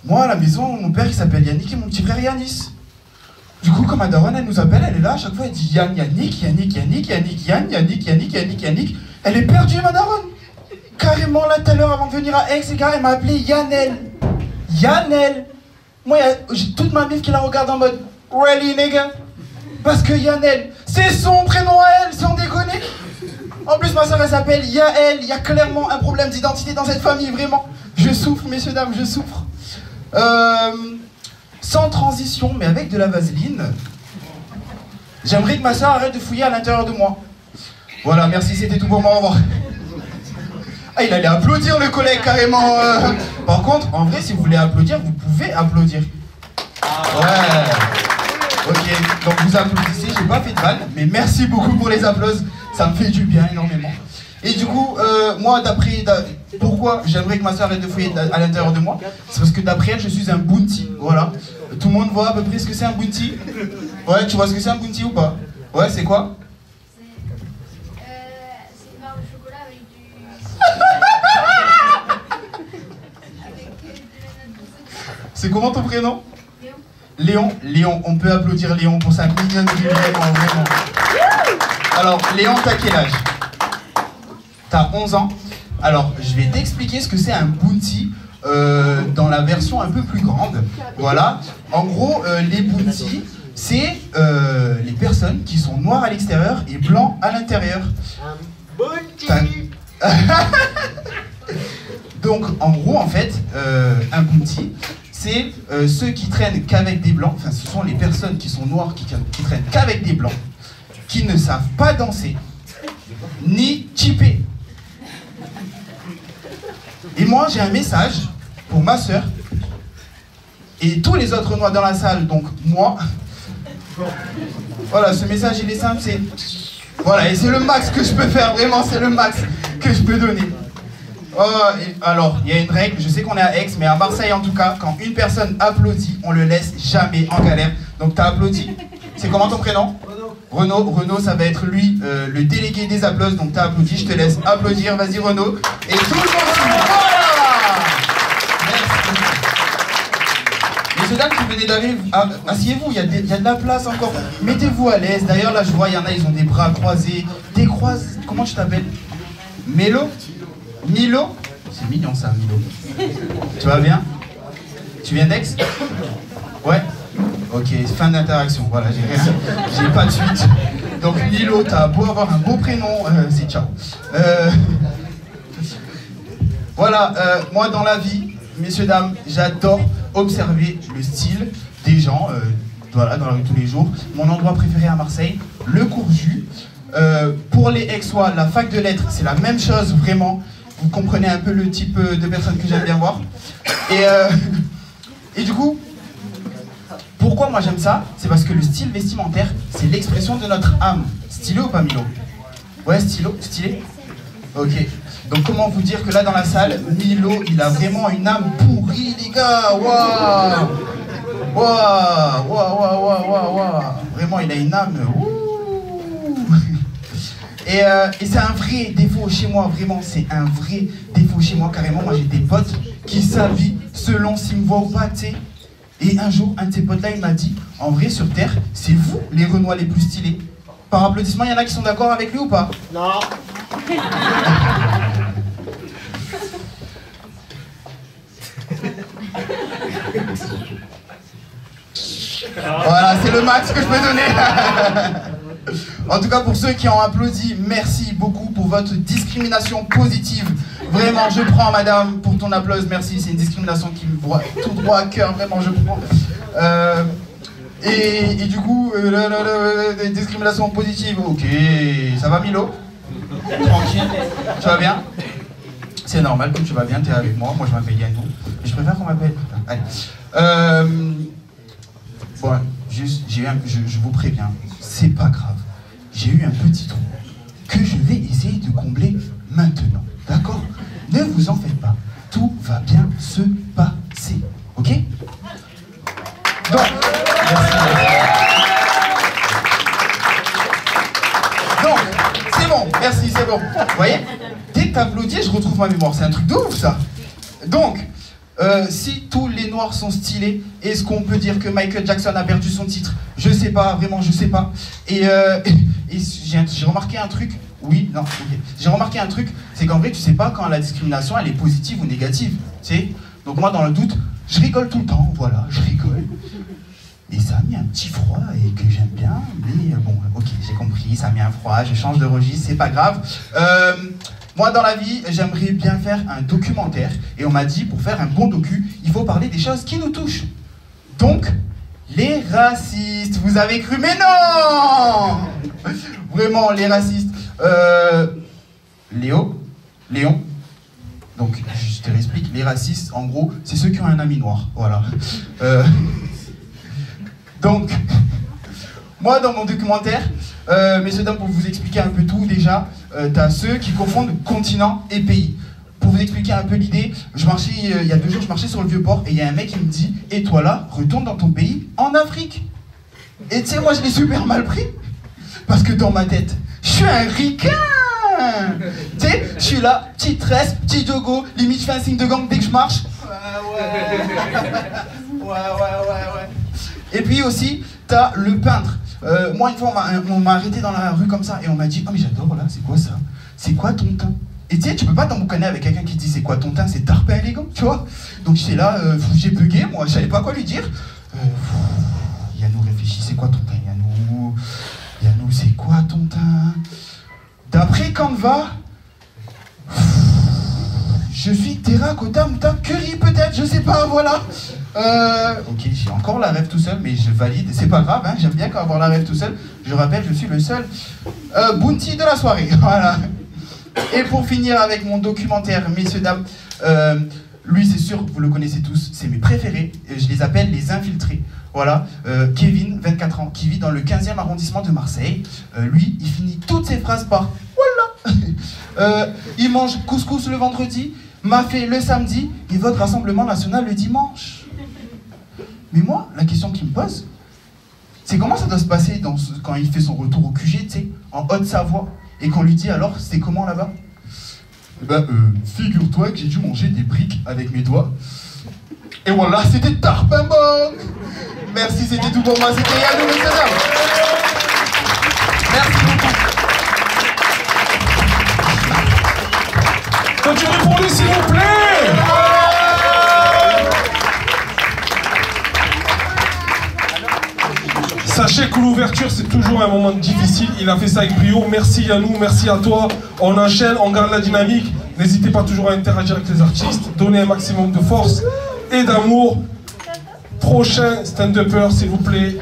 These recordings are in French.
Moi, à la maison, mon père, il s'appelle Yannick et mon petit frère Yanis. Du coup, quand ma daronne, elle nous appelle, elle est là, à chaque fois, elle dit Yann, Yannick, Yannick, Yannick, Yannick, Yann, Yannick, Yannick, Yannick, Yannick. Elle est perdue, ma daronne. Carrément, là, tout à l'heure, avant de venir à Aix, les gars, elle m'a appelé Yannel. Yannel. Moi, j'ai toute ma bif qui la regarde en mode really, nigga. Parce que Yannel, c'est son prénom à elle, sans déconner. En plus, ma soeur, elle s'appelle Yael. Il y a clairement un problème d'identité dans cette famille, vraiment. Je souffre, messieurs, dames, je souffre. Sans transition, mais avec de la vaseline, j'aimerais que ma soeur arrête de fouiller à l'intérieur de moi. Voilà, merci, c'était tout pour moi, au revoir. Ah, il allait applaudir le collègue, carrément. Par contre, en vrai, si vous voulez applaudir, vous pouvez applaudir. Ouais. Ok, donc vous applaudissez, j'ai pas fait de vanne, mais merci beaucoup pour les applaudissements, ça me fait du bien énormément. Et du coup, moi, pourquoi j'aimerais que ma soeur arrête de fouiller à l'intérieur de moi? C'est parce que d'après elle, je suis un bounty, voilà. Tout le monde voit à peu près ce que c'est un bounty? Ouais, tu vois ce que c'est un bounty ou pas? Ouais, c'est quoi? C'est une barre de chocolat avec du... C'est comment ton prénom? Léon. Léon, on peut applaudir Léon pour sa mignonnerie, vraiment, vraiment. Alors, Léon, t'as quel âge? T'as 11 ans. Alors, je vais t'expliquer ce que c'est un bounty dans la version un peu plus grande. Voilà. En gros, les bounty, c'est les personnes qui sont noires à l'extérieur et blancs à l'intérieur. Un bounty. Donc, en gros, en fait, un bounty, c'est ceux qui traînent qu'avec des blancs. Enfin, ce sont les personnes qui sont noires qui traînent qu'avec des blancs, qui ne savent pas danser, ni chipper. Et moi, j'ai un message pour ma soeur et tous les autres noirs dans la salle, donc moi. Voilà, ce message, il est simple, c'est... Voilà, et c'est le max que je peux faire, vraiment, c'est le max que je peux donner. Alors, il y a une règle, je sais qu'on est à Aix, mais à Marseille en tout cas, quand une personne applaudit, on le laisse jamais en galère. Donc t'as applaudi. C'est comment ton prénom? Renaud. Renaud, ça va être lui, le délégué des applaudissements. Donc t'as applaudi, je te laisse applaudir. Vas-y Renaud. Et tout le monde suit. Voilà. Merci. Messieurs, dames qui venez d'arriver, asseyez-vous, il y a de la place encore. Mettez-vous à l'aise. D'ailleurs, là, je vois, il y en a, ils ont des bras croisés. Des croisés. Comment tu t'appelles? Mélo? Milo? C'est mignon ça, Milo. Tu vas bien? Tu viens d'Aix? Ouais? Ok, fin d'interaction, voilà, j'ai pas de suite. Donc Milo, t'as beau avoir un beau prénom, c'est ciao. Voilà, moi dans la vie, messieurs, dames, j'adore observer le style des gens, voilà, dans la rue tous les jours. Mon endroit préféré à Marseille, le Courjus. Pour les Aixois, la fac de lettres, c'est la même chose, vraiment. Vous comprenez un peu le type de personnes que j'aime bien voir. Et du coup, pourquoi moi j'aime ça? C'est parce que le style vestimentaire, c'est l'expression de notre âme. Stylé ou pas, Milo? Ouais, stylé? Ok. Donc comment vous dire que là dans la salle, Milo, il a vraiment une âme pourrie, les gars. Waouh! Waouh! Waouh, waouh, waouh, waouh, waouh! Vraiment, il a une âme... Et c'est un vrai défaut chez moi, vraiment, c'est un vrai défaut chez moi, carrément. Moi, j'ai des potes qui s'habillent selon s'ils me voient ou pas, tu sais. Et un jour, un de ces potes-là, il m'a dit, en vrai, sur Terre, c'est vous, les Renois les plus stylés. Par applaudissement, il y en a qui sont d'accord avec lui ou pas? Non. Voilà, c'est le max que je peux donner. En tout cas, pour ceux qui ont applaudi, merci beaucoup pour votre discrimination positive. Vraiment, je prends, madame, pour ton applause. Merci, c'est une discrimination qui me voit tout droit à cœur. Vraiment, je prends. Et du coup, discrimination positive. Ok, ça va, Milo? Tranquille. Tu vas bien? C'est normal que tu vas bien, tu es avec moi. Moi, je m'appelle Yannou. Je préfère qu'on m'appelle... Allez. Bon, juste, je vous préviens, c'est pas grave. J'ai eu un petit trou que je vais essayer de combler maintenant. D'accord? Ne vous en faites pas. Tout va bien se passer. Ok? Donc, merci. Donc, bon, merci, c'est bon. Vous voyez, dès que t'applaudis, je retrouve ma mémoire. C'est un truc de ouf, ça. Donc, si tous les noirs sont stylés, est-ce qu'on peut dire que Michael Jackson a perdu son titre? Je sais pas, vraiment, je sais pas. Et j'ai remarqué un truc. Oui, non, ok. J'ai remarqué un truc, c'est qu'en vrai, tu sais pas quand la discrimination, elle est positive ou négative. Tu sais. Donc moi, dans le doute, je rigole tout le temps, voilà, je rigole. Et ça a mis un petit froid et que j'aime bien, mais bon, ok, j'ai compris, ça a mis un froid, je change de registre, c'est pas grave. Moi, dans la vie, j'aimerais bien faire un documentaire, et on m'a dit, pour faire un bon docu, il faut parler des choses qui nous touchent. Donc, les racistes, vous avez cru, mais non! Vraiment, les racistes. Léon, donc je te réexplique, les racistes, en gros, c'est ceux qui ont un ami noir, voilà. Donc, moi dans mon documentaire, messieurs dames, pour vous expliquer un peu tout déjà, t'as ceux qui confondent continent et pays. Pour vous expliquer un peu l'idée, je marchais, il y a 2 jours, je marchais sur le Vieux-Port et il y a un mec qui me dit « Et toi là, retourne dans ton pays, en Afrique !» Et tu sais, moi je l'ai super mal pris, parce que dans ma tête, je suis un ricain. Tu sais, je suis là, petite tresse, petit dogo, limite je fais un signe de gang dès que je marche. Ouais. Et puis aussi, t'as le peintre. Moi, une fois, on m'a arrêté dans la rue comme ça et on m'a dit « Oh mais j'adore là, c'est quoi ça? C'est quoi ton teint ?» Et tu sais, tu peux pas t'emboucaner avec quelqu'un qui dit « C'est quoi ton teint? C'est tarpin élégant, tu vois ?» Donc j'étais là, j'ai bugué, moi, je savais pas quoi lui dire. Yannou réfléchit, c'est quoi ton teint, Yannou, c'est quoi ton teint? D'après Canva, je suis terracotta, moutarde, curry peut-être, je sais pas, voilà. Ok, j'ai encore la rêve tout seul, mais je valide, c'est pas grave, hein, j'aime bien avoir la rêve tout seul. Je rappelle, je suis le seul bounty de la soirée, voilà. Et pour finir avec mon documentaire, messieurs, dames, lui c'est sûr, vous le connaissez tous, c'est mes préférés, je les appelle les infiltrés. Voilà, Kevin, 24 ans, qui vit dans le 15e arrondissement de Marseille. Lui, il finit toutes ses phrases par « Voilà !» Il mange couscous le vendredi, mafé le samedi et vote Rassemblement National le dimanche. Mais moi, la question qu'il me pose, c'est comment ça doit se passer quand il fait son retour au QG, tu sais, en Haute-Savoie, et qu'on lui dit alors, c'est comment là-bas? Figure-toi que j'ai dû manger des briques avec mes doigts. Et voilà, c'était Tarpimbong. Merci, c'était tout pour moi, c'était Yannou, messieurs, dames. Merci beaucoup. Continuez pour lui, s'il vous plaît. Sachez que l'ouverture, c'est toujours un moment difficile. Il a fait ça avec brio. Merci Yannou, merci à toi. On enchaîne, on garde la dynamique. N'hésitez pas toujours à interagir avec les artistes. Donnez un maximum de force et d'amour. Prochain stand-upper, s'il vous plaît.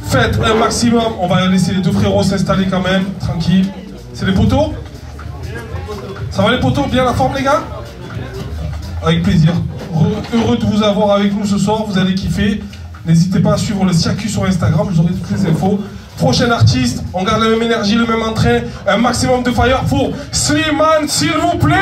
Faites un maximum. On va laisser les 2 frérots s'installer quand même. Tranquille. C'est les poteaux? Ça va les poteaux? Bien la forme les gars? Avec plaisir. Heureux de vous avoir avec nous ce soir. Vous allez kiffer. N'hésitez pas à suivre le circuit sur Instagram. Vous aurez toutes les infos. Prochain artiste. On garde la même énergie, le même entrain. Un maximum de fire pour Slimane, s'il vous plaît.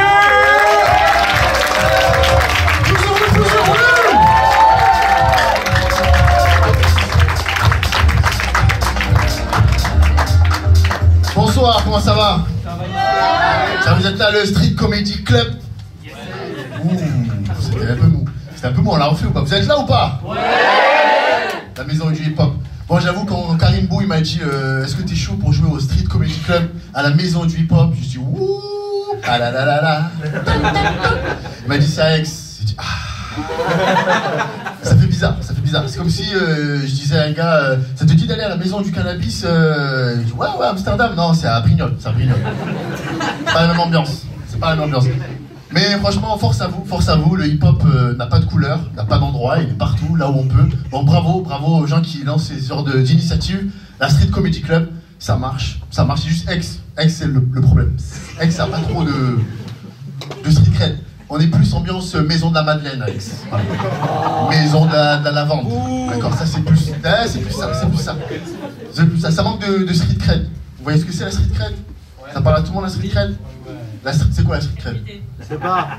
Bonsoir, comment ça va? Ça, vous êtes là, le Street Comedy Club? C'était un peu mou. C'était un peu mou, on l'a refait ou pas? Vous êtes là ou pas? Ouais. La maison du hip-hop. Bon, j'avoue, quand Karim Bou il m'a dit est-ce que t'es chaud pour jouer au Street Comedy Club à la maison du hip-hop? Je dis ouh, ah là là là là. Il m'a dit c'est à Aix. J'ai dit ah. Ça fait bizarre, ça fait bizarre. C'est comme si je disais à un gars ça te dit d'aller à la maison du cannabis? Il dit ouais, Amsterdam. Non, c'est à Brignoles, c'est à Brignoles. C'est pas la même ambiance. C'est pas la même ambiance. Mais franchement, force à vous, le hip-hop n'a pas de couleur, n'a pas d'endroit, il est partout, là où on peut. Bon, bravo aux gens qui lancent ces genres d'initiatives. La Street Comedy Club, ça marche, c'est juste Aix. Aix, c'est le problème. Aix, ça n'a pas trop de street cred. On est plus ambiance maison de la Madeleine à Aix. Voilà. Maison de la lavande. D'accord, ça c'est plus ça. Ça manque de street cred. Vous voyez ce que c'est la street cred? Ça parle à tout le monde la street cred? La street, c'est quoi la street cred?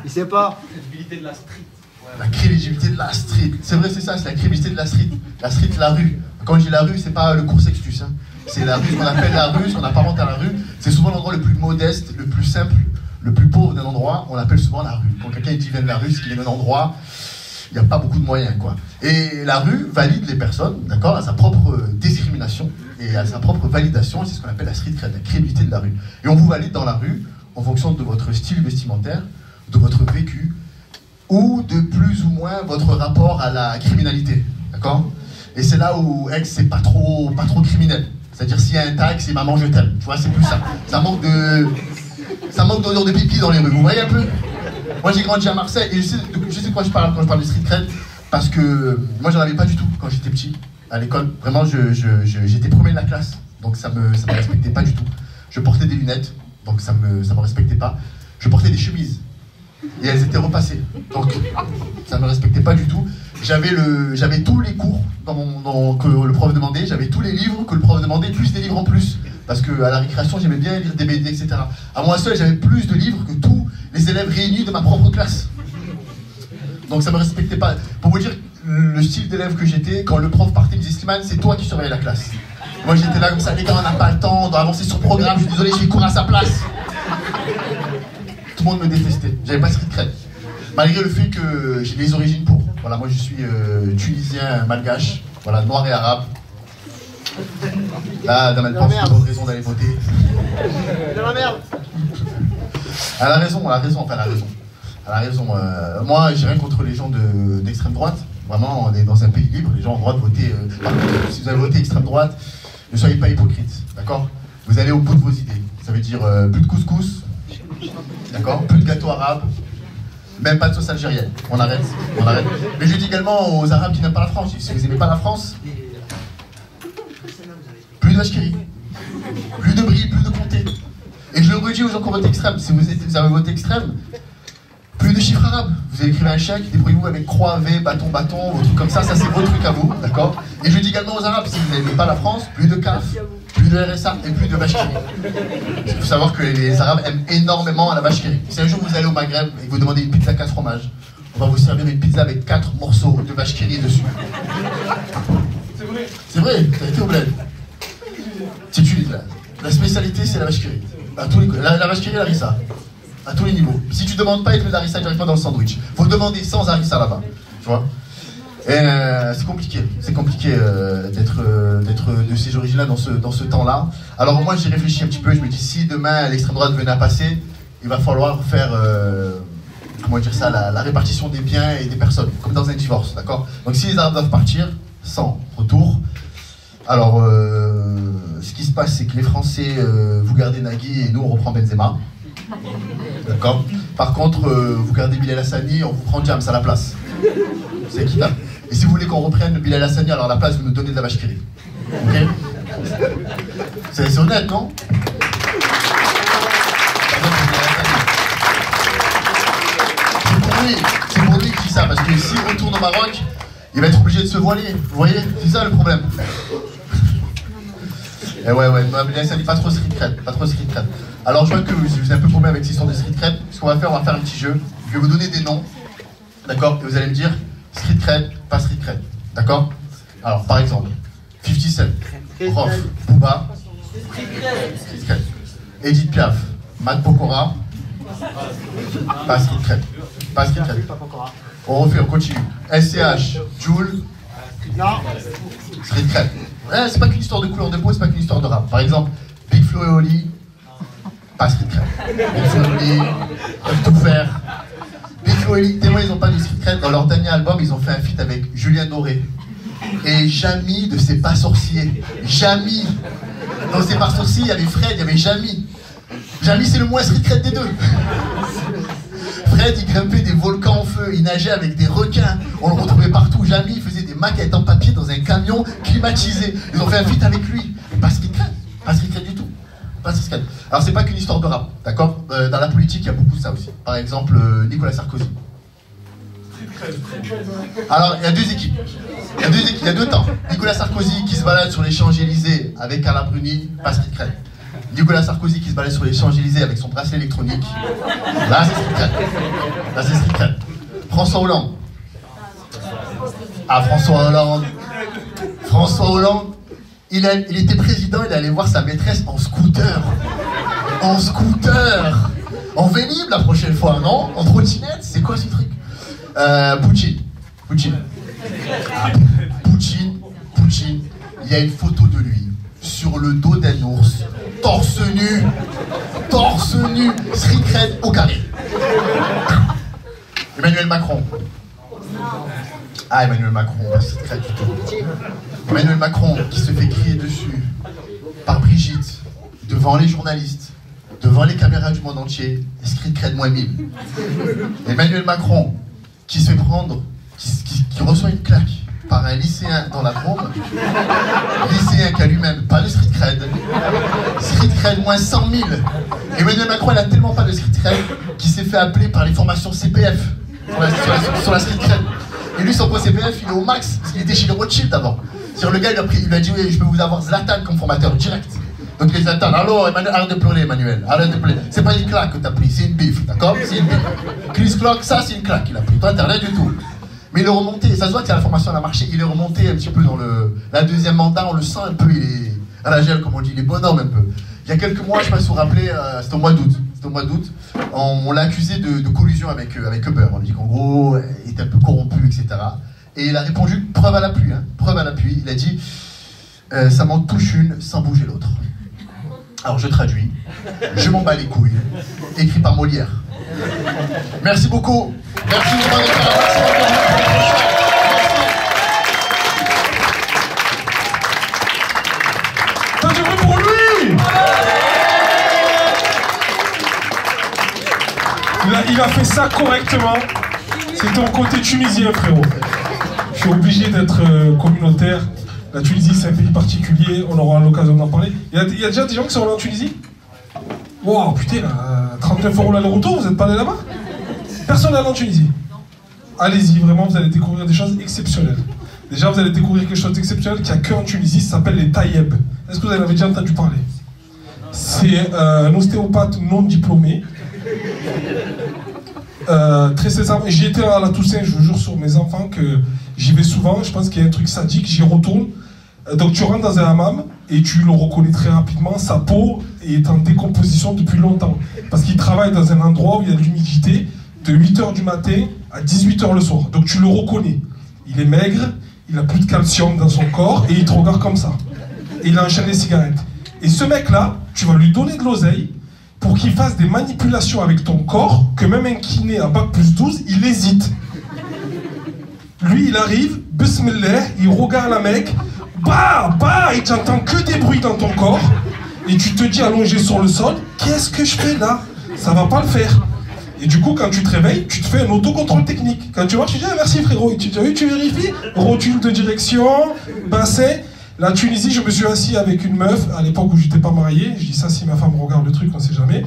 Il sait pas. La crédibilité de la street. La crédibilité de la street. C'est vrai, c'est ça, c'est la crédibilité de la street. La street, la rue. Quand je dis la rue, c'est pas le cours Sextus. Hein. C'est la rue, ce qu'on appelle la rue, ce qu'on apparente à la rue. C'est souvent l'endroit le plus modeste, le plus simple, le plus pauvre d'un endroit. On l'appelle souvent la rue. Quand quelqu'un dit vient de la rue, c'est qu'il est d'un endroit, il n'y a pas beaucoup de moyens, quoi. Et la rue valide les personnes, d'accord, à sa propre discrimination et à sa propre validation. C'est ce qu'on appelle la street cred, la crédibilité de la rue. Et on vous valide dans la rue en fonction de votre style vestimentaire, de votre vécu, ou de plus ou moins votre rapport à la criminalité, d'accord? Et c'est là où Aix, c'est pas trop criminel. C'est-à-dire s'il y a un tag, c'est maman je t'aime. Tu vois, c'est plus ça. Ça manque d'odeur de pipi dans les rues. Vous voyez un peu? Moi j'ai grandi à Marseille et je sais de quoi je parle quand je parle de street cred, parce que moi j'en avais pas du tout quand j'étais petit à l'école. Vraiment, j'étais premier de la classe, donc ça me respectait pas du tout. Je portais des lunettes, donc ça me respectait pas. Je portais des chemises et elles étaient repassées, donc ça me respectait pas du tout. J'avais tous les cours que le prof demandait, j'avais tous les livres que le prof demandait, plus des livres en plus, parce que à la récréation j'aimais bien lire des BD, etc. À moi seul, j'avais plus de livres que tous les élèves réunis de ma propre classe. Donc ça me respectait pas. Pour vous dire le style d'élève que j'étais, quand le prof partait, il me disait Slimane, c'est toi qui surveillais la classe. Moi j'étais là comme ça, les gars, on n'a pas le temps, on doit avancer sur le programme, je suis désolé, je vais courir à sa place. Tout le monde me détestait, j'avais pas de street cred. Malgré le fait que j'ai les origines pour. Voilà, moi je suis tunisien, malgache, voilà, noir et arabe. Là, Damel pense qu'il a bonne raison d'aller voter. De la merde. Elle a raison. Moi, j'ai rien contre les gens d'extrême droite. Vraiment, on est dans un pays libre, les gens ont le droit de voter. Par contre, si vous avez voté extrême droite, ne soyez pas hypocrite, d'accord? Vous allez au bout de vos idées. Ça veut dire plus de couscous, d'accord? Plus de gâteaux arabes, même pas de sauce algérienne. On arrête. Mais je dis également aux Arabes qui n'aiment pas la France, si vous n'aimez pas la France, plus de vache qui rit, plus de brie, plus de comté. Et je le redis aux gens qui ont voté extrême, si vous avez voté extrême, plus de chiffres arabes. Vous écrivez un chèque, débrouillez-vous avec croix, V, bâton, vos trucs comme ça c'est vos trucs à vous, d'accord? Et je dis également aux Arabes, si vous n'aimez pas la France, plus de CAF, plus de RSA et plus de vache qui rit. Il faut savoir que les Arabes aiment énormément la vache qui rit. Si un jour vous allez au Maghreb et que vous demandez une pizza 4 fromages, on va vous servir une pizza avec 4 morceaux de vache qui rit dessus. C'est vrai, t'as été au bled. C'est une la spécialité, c'est la vache qui rit. La vache qui rit, la harissa. À tous les niveaux. Si tu demandes pas, ils te mettent harissa directement dans le sandwich. Faut demander sans harissa là-bas. Tu vois? Et c'est compliqué d'être de ces origines-là dans ce temps-là. Alors moi, j'ai réfléchi un petit peu. Je me dis, si demain l'extrême droite venait à passer, il va falloir faire comment dire ça, la répartition des biens et des personnes, comme dans un divorce, d'accord? Donc si les Arabes doivent partir sans retour, alors ce qui se passe, c'est que les Français vous gardez Nagui et nous on reprend Benzema. D'accord. Par contre, vous gardez Bilal Hassani, on vous prend James à la place. C'est équitable. Et si vous voulez qu'on reprenne Bilal Hassani, alors à la place, vous nous donnez de la vache qui rit. Ok? C'est honnête, non? C'est pour lui que je dis ça, parce que s'il retourne au Maroc, il va être obligé de se voiler. Vous voyez? C'est ça le problème. Et ouais, Bilal Hassani, pas trop street cred. Alors je vois que vous êtes un peu paumé avec cette histoire de street cred. Ce qu'on va faire, on va faire un petit jeu. Je vais vous donner des noms, d'accord? Et vous allez me dire street cred, pas street cred, d'accord? Alors par exemple, 50 Cent, Rof, Booba, street cred. Edith Piaf, Matt Pokora, pas street cred, On refait, on continue. SCH, Jul, street cred. Ouais, c'est pas qu'une histoire de couleur de peau, c'est pas qu'une histoire de rap. Par exemple, Big Flo et Oli, pas street cred. Big Flo et Oli, peuvent tout faire. Big Flo et Oli, tellement ils n'ont pas de street cred, dans leur dernier album, ils ont fait un feat avec Julien Doré. Et Jamy de C'est pas sorcier. Jamy. Dans C'est pas sorcier, il y avait Fred, il y avait Jamy. Jamy, c'est le moins street cred des deux. Fred, il grimpait des volcans en feu, il nageait avec des requins, on le retrouvait partout. Jamy, il faisait des maquettes en papier dans un camion climatisé. Ils ont fait un feat avec lui. Pas street cred du tout. Pas street cred. Alors c'est pas qu'une histoire de rap, d'accord? Dans la politique, il y a beaucoup de ça aussi. Par exemple, Nicolas Sarkozy. Alors, il y a deux équipes. Il y a deux temps. Nicolas Sarkozy qui se balade sur les Champs-Élysées avec Carla Bruni, pas street cred. Nicolas Sarkozy qui se balade sur les Champs-Élysées avec son bracelet électronique. Là, c'est street cred. François Hollande. Ah, François Hollande. Il était président, il allait voir sa maîtresse en scooter. En scooter. En Vélib la prochaine fois, non? En trottinette? C'est quoi ce truc? Poutine. Poutine. Il y a une photo de lui sur le dos d'un ours, torse nu, street cred au carré. Emmanuel Macron. Ah, Emmanuel Macron, street cred du tout. Emmanuel Macron qui se fait crier dessus par Brigitte, devant les journalistes, devant les caméras du monde entier, street cred moins 1000. Emmanuel Macron qui se fait prendre, qui reçoit une claque par un lycéen dans la Drôme, lycéen qui a lui-même pas de street cred moins 100 000. Emmanuel Macron, il a tellement pas de street cred qu'il s'est fait appeler par les formations CPF sur la street cred. Et lui, son poste CPF, il est au max, parce qu'il était chez les Rothschild avant. Sur le gars, il a dit oui, je peux vous avoir Zlatan comme formateur direct. Donc les Zlatan, alors Emmanuel, arrête de pleurer, Emmanuel, arrête de pleurer. C'est pas une claque que t'as pris, c'est une biffe, d'accord? C'est une biffe. Chris Clock, ça c'est une claque qu'il a pris. Toi, t'as rien du tout. Mais il est remonté, ça se voit que la formation a marché, il est remonté un petit peu dans la deuxième mandat, on le sent un peu, il est à la gel, comme on dit, il est bonhomme un peu. Il y a quelques mois, je ne sais pas si vous vous rappelez, c'était au mois d'août, on l'a accusé de collusion avec Uber. On dit qu'en gros, il était un peu corrompu, etc. Et il a répondu, preuve à l'appui, il a dit ça m'en touche une sans bouger l'autre. Alors je traduis, je m'en bats les couilles, écrit par Molière. Merci beaucoup. Merci vraiment d'être là. T'as du bruit pour lui. Il a fait ça correctement. C'est ton côté tunisien, frérot. Je suis obligé d'être communautaire. La Tunisie, c'est un pays particulier. On aura l'occasion d'en parler. Il y a déjà des gens qui sont allés en Tunisie? Wow, putain, 39 € l'aller-retour, vous n'êtes pas allé là-bas? Personne n'est allé en Tunisie. Allez-y, vraiment, vous allez découvrir des choses exceptionnelles. Déjà, vous allez découvrir quelque chose d'exceptionnel qu'il n'y a qu'en Tunisie, ça s'appelle les taïeb. Est-ce que vous en avez déjà entendu parler? C'est un ostéopathe non diplômé. Très sincèrement, j'y étais à la Toussaint, je vous jure sur mes enfants que j'y vais souvent, je pense qu'il y a un truc sadique, j'y retourne. Donc tu rentres dans un hammam et tu le reconnais très rapidement, sa peau est en décomposition depuis longtemps. Parce qu'il travaille dans un endroit où il y a de l'humidité, de 8h du matin à 18h le soir. Donc tu le reconnais. Il est maigre, il a plus de calcium dans son corps et il te regarde comme ça. Et il enchaîne les cigarettes. Et ce mec-là, tu vas lui donner de l'oseille pour qu'il fasse des manipulations avec ton corps, que même un kiné à bac plus 12, il hésite. Lui, il arrive, bismillah, il regarde la mec, et tu n'entends que des bruits dans ton corps, et tu te dis allongé sur le sol, qu'est-ce que je fais là? Ça va pas le faire. Et du coup, quand tu te réveilles, tu te fais un autocontrôle technique. Quand tu vois, tu dis ah, merci frérot, et tu dis oui, tu vérifies, rotule de direction, bassin. La Tunisie, je me suis assis avec une meuf, à l'époque où j'étais pas marié, je dis ça si ma femme regarde le truc, on sait jamais.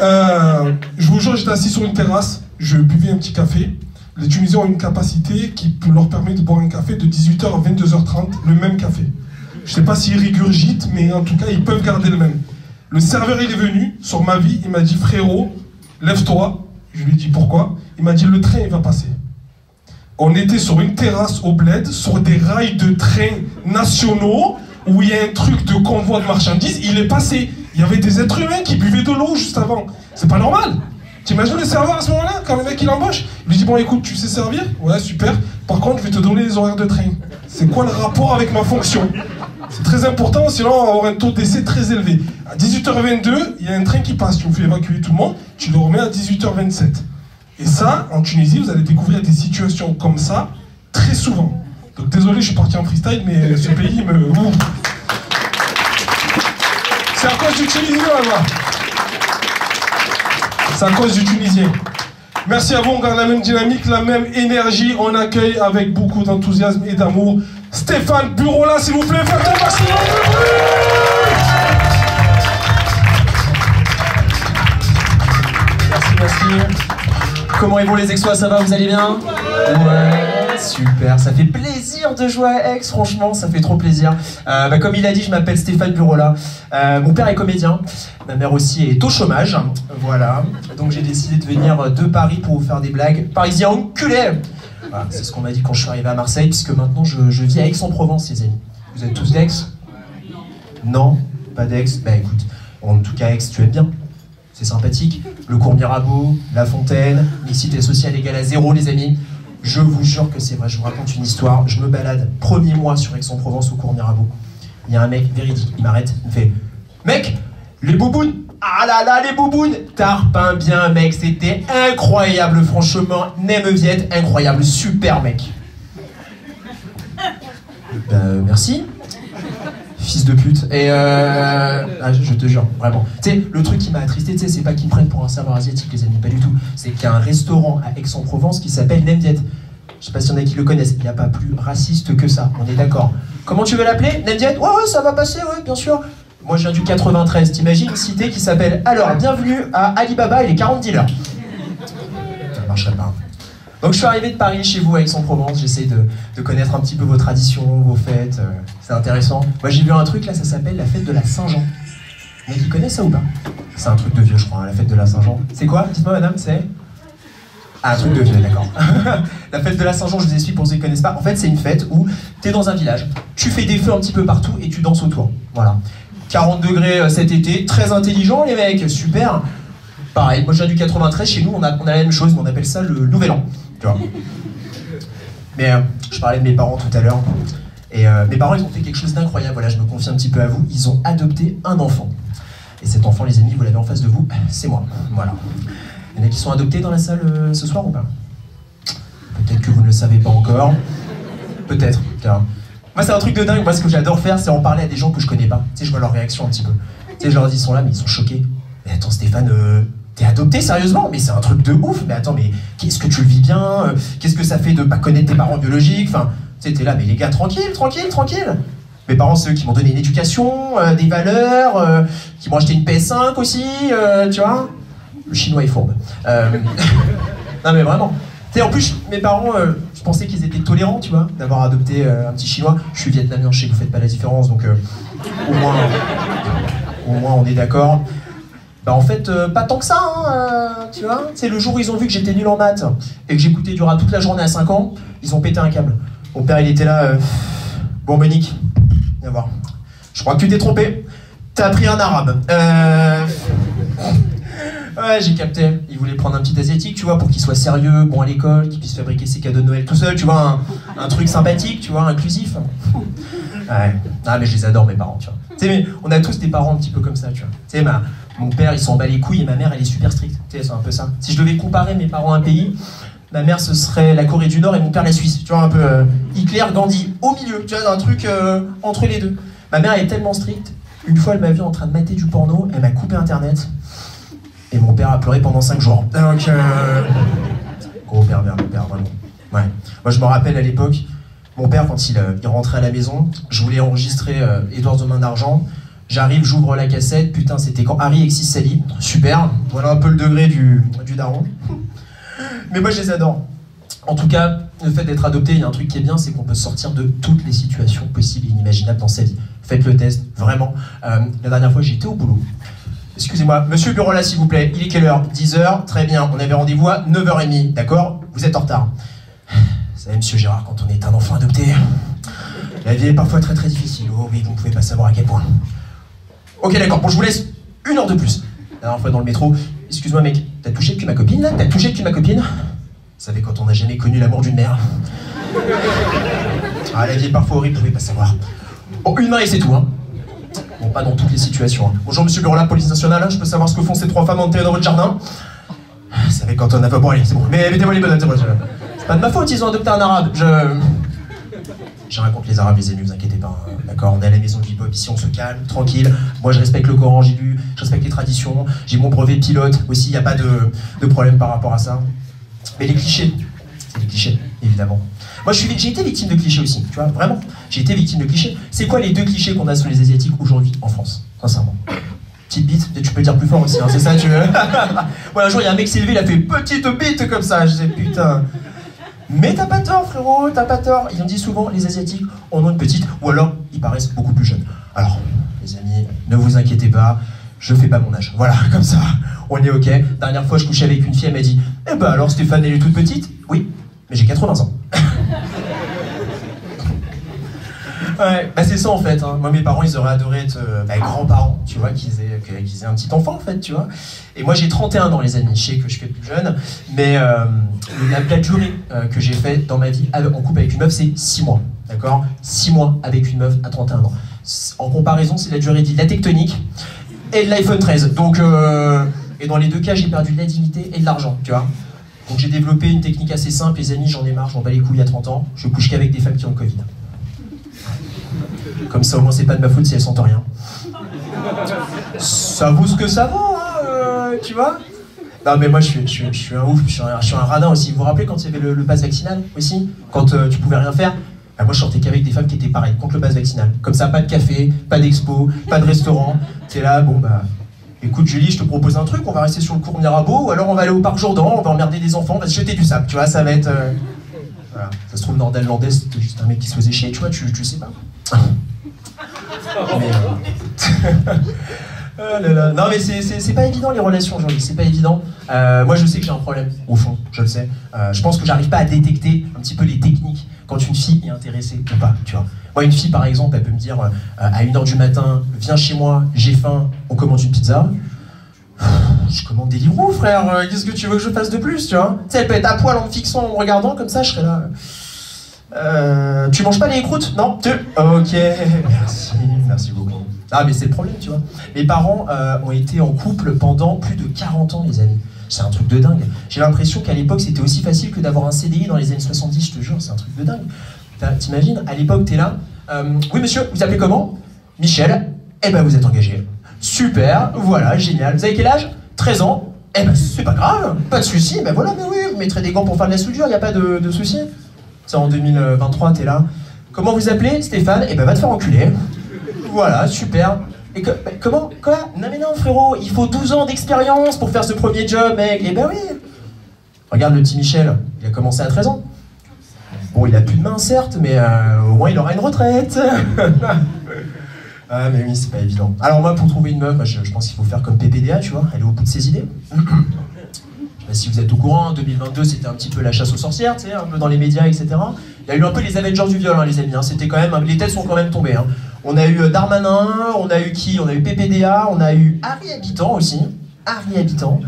Je vous jure, j'étais assis sur une terrasse, je buvais un petit café. Les Tunisiens ont une capacité qui leur permet de boire un café de 18h à 22h30, le même café. Je sais pas s'ils régurgitent, mais en tout cas, ils peuvent garder le même. Le serveur, il est venu, sur ma vie, il m'a dit frérot, lève-toi. Je lui ai dit pourquoi? Il m'a dit le train, il va passer. On était sur une terrasse au bled, sur des rails de train nationaux, où il y a un truc de convoi de marchandises, il est passé. Il y avait des êtres humains qui buvaient de l'eau juste avant. C'est pas normal. T'imagines le serveur à ce moment-là, quand le mec il embauche? Il lui dit bon écoute, tu sais servir? Ouais super, par contre je vais te donner les horaires de train. C'est quoi le rapport avec ma fonction? C'est très important, sinon on va avoir un taux d'essai très élevé. À 18h22, il y a un train qui passe, tu me fais évacuer tout le monde, tu le remets à 18h27. Et ça, en Tunisie, vous allez découvrir des situations comme ça, très souvent. Donc désolé, je suis parti en freestyle, mais ce pays me... C'est à cause du Tunisien, là. C'est à cause du Tunisien. Merci à vous, on garde la même dynamique, la même énergie. On accueille avec beaucoup d'enthousiasme et d'amour Stéphane Burola, s'il vous plaît, faites un maximum de bruit. Merci. Comment vont les Aixois, ça va, vous allez bien? Ouais, super, ça fait plaisir de jouer à Aix, franchement, ça fait trop plaisir. Comme il a dit, je m'appelle Stéphane Burola. Mon père est comédien, ma mère aussi est au chômage, voilà. Donc j'ai décidé de venir de Paris pour vous faire des blagues. Parisien enculé! Voilà, c'est ce qu'on m'a dit quand je suis arrivé à Marseille, puisque maintenant je vis à Aix-en-Provence, les amis. Vous êtes tous d'Aix? Non, pas d'Aix. Bah écoute, en tout cas, Aix, tu aimes bien. C'est sympathique. Le cours Mirabeau, La Fontaine, mixité sociale égale à 0, les amis. Je vous jure que c'est vrai, je vous raconte une histoire. Je me balade, premier mois sur Aix-en-Provence au cours Mirabeau. Il y a un mec véridique, il m'arrête, il me fait « Mec, les boubounes, ah là là, les boubounes, t'as repeint bien, mec, c'était incroyable, franchement, Nemeviette, incroyable, super, mec. » Merci. Fils de pute. Et je te jure, vraiment. Tu sais, le truc qui m'a attristé, tu sais, c'est pas qu'ils me prennent pour un serveur asiatique, les amis, pas du tout. C'est qu'il y a un restaurant à Aix-en-Provence qui s'appelle Nemeviette. Je sais pas si y en a qui le connaissent, il n'y a pas plus raciste que ça, on est d'accord. Comment tu veux l'appeler? Nemeviette? Ouais, ça va passer, ouais, bien sûr. Moi, je viens du 93, t'imagines une cité qui s'appelle alors, bienvenue à Alibaba et les 40 dealers. Ça marcherait pas. Donc je suis arrivé de Paris chez vous à Aix-en-Provence, j'essaie de connaître un petit peu vos traditions, vos fêtes, c'est intéressant. Moi j'ai vu un truc là, ça s'appelle la fête de la Saint-Jean. Mais qui connaît ça ou pas? C'est un truc de vieux je crois, hein, la fête de la Saint-Jean. C'est quoi? Dites-moi madame, c'est... Ah, un truc de vieux, d'accord. La fête de la Saint-Jean, je vous explique pour ceux qui ne connaissent pas. En fait c'est une fête où t'es dans un village, tu fais des feux un petit peu partout et tu danses autour. Voilà. 40 degrés cet été, très intelligent les mecs, super. Pareil, moi je viens du 93, chez nous on a la même chose, mais on appelle ça le Nouvel An. Tu vois. Mais je parlais de mes parents tout à l'heure, et mes parents ils ont fait quelque chose d'incroyable, voilà, je me confie un petit peu à vous, ils ont adopté un enfant. Et cet enfant, les amis, vous l'avez en face de vous, c'est moi, voilà. Il y en a qui sont adoptés dans la salle ce soir ou pas? Peut-être que vous ne le savez pas encore, peut-être, car... Moi c'est un truc de dingue, moi ce que j'adore faire c'est en parler à des gens que je connais pas, tu sais, je vois leur réaction un petit peu. Tu sais, je leur dis, ils sont là mais ils sont choqués. Mais attends Stéphane, t'es adopté sérieusement? Mais c'est un truc de ouf, mais attends, mais qu'est-ce que tu le vis bien? Qu'est-ce que ça fait de pas connaître tes parents biologiques? Enfin, tu sais, t'es là, mais les gars, tranquille. Mes parents, c'est eux qui m'ont donné une éducation, des valeurs, qui m'ont acheté une PS5 aussi, tu vois? Le chinois est fourbe. Non mais vraiment. Tu sais, en plus, mes parents, je pensais qu'ils étaient tolérants, tu vois, d'avoir adopté un petit chinois. Je suis vietnamien, je sais que vous faites pas la différence, donc au moins on est d'accord. Bah en fait, pas tant que ça, hein, tu vois. C'est le jour où ils ont vu que j'étais nul en maths et que j'écoutais du rap toute la journée à 5 ans, ils ont pété un câble. Mon père, il était là, bon Monique, viens voir. Je crois que tu t'es trompé, t'as appris un arabe. Ouais, j'ai capté. Il voulait prendre un petit asiatique, tu vois, pour qu'il soit sérieux, bon à l'école, qu'il puisse fabriquer ses cadeaux de Noël tout seul, tu vois, un truc sympathique, tu vois, inclusif. Ouais. Ah mais je les adore mes parents, tu vois. Tu sais, mais on a tous des parents un petit peu comme ça, tu vois. Tu sais, mon père il s'en bat les couilles et ma mère elle est super stricte. Tu sais, c'est un peu ça. Si je devais comparer mes parents à un pays, ma mère ce serait la Corée du Nord et mon père la Suisse. Tu vois, un peu Hitler, Gandhi, au milieu, tu vois, un truc entre les deux. Ma mère elle est tellement stricte, une fois elle m'a vu en train de mater du porno, elle m'a coupé internet et mon père a pleuré pendant 5 jours. Donc, gros pervers, mon père, vraiment. Ouais. Moi je me rappelle à l'époque, mon père, quand il rentrait à la maison, je voulais enregistrer Édouard de Main d'Argent. J'arrive, j'ouvre la cassette, putain, c'était quand Harry existe Sally. Super, voilà un peu le degré du daron. Mais moi, je les adore. En tout cas, le fait d'être adopté, il y a un truc qui est bien, c'est qu'on peut sortir de toutes les situations possibles et inimaginables dans sa vie. Faites le test, vraiment. La dernière fois, j'étais au boulot. Excusez-moi, monsieur Bureau-là, s'il vous plaît, il est quelle heure? 10h, très bien, on avait rendez-vous à 9h30, d'accord? Vous êtes en retard. Vous savez, monsieur Gérard, quand on est un enfant adopté, la vie est parfois très très difficile. Oh oui, vous ne pouvez pas savoir à quel point. Ok, d'accord, bon, je vous laisse 1 heure de plus. La dernière fois dans le métro, excuse-moi mec, t'as touché depuis ma copine là? T'as touché depuis ma copine? Vous savez, quand on n'a jamais connu l'amour d'une mère. Ah, la vie est parfois horrible, vous ne pouvez pas savoir. Bon, une main et c'est tout, hein. Bon, pas dans toutes les situations. Hein. Bonjour monsieur Bureau, la police nationale, hein. Je peux savoir ce que font ces 3 femmes enterrées dans votre jardin? Vous savez, quand on a pas... Bon, allez, c'est bon. Mais mettez-moi les bonnes, c'est bon. C'est pas de ma faute, ils ont adopté un arabe. Je raconte les arabes, les amis, vous inquiétez pas. Hein. D'accord, on est à la maison du hip-hop, ici on se calme, tranquille. Moi je respecte le Coran, j'ai lu, je respecte les traditions, j'ai mon brevet de pilote aussi, il n'y a pas de problème par rapport à ça. Mais les clichés, c'est des clichés, évidemment. Moi j'ai été victime de clichés aussi, tu vois, vraiment. J'ai été victime de clichés. C'est quoi les 2 clichés qu'on a sur les Asiatiques aujourd'hui en France, sincèrement? Petite bite, tu peux le dire plus fort aussi, hein, c'est ça, tu veux? Ouais, un jour il y a un mec qui s'est levé, il a fait petite bite comme ça, je sais putain. Mais t'as pas tort frérot, t'as pas tort. Ils ont dit souvent, les Asiatiques en ont une petite, ou alors ils paraissent beaucoup plus jeunes. Alors, les amis, ne vous inquiétez pas, je fais pas mon âge. Voilà, comme ça, on est ok. Dernière fois, je couchais avec une fille, elle m'a dit, eh ben alors Stéphane, elle est toute petite? Oui, mais j'ai 80 ans. Ouais, bah c'est ça en fait. Hein. Moi, mes parents, ils auraient adoré être grands-parents, tu vois, qu'ils aient un petit enfant en fait, tu vois. Et moi, j'ai 31 ans, les amis. Je sais que je fais plus jeune, mais la durée que j'ai faite dans ma vie en couple avec une meuf, c'est 6 mois. D'accord ? 6 mois avec une meuf à 31 ans. En comparaison, c'est la durée de la tectonique et de l'iPhone 13. Donc, et dans les deux cas, j'ai perdu de la dignité et de l'argent, tu vois. Donc j'ai développé une technique assez simple, les amis, j'en ai marre, j'en bats les couilles à 30 ans. Je couche qu'avec des femmes qui ont le Covid. Comme ça, au moins, c'est pas de ma faute si elles sentent rien. Ça vaut ce que ça vaut, hein, tu vois. Non, mais moi, je suis un ouf, je suis un radin aussi. Vous vous rappelez quand il y avait le pass vaccinal aussi ? Quand tu pouvais rien faire ? Bah, moi, je sortais qu'avec des femmes qui étaient pareilles, contre le pass vaccinal. Comme ça, pas de café, pas d'expo, pas de restaurant. T'es là, bon, bah... Écoute, Julie, je te propose un truc, on va rester sur le cours Mirabeau, ou alors on va aller au parc Jourdan, on va emmerder des enfants, on va se jeter du sable, tu vois, ça va être... Voilà. Ça se trouve, Nordal Landais, c'était juste un mec qui se faisait chier, tu vois, tu sais pas. Mais, oh là là. Non mais c'est pas évident les relations aujourd'hui, c'est pas évident. Moi je sais que j'ai un problème, au fond, je le sais. Je pense que j'arrive pas à détecter un petit peu les techniques quand une fille est intéressée ou pas, tu vois. Moi une fille par exemple, elle peut me dire à 1h du matin, viens chez moi, j'ai faim, on commande une pizza. Je commande des livres, frère, qu'est-ce que tu veux que je fasse de plus, tu vois. Tu sais, elle peut être à poil en me fixant, en me regardant, comme ça je serais là... tu manges pas les croûtes? Non? Ok, merci beaucoup. Ah mais c'est le problème, tu vois. Mes parents ont été en couple pendant plus de 40 ans, les amis. C'est un truc de dingue. J'ai l'impression qu'à l'époque, c'était aussi facile que d'avoir un CDI dans les années 70, je te jure, c'est un truc de dingue. T'imagines, à l'époque, t'es là. Oui monsieur, vous appelez comment? Michel. Eh ben vous êtes engagé. Super, voilà, génial. Vous avez quel âge? 13 ans. Eh ben c'est pas grave, pas de soucis. Ben voilà, mais oui, vous mettrez des gants pour faire de la soudure, y a pas de soucis. Ça en 2023, t'es là. Comment vous appelez? Stéphane. Eh ben va te faire enculer. Voilà, super. Et comment? Quoi? Non mais non frérot, il faut 12 ans d'expérience pour faire ce premier job, mec. Eh ben oui. Regarde le petit Michel, il a commencé à 13 ans. Bon, il a plus de main certes, mais au moins il aura une retraite. Ah mais oui, c'est pas évident. Alors moi, pour trouver une meuf, je pense qu'il faut faire comme PPDA, tu vois. Elle est au bout de ses idées. Je sais pas si vous êtes au courant, en 2022, c'était un petit peu la chasse aux sorcières, tu sais, un peu dans les médias, etc. Il y a eu un peu les Avengers du viol, hein, les amis. Hein. C'était quand même, les têtes sont quand même tombées. Hein. On a eu Darmanin, on a eu qui? On a eu PPDA, on a eu Harry Habitant aussi. Harry Habitant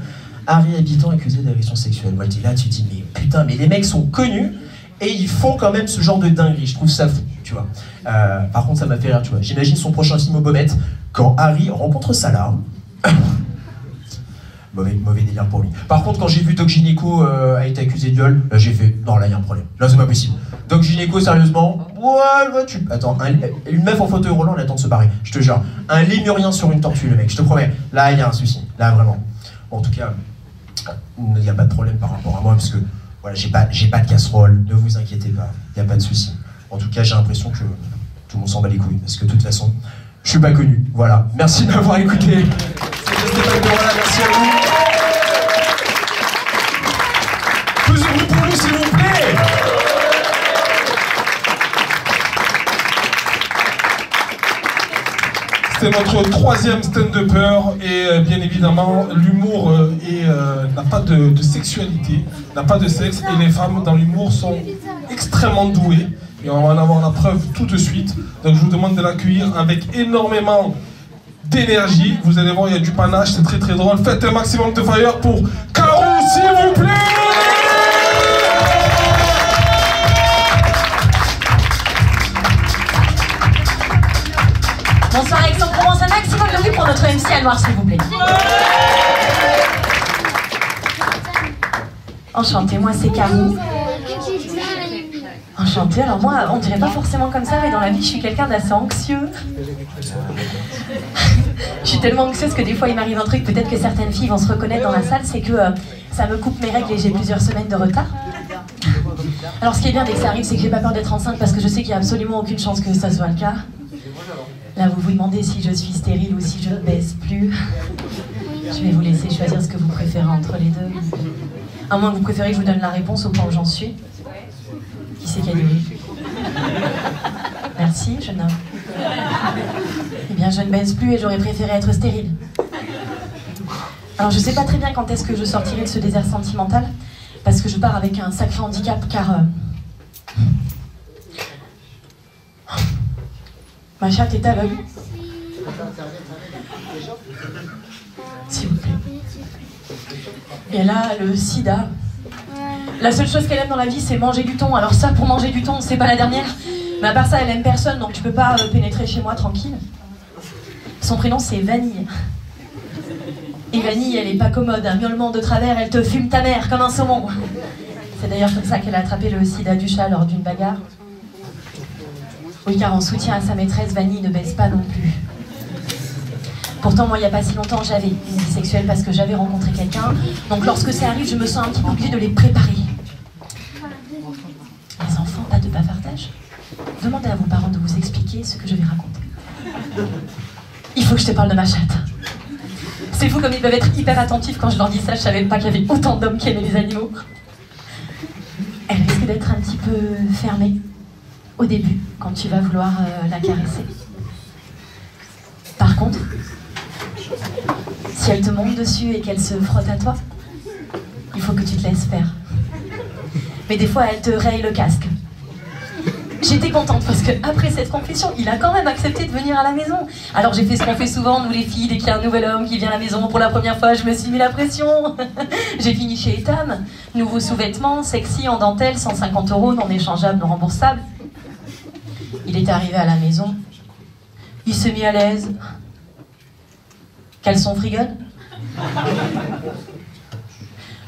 accusé d'agression sexuelle. Moi, t'es là, tu te dis, mais putain, mais les mecs sont connus et ils font quand même ce genre de dinguerie. Je trouve ça fou, tu vois. Par contre, ça m'a fait rire, tu vois. J'imagine son prochain film au Bobette quand Harry rencontre Salah. Mauvais délire pour lui. Par contre, quand j'ai vu Doc Gynéco a été accusé de viol, là j'ai fait, non là il y a un problème. Là c'est pas possible. Doc Gynéco, sérieusement, ouais, tu... Attends, une meuf en fauteuil roulant, elle attend de se barrer. Je te jure. Un lémurien sur une tortue, le mec, je te promets. Là il y a un souci. Là vraiment. Bon, en tout cas, il n'y a pas de problème par rapport à moi, parce que voilà, j'ai pas de casserole, ne vous inquiétez pas, il n'y a pas de souci. En tout cas, j'ai l'impression que tout le monde s'en bat les couilles, parce que de toute façon, je suis pas connu. Voilà. Merci de m'avoir écouté. C'était Stéphane Burola, merci à vous. Plus de bruit pour lui, s'il vous plaît. C'était notre 3e stand-upper et bien évidemment l'humour n'a pas de sexualité, n'a pas de sexe et les femmes dans l'humour sont extrêmement douées et on va en avoir la preuve tout de suite. Donc je vous demande de l'accueillir avec énormément d'énergie. Vous allez voir, il y a du panache, c'est très très drôle. Faites un maximum de fire pour Caro, s'il vous plaît. Bonsoir Aix-en-Provence, un maximum de bruit pour notre MC à Noir, s'il vous plaît. Enchantée, moi c'est Camille. Enchantée, alors moi on dirait pas forcément comme ça, mais dans la vie je suis quelqu'un d'assez anxieux. Je suis tellement anxieuse que des fois il m'arrive un truc, peut-être que certaines filles vont se reconnaître dans la salle, c'est que ça me coupe mes règles et j'ai plusieurs semaines de retard. Alors ce qui est bien dès que ça arrive, c'est que j'ai pas peur d'être enceinte parce que je sais qu'il n'y a absolument aucune chance que ça soit le cas. Là, vous vous demandez si je suis stérile ou si je ne baisse plus. Je vais vous laisser choisir ce que vous préférez entre les deux. À moins que vous préférez que je vous donne la réponse au point où j'en suis. Qui c'est qui a dit oui? Merci, jeune homme. Eh bien, je ne baisse plus et j'aurais préféré être stérile. Alors, je sais pas très bien quand est-ce que je sortirai de ce désert sentimental, parce que je pars avec un sacré handicap, car... Ma chatte est aveugle. S'il vous plaît. Et elle a le sida. La seule chose qu'elle aime dans la vie, c'est manger du thon. Alors ça, pour manger du thon, c'est pas la dernière. Mais à part ça, elle aime personne, donc tu peux pas pénétrer chez moi tranquille. Son prénom, c'est Vanille. Et Vanille, elle est pas commode. Un miaulement de travers, elle te fume ta mère comme un saumon. C'est d'ailleurs comme ça qu'elle a attrapé le sida du chat lors d'une bagarre. Oui, car en soutien à sa maîtresse, Vanille ne baisse pas non plus. Pourtant, moi, il n'y a pas si longtemps, j'avais une vie sexuelle parce que j'avais rencontré quelqu'un. Donc lorsque ça arrive, je me sens un petit peu obligée de les préparer. Les enfants, pas de bavardage. Demandez à vos parents de vous expliquer ce que je vais raconter. Il faut que je te parle de ma chatte. C'est fou comme ils peuvent être hyper attentifs quand je leur dis ça. Je savais pas qu'il y avait autant d'hommes qui aimaient les animaux. Elle risque d'être un petit peu fermée au début, quand tu vas vouloir la caresser. Par contre, si elle te monte dessus et qu'elle se frotte à toi, il faut que tu te laisses faire. Mais des fois, elle te raye le casque. J'étais contente parce qu'après cette confession, il a quand même accepté de venir à la maison. Alors j'ai fait ce qu'on fait souvent, nous les filles, dès qu'il y a un nouvel homme qui vient à la maison pour la première fois, je me suis mis la pression. J'ai fini chez Etam, nouveaux sous-vêtements, sexy, en dentelle, 150 € non échangeables, non remboursables. Il est arrivé à la maison, il s'est mis à l'aise. Caleçon frigone.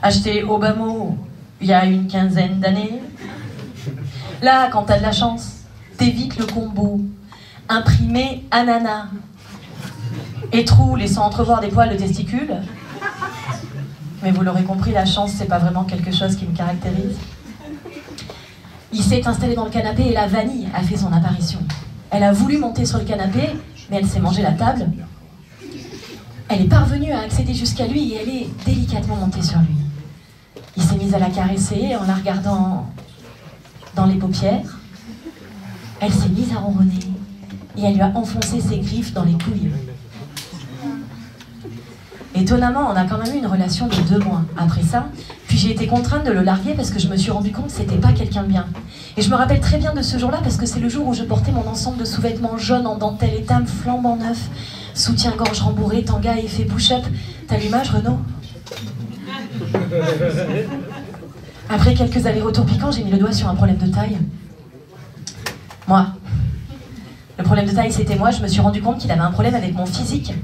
Acheté au bas mot il y a une quinzaine d'années. Là, quand t'as de la chance, t'évites le combo. Imprimé ananas. Et trou laissant entrevoir des poils de testicules. Mais vous l'aurez compris, la chance, c'est pas vraiment quelque chose qui me caractérise. Il s'est installé dans le canapé et la Vanille a fait son apparition. Elle a voulu monter sur le canapé, mais elle s'est mangé la table. Elle est parvenue à accéder jusqu'à lui et elle est délicatement montée sur lui. Il s'est mis à la caresser en la regardant dans les paupières. Elle s'est mise à ronronner et elle lui a enfoncé ses griffes dans les couilles. Étonnamment, on a quand même eu une relation de 2 mois après ça. Puis j'ai été contrainte de le larguer parce que je me suis rendu compte que c'était pas quelqu'un de bien. Et je me rappelle très bien de ce jour-là parce que c'est le jour où je portais mon ensemble de sous-vêtements jaunes en dentelle Etam flambant neuf, soutien-gorge rembourré, tanga et fait push-up. T'as l'image, Renaud? Après quelques allers-retours piquants, j'ai mis le doigt sur un problème de taille. Moi. Le problème de taille, c'était moi. Je me suis rendu compte qu'il avait un problème avec mon physique.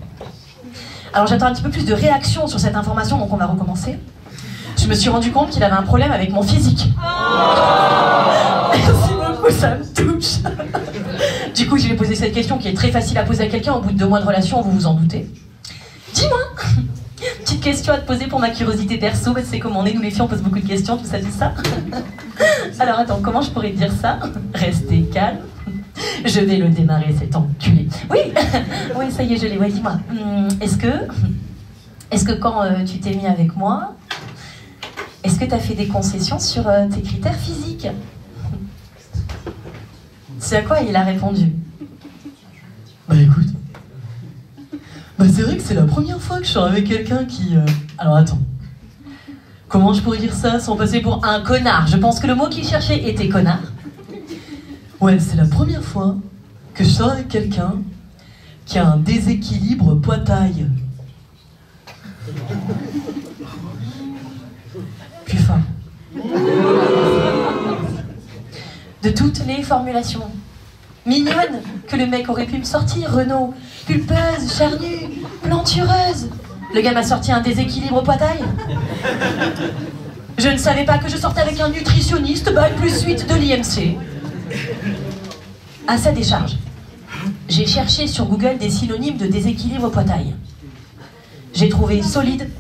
Alors j'attends un petit peu plus de réaction sur cette information, donc on va recommencer. Je me suis rendu compte qu'il avait un problème avec mon physique. Merci beaucoup, ça me touche. Du coup, je lui ai posé cette question qui est très facile à poser à quelqu'un au bout de 2 mois de relation, vous vous en doutez. Dis-moi, petite question à te poser pour ma curiosité perso, c'est comme on est, nous les filles on pose beaucoup de questions, tout ça, tout ça. Alors attends, comment je pourrais te dire ça? Restez calme. Je vais le démarrer, cet enculé. Oui, oui, ça y est, je l'ai. Ouais, dis-moi. Est-ce que quand tu t'es mis avec moi, est-ce que tu as fait des concessions sur tes critères physiques? C'est à quoi il a répondu. Bah écoute, bah c'est vrai que c'est la première fois que je sors avec quelqu'un qui... Alors attends. Comment je pourrais dire ça sans passer pour un connard? Je pense que le mot qu'il cherchait était connard. Ouais, c'est la première fois que je sors avec quelqu'un qui a un déséquilibre poids-taille. Plus fin. De toutes les formulations mignonnes que le mec aurait pu me sortir, Renaud, pulpeuse, charnue, plantureuse, le gars m'a sorti un déséquilibre poids-taille. Je ne savais pas que je sortais avec un nutritionniste, bac plus 8 de l'IMC. À sa décharge, j'ai cherché sur Google des synonymes de déséquilibre poids-taille. J'ai trouvé solide,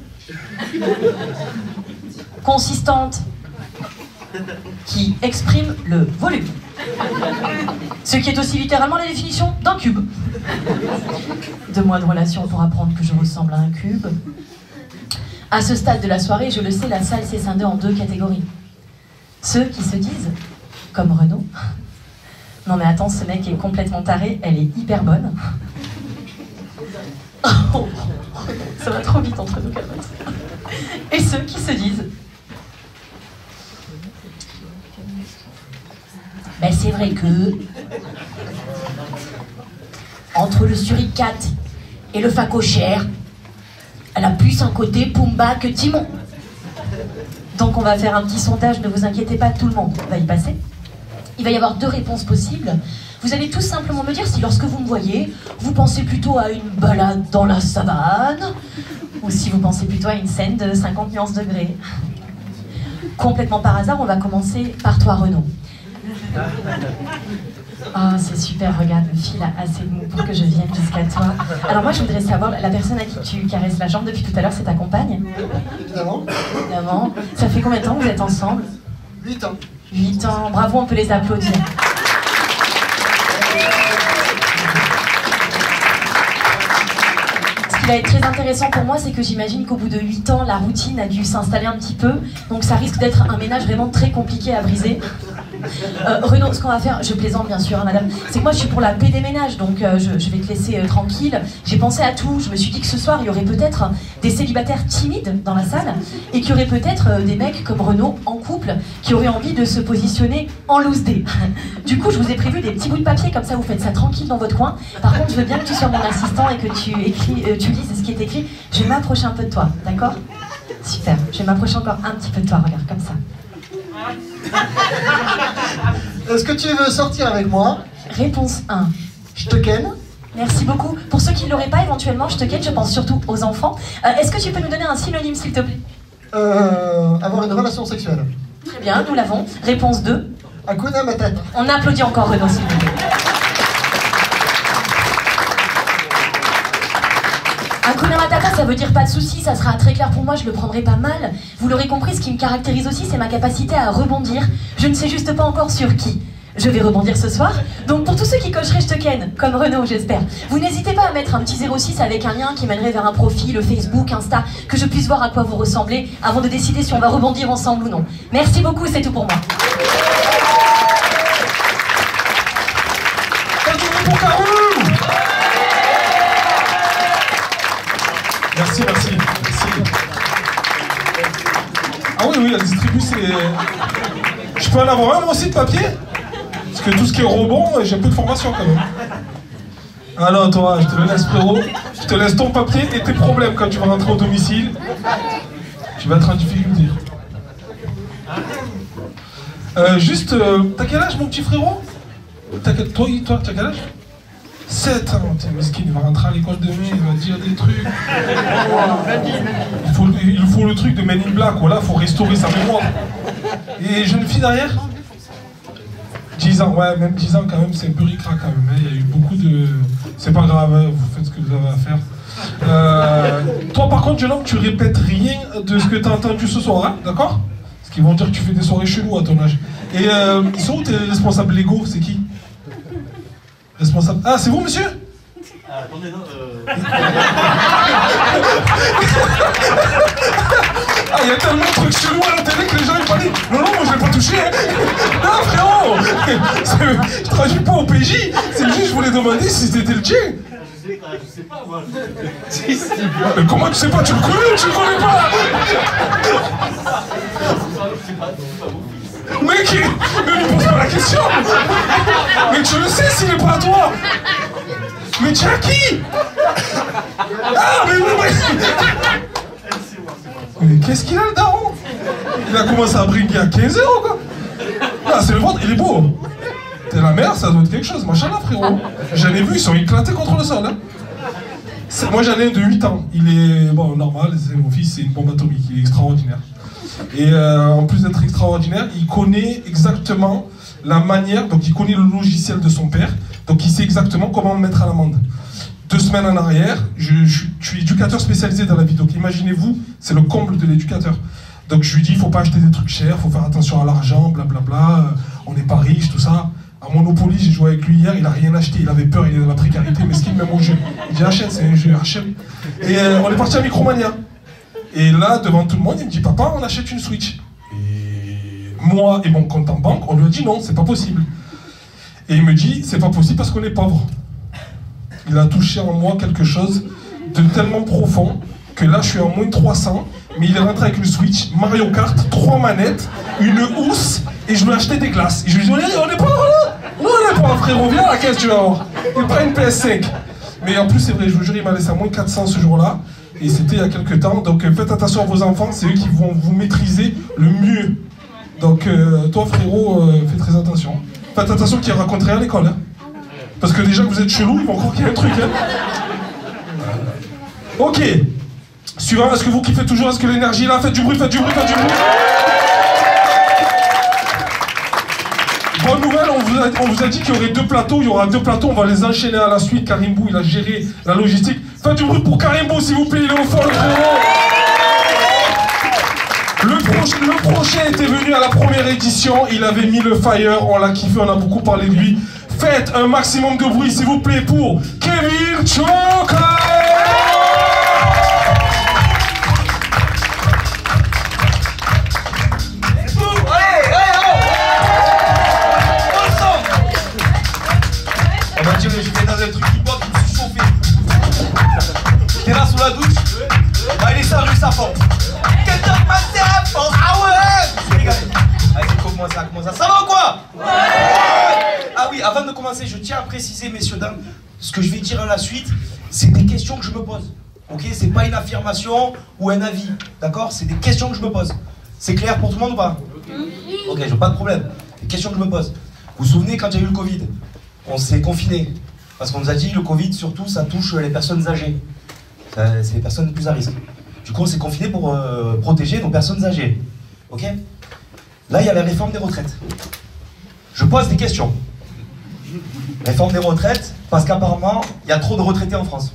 consistante, qui exprime le volume. Ce qui est aussi littéralement la définition d'un cube. 2 mois de relation pour apprendre que je ressemble à un cube. À ce stade de la soirée, je le sais, la salle s'est scindée en 2 catégories. Ceux qui se disent, comme Renaud, non mais attends, ce mec est complètement taré, elle est hyper bonne. Oh, ça va trop vite entre nous, calme-toi. Et ceux qui se disent, ben c'est vrai que... le suricate et le phacochère, elle a plus un côté Pumba que Timon. Donc on va faire un petit sondage, ne vous inquiétez pas, tout le monde va y passer. Il va y avoir 2 réponses possibles. Vous allez tous simplement me dire si lorsque vous me voyez, vous pensez plutôt à une balade dans la savane, ou si vous pensez plutôt à une scène de 50 nuances degrés. Complètement par hasard, on va commencer par toi, Renaud. Ah, c'est super, regarde, le fil a assez de mou pour que je vienne jusqu'à toi. Alors moi, je voudrais savoir, la personne à qui tu caresses la jambe depuis tout à l'heure, c'est ta compagne? Évidemment. Évidemment. Ça fait combien de temps que vous êtes ensemble? 8 ans. 8 ans, bravo, on peut les applaudir. Ce qui va être très intéressant pour moi, c'est que j'imagine qu'au bout de 8 ans, la routine a dû s'installer un petit peu. Donc ça risque d'être un ménage vraiment très compliqué à briser. Renaud, ce qu'on va faire, je plaisante bien sûr, hein, madame, c'est que moi je suis pour la paix des ménages, donc je vais te laisser tranquille. J'ai pensé à tout, je me suis dit que ce soir il y aurait peut-être des célibataires timides dans la salle et qu'il y aurait peut-être des mecs comme Renaud en couple qui auraient envie de se positionner en loose day. Du coup, je vous ai prévu des petits bouts de papier, comme ça vous faites ça tranquille dans votre coin. Par contre, je veux bien que tu sois mon assistant et que tu lises ce qui est écrit. Je vais m'approcher un peu de toi, d'accord? Super, je vais m'approcher encore un petit peu de toi, regarde, comme ça. Est-ce que tu veux sortir avec moi? Réponse 1. Je te ken. Merci beaucoup. Pour ceux qui ne l'auraient pas éventuellement, je te ken, je pense surtout aux enfants. Est-ce que tu peux nous donner un synonyme, s'il te plaît? Avoir une relation sexuelle. Très bien, nous l'avons. Réponse 2. Hakuna Matata. On applaudit encore Renaud, s'il vous plaît. Hakuna Matata, ça veut dire pas de soucis, ça sera très clair pour moi, je le prendrai pas mal. Vous l'aurez compris, ce qui me caractérise aussi, c'est ma capacité à rebondir. Je ne sais juste pas encore sur qui. Je vais rebondir ce soir. Donc pour tous ceux qui cocheraient je te ken, comme Renaud j'espère, vous n'hésitez pas à mettre un petit 06 avec un lien qui mènerait vers un profil, Facebook, Insta, que je puisse voir à quoi vous ressemblez avant de décider si on va rebondir ensemble ou non. Merci beaucoup, c'est tout pour moi. Merci, merci, merci. Ah oui, oui, elle distribue ses... Je peux en avoir un, moi aussi, de papier? Parce que tout ce qui est rebond, j'ai un peu de formation, quand même. Alors, toi, je te le laisse, frérot. Je te laisse ton papier et tes problèmes quand tu vas rentrer au domicile. Tu vas être en difficulté. Juste, t'as quel âge, mon petit frérot? Toi, t'as quel âge? 7 ans, t'es mesquine, il va rentrer à l'école demain, il va dire des trucs. Il faut le truc de Men in Black, voilà, il faut restaurer sa mémoire. Et jeune fille derrière? 10 ans, ouais, même 10 ans quand même, c'est un peu ric-rac quand même. Il y a eu beaucoup de... C'est pas grave, hein, vous faites ce que vous avez à faire. Toi par contre, jeune homme, tu répètes rien de ce que t'as entendu ce soir, hein, d'accord? Parce qu'ils vont dire que tu fais des soirées chelou à ton âge. Et ils sont où tes responsables légaux? C'est qui? Responsable. Ah, c'est vous, monsieur? Attendez, non. Ah, il y a tellement de trucs chelous à la télé que les gens ils parlent. Non, non, moi je l'ai pas touché, hein. Non, frérot. Je traduis pas au PJ. C'est juste, je voulais demander si c'était le tien. Je sais pas, moi. Mais comment tu sais pas? Tu le connais ou tu le connais pas? Mec, ne lui pose pas la question. Mais tu le sais s'il est pas à toi. Mais tu as qui? Ah, mais qu'est-ce qu'il a le daron? Il a commencé à briguer à 15 € quoi. Ah, c'est le ventre, il est beau. T'es la mère, ça doit être quelque chose. Machallah, frérot. J'en ai vu, ils sont éclatés contre le sol. Hein. Moi j'en ai un de 8 ans. Il est, bon, normal, c'est mon fils, c'est une bombe atomique, il est extraordinaire. Et en plus d'être extraordinaire, il connaît exactement la manière, donc il connaît le logiciel de son père, donc il sait exactement comment me mettre à l'amende. 2 semaines en arrière, je suis éducateur spécialisé dans la vie, donc imaginez-vous, c'est le comble de l'éducateur. Donc je lui dis, il faut pas acheter des trucs chers, faut faire attention à l'argent, blablabla, on n'est pas riche, tout ça. À Monopoly, j'ai joué avec lui hier, il a rien acheté, il avait peur, il est dans la précarité, mais ce qu'il même au jeu. Il dit achète, c'est un jeu, achète. Et on est parti à Micromania. Et là, devant tout le monde, il me dit papa, on achète une Switch. Et moi et mon compte en banque, on lui a dit non, c'est pas possible. Et il me dit c'est pas possible parce qu'on est pauvre. Il a touché en moi quelque chose de tellement profond que là je suis en moins 300, mais il est rentré avec une Switch, Mario Kart, 3 manettes, une housse, et je lui ai acheté des glaces. Et je lui ai dit on est pauvre là. Non, on est pauvre frérot, viens à la caisse tu vas voir. Il prend une PS5. Mais en plus, c'est vrai, je vous jure, il m'a laissé à moins 400 ce jour-là. Et c'était il y a quelques temps. Donc faites attention à vos enfants, c'est eux qui vont vous maîtriser le mieux. Donc toi, frérot, fais très attention. Faites attention qu'ils racontent rien à l'école. Hein. Parce que déjà que vous êtes chelou, ils vont croire qu'il y a un truc. Hein. Ok. Suivant, est-ce que vous kiffez toujours? Est-ce que l'énergie est là? Faites du bruit, faites du bruit, faites du bruit. Bonne nouvelle, on vous a dit qu'il y aurait 2 plateaux. Il y aura 2 plateaux, on va les enchaîner à la suite. Karim Bou, il a géré la logistique. Faites du bruit pour Karim Bou, s'il vous plaît, il est au fond, le frérot. Le prochain était venu à la première édition, il avait mis le fire, on l'a kiffé, on a beaucoup parlé de lui. Faites un maximum de bruit, s'il vous plaît, pour Kevin Choka. On va dire, j'étais dans un truc hip-hop, je me suis chauffé. J'étais là sous la douche, bah il est salut sa force. Quelqu'un de ma force, ah ouais. Je suis régalé. Allez, comment ça, ça va ou quoi? Ouais. Ah oui, avant de commencer, je tiens à préciser, messieurs, dames, ce que je vais dire à la suite, c'est des questions que je me pose. Ok, c'est pas une affirmation ou un avis, d'accord? C'est des questions que je me pose. C'est clair pour tout le monde ou pas? Ok, j'ai pas de problème. Des questions que je me pose. Vous vous souvenez quand il y a eu le Covid? On s'est confinés. Parce qu'on nous a dit le Covid, surtout, ça touche les personnes âgées. C'est les personnes les plus à risque. Du coup, on s'est confinés pour protéger nos personnes âgées. Ok? Là, il y a la réforme des retraites. Je pose des questions. Réforme des retraites, parce qu'apparemment, il y a trop de retraités en France.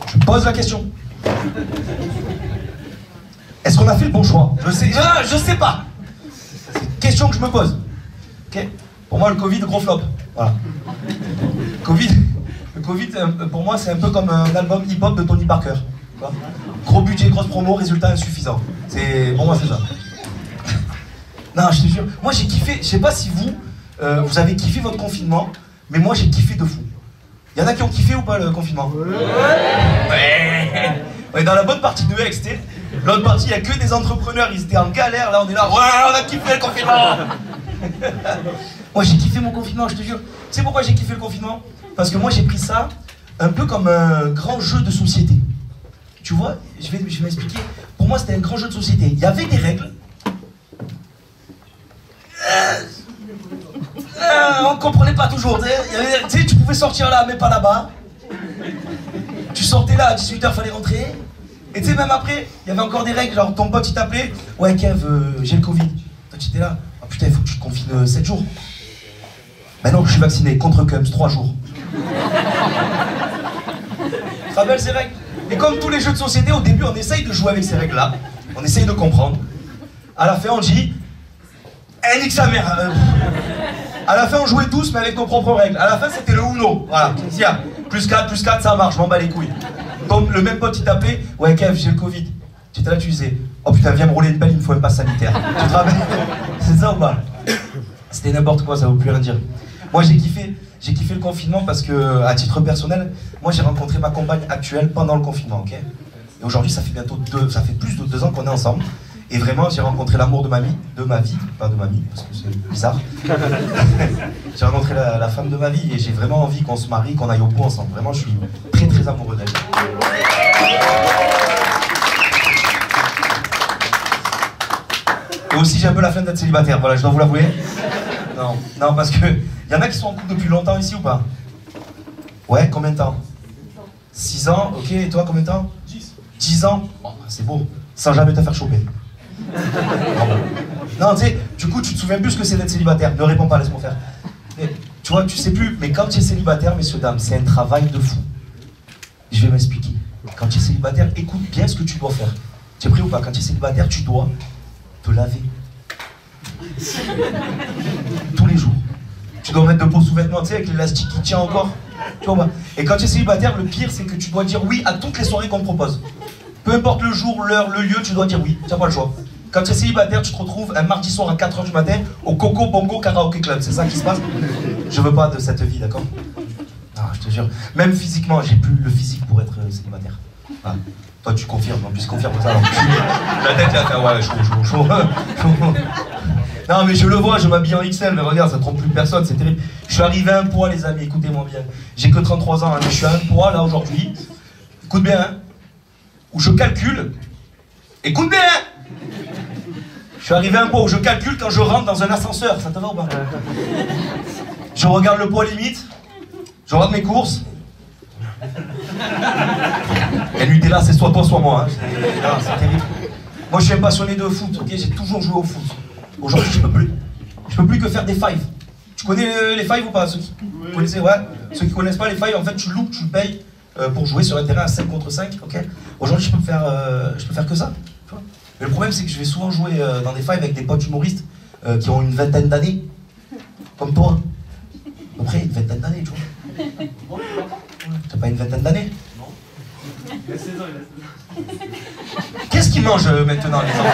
Je pose la question. Est-ce qu'on a fait le bon choix? Je sais pas. C'est une question que je me pose. Ok? Pour moi, le Covid, gros flop. Voilà. Le Covid, pour moi, c'est un peu comme un album hip-hop de Tony Parker. Gros budget, grosse promo, résultat insuffisant. Pour moi, c'est ça. Non, je te jure. Moi, j'ai kiffé. Je sais pas si vous avez kiffé votre confinement, mais moi, j'ai kiffé de fou. Il y en a qui ont kiffé ou pas le confinement? Ouais. On est dans la bonne partie de Aix, t'sais. L'autre partie, il n'y a que des entrepreneurs, ils étaient en galère. Là, on est là. Ouais, on a kiffé le confinement. Moi, j'ai kiffé mon confinement, je te jure. Tu sais pourquoi j'ai kiffé le confinement? Parce que moi, j'ai pris ça un peu comme un grand jeu de société. Tu vois, je vais m'expliquer. Pour moi, c'était un grand jeu de société. Il y avait des règles. On comprenait pas toujours. Tu sais, tu pouvais sortir là, mais pas là-bas. Tu sortais là, à 18h, fallait rentrer. Et tu sais, même après, il y avait encore des règles. Genre, ton pote, il t'appelait. Ouais, Kev, j'ai le Covid. Toi, tu étais là. Ah putain, il faut que tu te confines 7 jours. Ben non, je suis vacciné, contre Cums, 3 jours. Tu te rappelles ces règles? Et comme tous les jeux de société, au début, on essaye de jouer avec ces règles-là. On essaye de comprendre. À la fin, on dit... Eh, nique sa mère. À la fin, on jouait tous, mais avec nos propres règles. À la fin, c'était le Uno. Voilà. Tiens, plus 4, ça marche, je m'en bats les couilles. Donc, le même pote, il t'appelait. Ouais, Kev, j'ai le Covid. Tu étais là, tu disais... Oh putain, viens me rouler une pelle, il me faut un pass sanitaire. Tu te rappelles? C'est ça ou pas? C'était n'importe quoi, ça veut plus rien dire. Moi, j'ai kiffé le confinement parce que, à titre personnel, moi, j'ai rencontré ma compagne actuelle pendant le confinement, ok? Et aujourd'hui, ça fait plus de 2 ans qu'on est ensemble. Et vraiment, j'ai rencontré l'amour de ma vie, pas de ma vie, parce que c'est bizarre. J'ai rencontré la femme de ma vie et j'ai vraiment envie qu'on se marie, qu'on aille au bout ensemble. Vraiment, je suis très très amoureux d'elle. Et aussi, j'ai un peu la flemme d'être célibataire, voilà, je dois vous l'avouer. Non, parce que y en a qui sont en couple depuis longtemps ici ou pas? Ouais, combien de temps? 6 ans, ok, et toi, combien de temps? 10 ans? Oh, c'est beau, sans jamais te faire choper. Non, tu sais, du coup, tu te souviens plus ce que c'est d'être célibataire. Ne réponds pas, laisse-moi faire. Mais, tu vois, tu sais plus, mais quand tu es célibataire, messieurs, dames, c'est un travail de fou. Je vais m'expliquer. Quand tu es célibataire, écoute bien ce que tu dois faire. Tu es prêt ou pas? Quand tu es célibataire, tu dois te laver. Tous les jours. Tu dois mettre de beaux sous-vêtements, tu sais, avec l'élastique qui tient encore. Tu vois. Et quand tu es célibataire, le pire, c'est que tu dois dire oui à toutes les soirées qu'on te propose. Peu importe le jour, l'heure, le lieu, tu dois dire oui. Tu n'as pas le choix. Quand tu es célibataire, tu te retrouves un mardi soir à 4h du matin au Coco Bongo Karaoke Club. C'est ça qui se passe? Je veux pas de cette vie, d'accord? Non, je te jure. Même physiquement, j'ai plus le physique pour être célibataire. Ah. Toi, tu confirmes, en plus, confirme ça. La tête, là, ouais, chaud. Non mais je le vois, je m'habille en XL, mais regarde, ça trompe plus personne, c'est terrible. Je suis arrivé à un poids les amis, écoutez-moi bien. J'ai que 33 ans, hein, mais je suis à un poids là aujourd'hui. Écoute bien, hein, où je calcule. Écoute bien, hein. Je suis arrivé à un poids où je calcule quand je rentre dans un ascenseur, ça te va ou pas? Je regarde le poids limite, je regarde mes courses. Et Nutella, c'est soit toi, soit moi. Hein. C'est terrible. Moi, je suis un passionné de foot, ok? J'ai toujours joué au foot. Aujourd'hui, je peux plus. Je peux plus que faire des fives. Tu connais les fives ou pas? Ceux qui connaissez, ouais. Ceux qui connaissent pas les fives, en fait, tu loues, tu payes pour jouer sur un terrain à 5 contre 5, ok? Aujourd'hui, je peux faire que ça. Tu vois. Mais le problème, c'est que je vais souvent jouer dans des fives avec des potes humoristes qui ont une vingtaine d'années, comme toi. Après, une vingtaine d'années, tu vois. T'as pas une vingtaine d'années? Non. Il a 16 ans, il a 16 ans. Qu'est-ce qu'il mange maintenant, les enfants?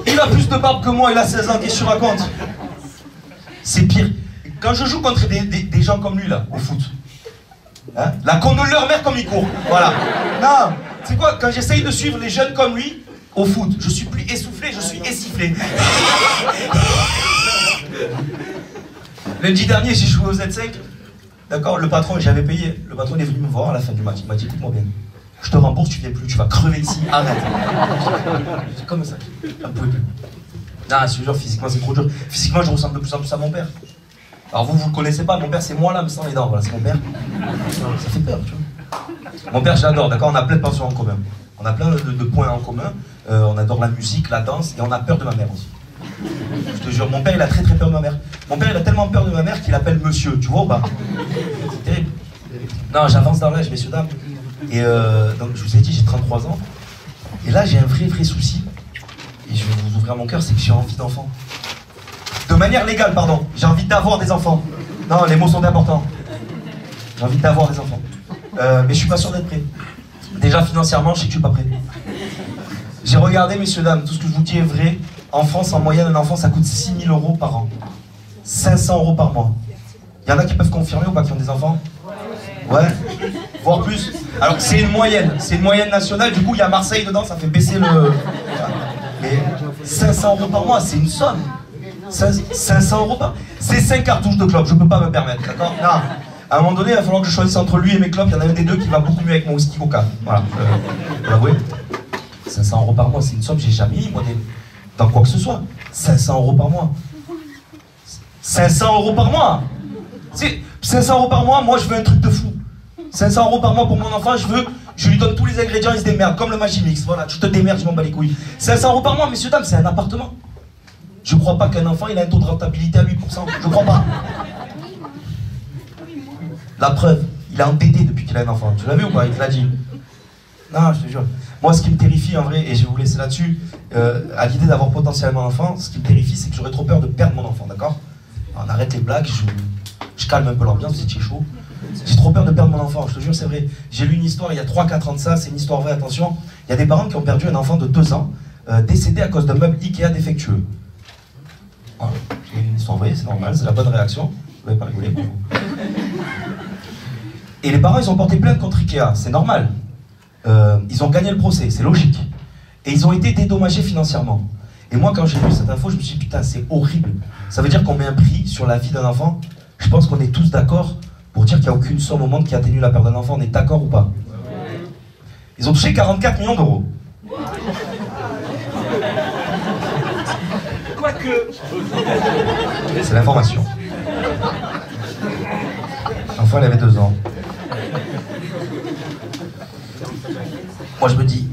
Il a plus de barbe que moi, il a 16 ans, qu'est-ce que tu racontes? C'est pire. Quand je joue contre des gens comme lui, là, au foot, hein, la condole leur mère comme il court. Voilà. Non, c'est quoi? Quand j'essaye de suivre les jeunes comme lui, au foot, je suis plus essoufflé, je suis essiflé. Lundi dernier, j'ai joué au Z5. D'accord, le patron, j'avais payé. Le patron est venu me voir à la fin du match. Il m'a dit, écoute-moi bien. Je te rembourse, tu viens plus, tu vas crever ici, arrête. C'est comme ça. Je ne pouvais plus. Non, je te jure, physiquement, c'est trop dur. Physiquement, je ressemble de plus en plus à mon père. Alors vous le connaissez pas, mon père, c'est moi là, mais sans les dents. Voilà, c'est mon père. Ça fait peur, tu vois. Mon père, je l'adore, d'accord? On a plein de passions en commun. On a plein de points en commun. On adore la musique, la danse, et on a peur de ma mère aussi. Je te jure, mon père, il a très très peur de ma mère. Mon père, il a tellement peur de ma mère qu'il appelle monsieur, tu vois ou pas? C'est terrible. Non, j'avance dans l'âge, messieurs, dames. Et donc, je vous ai dit, j'ai 33 ans. Et là, j'ai un vrai souci. Et je vais vous ouvrir mon cœur, c'est que j'ai envie d'enfants. De manière légale, pardon. J'ai envie d'avoir des enfants. Non, les mots sont importants. J'ai envie d'avoir des enfants. Mais je suis pas sûr d'être prêt. Déjà, financièrement, je sais que je suis pas prêt. J'ai regardé, messieurs, dames, tout ce que je vous dis est vrai. En France, en moyenne, un enfant, ça coûte 6 000 € par an. 500 € par mois. Il y en a qui peuvent confirmer ou pas qui ont des enfants? Ouais, voire plus. Alors c'est une moyenne nationale, du coup il y a Marseille dedans, ça fait baisser le... Mais 500 € par mois, c'est une somme. 500 € par... C'est 5 cartouches de clopes, je peux pas me permettre, d'accord? Non. À un moment donné, il va falloir que je choisisse entre lui et mes clopes, il y en a un des deux qui va beaucoup mieux avec mon whisky coca. Voilà, vous l'avouez. 500 € par mois, c'est une somme que j'ai jamais mis, moi, dans quoi que ce soit. 500 € par mois. 500 € par mois. 500 € par mois, moi je veux un truc de fou. 500 € par mois pour mon enfant, je lui donne tous les ingrédients, il se démerde, comme le Magimix, voilà, tu te démerdes, je m'en bats les couilles. 500 € par mois, messieurs, dames, c'est un appartement. Je crois pas qu'un enfant, il a un taux de rentabilité à 8%, je crois pas. La preuve, il est endetté depuis qu'il a un enfant, tu l'as vu ou pas, il te l'a dit. Non, je te jure. Moi, ce qui me terrifie, en vrai, et je vais vous laisser là-dessus, à l'idée d'avoir potentiellement un enfant, ce qui me terrifie, c'est que j'aurais trop peur de perdre mon enfant, d'accord? On arrête les blagues, je calme un peu l'ambiance, c'est chaud. J'ai trop peur de perdre mon enfant, je te jure, c'est vrai. J'ai lu une histoire il y a 3-4 ans de ça, c'est une histoire vraie, attention. Il y a des parents qui ont perdu un enfant de 2 ans, décédé à cause d'un meuble Ikea défectueux. Voilà, c'est une histoire vraie, c'est normal, c'est la bonne réaction. Vous n'avez pas rigolé pour vous. Et les parents, ils ont porté plainte contre Ikea, c'est normal. Ils ont gagné le procès, c'est logique. Et ils ont été dédommagés financièrement. Et moi, quand j'ai lu cette info, je me suis dit, putain, c'est horrible. Ça veut dire qu'on met un prix sur la vie d'un enfant. Je pense qu'on est tous d'accord pour dire qu'il n'y a aucune somme au monde qui atténue la perte d'un enfant. On est d'accord ou pas? Ils ont touché 44 millions d'euros. Quoique. C'est l'information. L'enfant, il avait 2 ans. Moi, je me dis...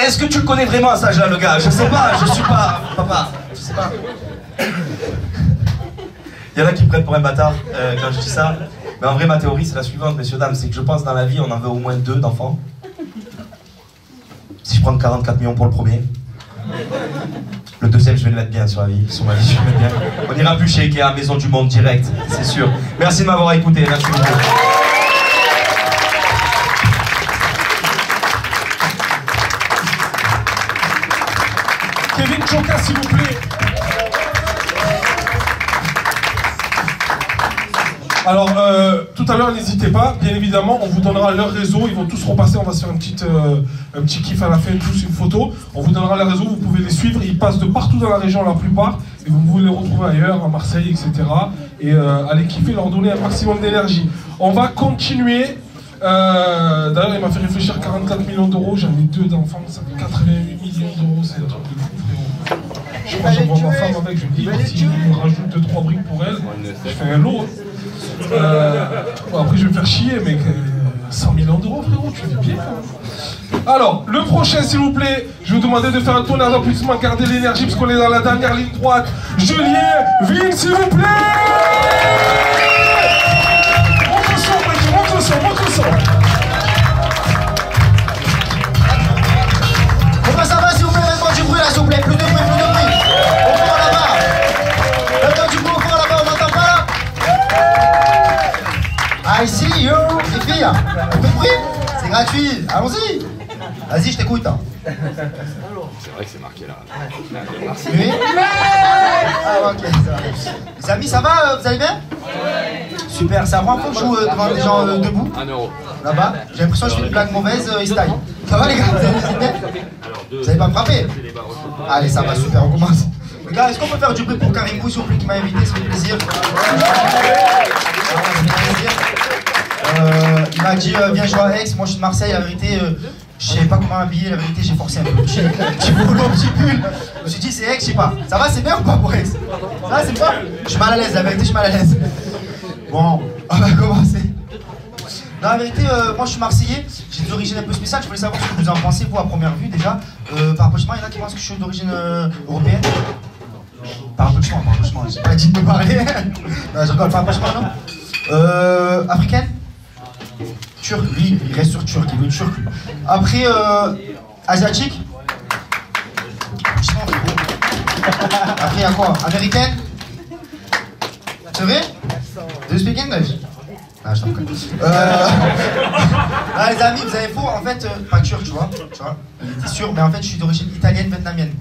Est-ce que tu le connais vraiment à cet âge-là, le gars? Je sais pas, je suis pas... Papa, je sais pas. Il y en a qui me prennent pour un bâtard quand je dis ça. Mais en vrai, ma théorie, c'est la suivante, messieurs, dames. C'est que je pense dans la vie, on en veut au moins 2 d'enfants. Si je prends 44 millions pour le premier, le deuxième, je vais le mettre bien sur la vie. Sur ma vie, je vais le mettre bien. On ira plus chez Ikea, Maison du Monde, direct, c'est sûr. Merci de m'avoir écouté, merci beaucoup. Kevin Choka, s'il vous plaît. Alors, tout tout à l'heure, n'hésitez pas, bien évidemment, on vous donnera leur réseau, ils vont tous repasser, on va se faire un petit kiff à la fin, tous une photo. On vous donnera leur réseau, vous pouvez les suivre, ils passent de partout dans la région la plupart, et vous pouvez les retrouver ailleurs, à Marseille, etc. Et aller kiffer, leur donner un maximum d'énergie. On va continuer. D'ailleurs, il m'a fait réfléchir 44 millions d'euros, j'en ai 2 d'enfants, ça fait 88 millions d'euros, c'est un truc de fou, frérot. Je crois que j'envoie ma femme avec, je lui dis, si je me rajoute 2-3 briques pour elle, je fais un lot. Bon, après, je vais me faire chier, mais 100 millions d'euros, frérot, tu fais bien. Alors, le prochain, s'il vous plaît, je vais vous demander de faire un tonnerre d'applaudissements, garder l'énergie, parce qu'on est dans la dernière ligne droite. Julien Ville, s'il vous plaît! Monte le son, mec, monte le son, monte le son. Comment ça va, s'il vous plaît? Mettez-moi du bruit là, s'il vous plaît. Plus de bruit, plus de bruit. Au fond là-bas. Mettez-moi du bruit au fond là-bas, on m'entend pas là? I see you. Les filles, un peu de bruit? C'est gratuit. Allons-y. Vas-y, je t'écoute. C'est vrai que c'est marqué là. Merci. Oui. Ah, ok, ça va. Les amis, ça va? Vous allez bien? Super, c'est la première fois que je joue devant des gens debout. 1 euro. Là-bas, j'ai l'impression que je fais une blague mauvaise, ils se taillent. Ça va les gars? Vous allez bien? Vous allez pas me frapper? Allez, ça va, super, on commence. Les gars, est-ce qu'on peut faire du bruit pour Karim Bou, s'il vous plaît, qui m'a invité, ça fait plaisir. Il m'a dit, viens jouer à Aix, moi je suis de Marseille, la vérité, je sais pas comment m'habiller, la vérité, j'ai forcé un peu. J'ai voulu un petit pull. Je me suis dit, c'est Aix, je sais pas. Ça va, c'est bien ou pas pour Aix? Ça va, c'est pas? Je suis mal à l'aise, la vérité, je suis mal à l'aise. Bon, on va commencer. Non, la vérité, moi je suis marseillais, j'ai des origines un peu spéciales, je voulais savoir ce que vous en pensez, vous, à première vue déjà. Par rapprochement, il y en a qui pensent que je suis d'origine européenne. Par rapprochement, j'ai pas dit de me parler. Non, je rigole, par rapprochement, non. Africaine? Turc, lui, il reste sur turc, il veut turc. Lui. Après, asiatique? Après, il y a quoi? Américaine? C'est vrai? Do you speak English? Ah, je t'en connais. Ah, les amis, vous avez faux, en fait, pas turc, tu vois, il était sûr, mais en fait, je suis d'origine italienne, vietnamienne.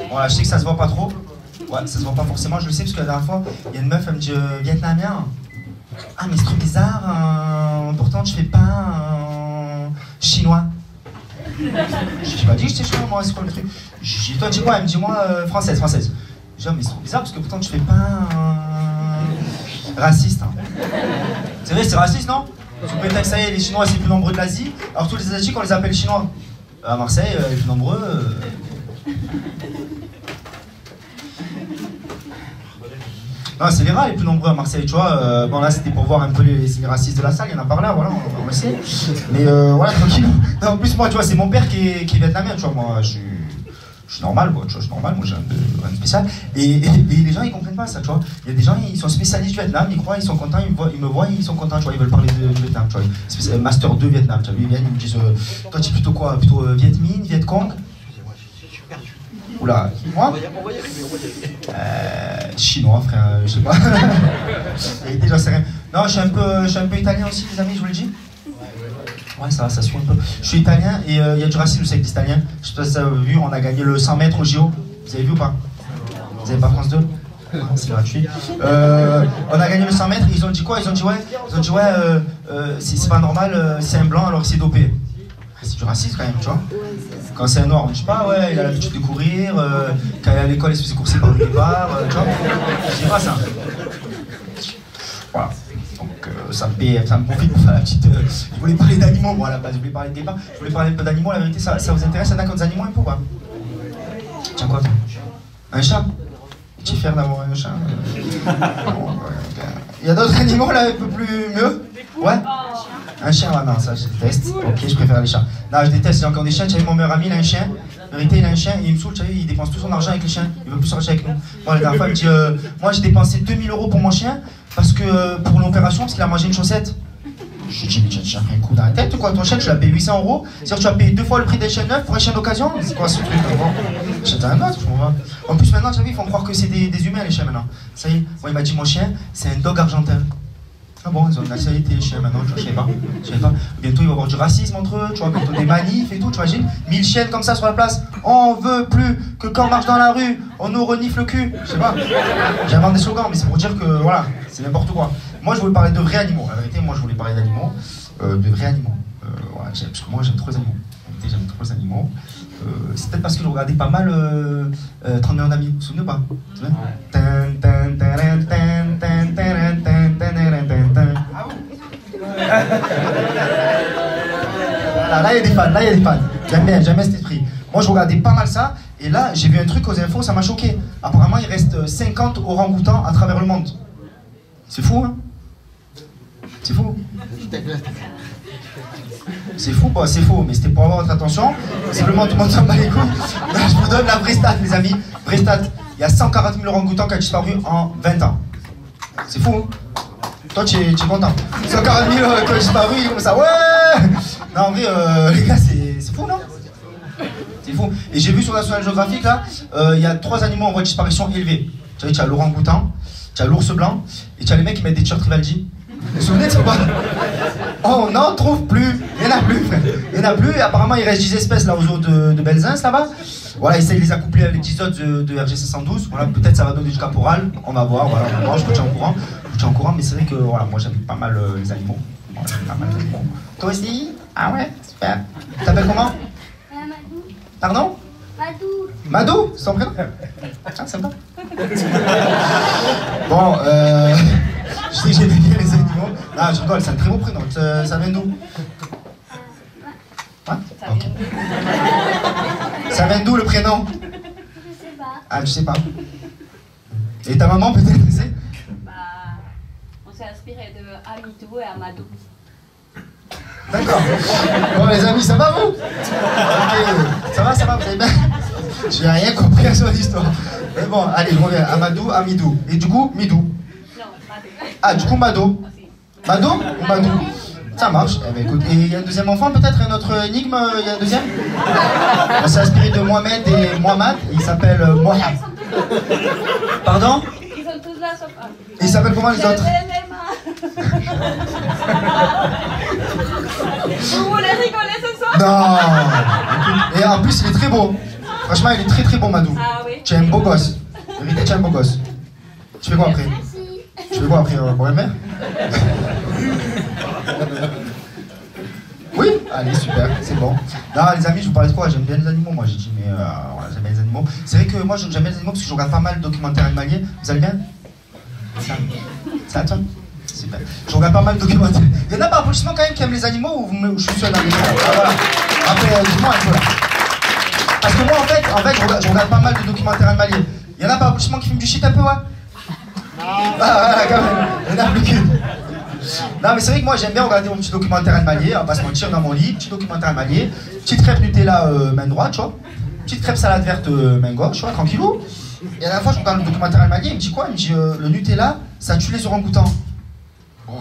Voilà, je sais que ça se voit pas trop. Ouais, ça se voit pas forcément, je le sais, parce que la dernière fois, il y a une meuf, elle me dit vietnamien. Ah, mais c'est trop bizarre, pourtant, je fais pas chinois. J'ai pas dit que j'étais chinois, moi, c'est quoi le truc? J'ai dit, toi, tu dis quoi? Elle me dit, moi, française. J'ai dit, mais c'est trop bizarre, parce que pourtant, je fais pas raciste. Hein. C'est vrai, c'est raciste, non? Sous prétexte, ça y est, les Chinois, c'est les plus nombreux de l'Asie, alors tous les Asiatiques, on les appelle Chinois. À Marseille, les plus nombreux... Non, c'est les rats les plus nombreux à Marseille, tu vois. Bon, là, c'était pour voir un peu les racistes de la salle, il y en a par là, voilà, on le sait. Mais voilà, tranquille. Non, en plus, moi, tu vois, c'est mon père qui est vietnamien, tu vois. Moi, je suis normal, quoi, tu vois, je suis normal, moi, j'ai rien de spécial. Et les gens, ils comprennent pas ça, tu vois. Il y a des gens, ils sont spécialistes du Vietnam, ils croient, ils sont contents, ils me voient, ils sont contents, tu vois, ils veulent parler du Vietnam, tu vois. Master 2 Vietnam, tu vois, ils viennent, ils me disent, toi, tu es plutôt quoi? Plutôt Viet Minh, Viet Cong? Oula, moi chinois, frère, je sais pas. Et j'en sais rien. Non, je suis un peu italien aussi, les amis, je vous le dis. Ouais, ça se fout un peu. Je suis italien et il y a du racisme aussi avec les Italiens. Je sais pas si vous avez vu, on a gagné le 100 mètres au JO. Vous avez vu ou pas? Vous avez pas France 2? C'est gratuit. On a gagné le 100 mètres, ils ont dit quoi? Ils ont dit ouais, c'est pas normal, c'est un blanc alors que c'est dopé. C'est du racisme quand même, tu vois. Quand c'est un noir, on dit pas, ouais, il a l'habitude de courir, quand il est à l'école, il se faisait courser par le départ, tu vois. Je dis pas ça. Voilà. Donc ça me profite pour faire la petite. Je voulais parler d'animaux, moi à la base, je voulais parler de départ. Je voulais parler un peu d'animaux, la vérité, ça vous intéresse? Il y en a comme des animaux un peu ou pas? Tiens quoi toi? Un chat? Tu es fier d'avoir un chat? Il y a d'autres animaux là un peu plus mieux? Ouais? Un chien, ouais, non, ça je déteste. Ok, je préfère les chats. Non, je déteste, j'ai encore des chiens. Tu sais, mon meilleur ami, il a un chien. En vérité, il a un chien, il me saoule, tu sais, il dépense tout son argent avec les chiens. Il veut plus sortir avec nous. Bon, la dernière fois, il me dit moi j'ai dépensé 2000 € pour mon chien, parce que pour l'opération, parce qu'il a mangé une chaussette. Je lui dis, mais tu as un coup dans la tête ou quoi? Ton chien, tu l'as payé 800 €. C'est-à-dire que tu as payé 2 fois le prix d'un chien neuf pour un chien d'occasion? C'est quoi ce truc? J'étais un autre, je comprends pas. En plus, maintenant, tu as vu, ils font croire que c'est des humains, les chiens maintenant. Ça y est, moi, il m'a dit, mon chien, c'est un dog argentin. Ah bon, ils ont une nationalité, les chiens maintenant, je sais pas. Bientôt, il va y avoir du racisme entre eux, tu vois, bientôt des manifs et tout, tu imagines 1000 chiennes comme ça sur la place. On veut plus que quand on marche dans la rue, on nous renifle le cul. Je sais pas. J'invente des slogans, mais c'est pour dire que, voilà, c'est n'importe quoi. Moi, je voulais parler de vrais animaux. La vérité, moi, je voulais parler d'animaux, de vrais animaux. Voilà, parce que moi, j'aime trop les animaux. En vérité, j'aime trop les animaux. C'est peut-être parce que je regardais pas mal 30 millions d'amis. Vous vous souvenez ou pas? Voilà, là, il y a des fans, là, il y a des fans. J'aime bien cet esprit. Moi, je regardais pas mal ça, et là, j'ai vu un truc aux infos, ça m'a choqué. Apparemment, il reste 50 orang-outans à travers le monde. C'est fou, hein? C'est fou. C'est fou, bah, c'est faux, mais c'était pour avoir votre attention. Simplement, tout le monde s'en bat les couilles. Je vous donne la vraie stat, les amis. Vraie stat. Il y a 140 000 orang-outans qui ont disparu en 20 ans. C'est fou, hein? Toi, tu es content. 140 000 qui ont disparu, comme ça, ouais! Non, en vrai, les gars, c'est fou, non? C'est fou. Et j'ai vu sur National Geographic, là, il y a 3 animaux en voie de disparition élevés. Tu as l'orang-outan, tu as l'ours blanc, et tu as les mecs qui mettent des t-shirts Rivaldi. Vous vous souvenez de ça ou pas? Oh, on n'en trouve plus. Il n'y en a plus, frère. Il n'y en a plus. Et apparemment, il reste 10 espèces là aux eaux de Belzins, là-bas. Voilà, essaye de les accoupler avec 10 autres de RGC 112. Voilà, peut-être ça va donner du caporal. On va voir, voilà, on va voir, je vous tiens au courant. Je vous tiens au courant, mais c'est vrai que voilà, moi j'aime pas mal les animaux. Voilà, j'aime pas mal les animaux. Toi aussi? Ah ouais, super. Tu t'appelles comment? Madou. Pardon? Madou. Madou? C'est ton prénom? Ah, sympa. Bon, je sais que j'ai bien les animaux. Ah, je rigole, c'est un très beau prénom. Ça vient d'où? Hein? Ok. Ça vient d'où le prénom? Je sais pas. Ah, je sais pas. Et ta maman peut-être, tu sais? Bah, on s'est inspiré de Amidou et Amadou. D'accord. Bon les amis, ça va vous? Ok, ça va, vous allez bien? J'ai rien compris à son histoire. Mais bon, allez, je reviens. Amadou, Amidou. Et du coup, Midou. Non, Madou. Ah, du coup, Mado. Mado ou Madou? Ça marche. Eh ben, écoute, et il y a un deuxième enfant peut-être? Un autre énigme? Il y a un deuxième? On s'est inspiré de Mohamed et Mohamed. Il s'appelle Mohamed. Pardon? Ils sont tous là sauf un. Il s'appelle comment les autres? Vous voulez rigoler ce soir? Non. Et en plus, il est très beau. Franchement, il est très très beau, Madou. Ah oui. Tu es un beau gosse. Vérité, tu es un beau gosse. Tu fais quoi après? Merci. Tu fais quoi après? Boire une mer? Oui? Allez, super, c'est bon. Non, les amis, je vous parlais de quoi? J'aime bien les animaux, moi. J'ai dit, mais voilà, j'aime bien les animaux. C'est vrai que moi, j'aime bien les animaux parce que je regarde pas mal de documentaires animaliers. Vous allez bien? Ça, toi? Super. Je regarde pas mal de documentaires. Il y en a par applaudissement quand même qui aiment les animaux ou je suis seul dans les gens? Voilà. Après, dis-moi un peu là. Parce que moi, en fait je regarde pas mal de documentaires animaliers. Il y en a par applaudissement qui filment du shit un peu, ouais? Ah, voilà, quand même. Il y en a plus qu'une. Non, mais c'est vrai que moi, j'aime bien regarder mon petit documentaire animalier. On va pas se mentir, dans mon lit, petit documentaire animalier. Petite crêpe Nutella main droite, tu vois. Petite crêpe salade verte main gauche, tu vois, tranquillou. Et à la fois, je regarde le documentaire animalier, il me dit quoi? Il me dit le Nutella, ça tue les orang-outans. Oh.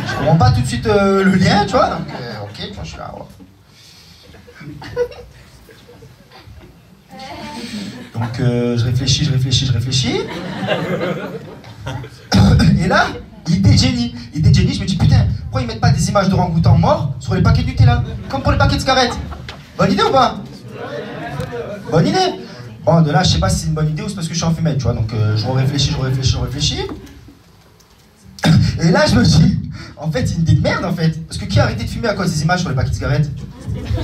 Je comprends pas tout de suite le lien, tu vois. Donc, ok, tu vois, je suis là. Ouais. Donc, je réfléchis. Et là, idée de génie, je me dis putain, pourquoi ils mettent pas des images d'orang-outans morts sur les paquets de Nutella? Comme pour les paquets de cigarettes. Bonne idée ou pas? Bonne idée. Bon, de là, je sais pas si c'est une bonne idée ou c'est parce que je suis en fumette, tu vois. Donc, je réfléchis. Et là, je me dis, en fait, c'est une idée de merde, en fait. Parce que qui a arrêté de fumer à cause des images sur les paquets de cigarettes?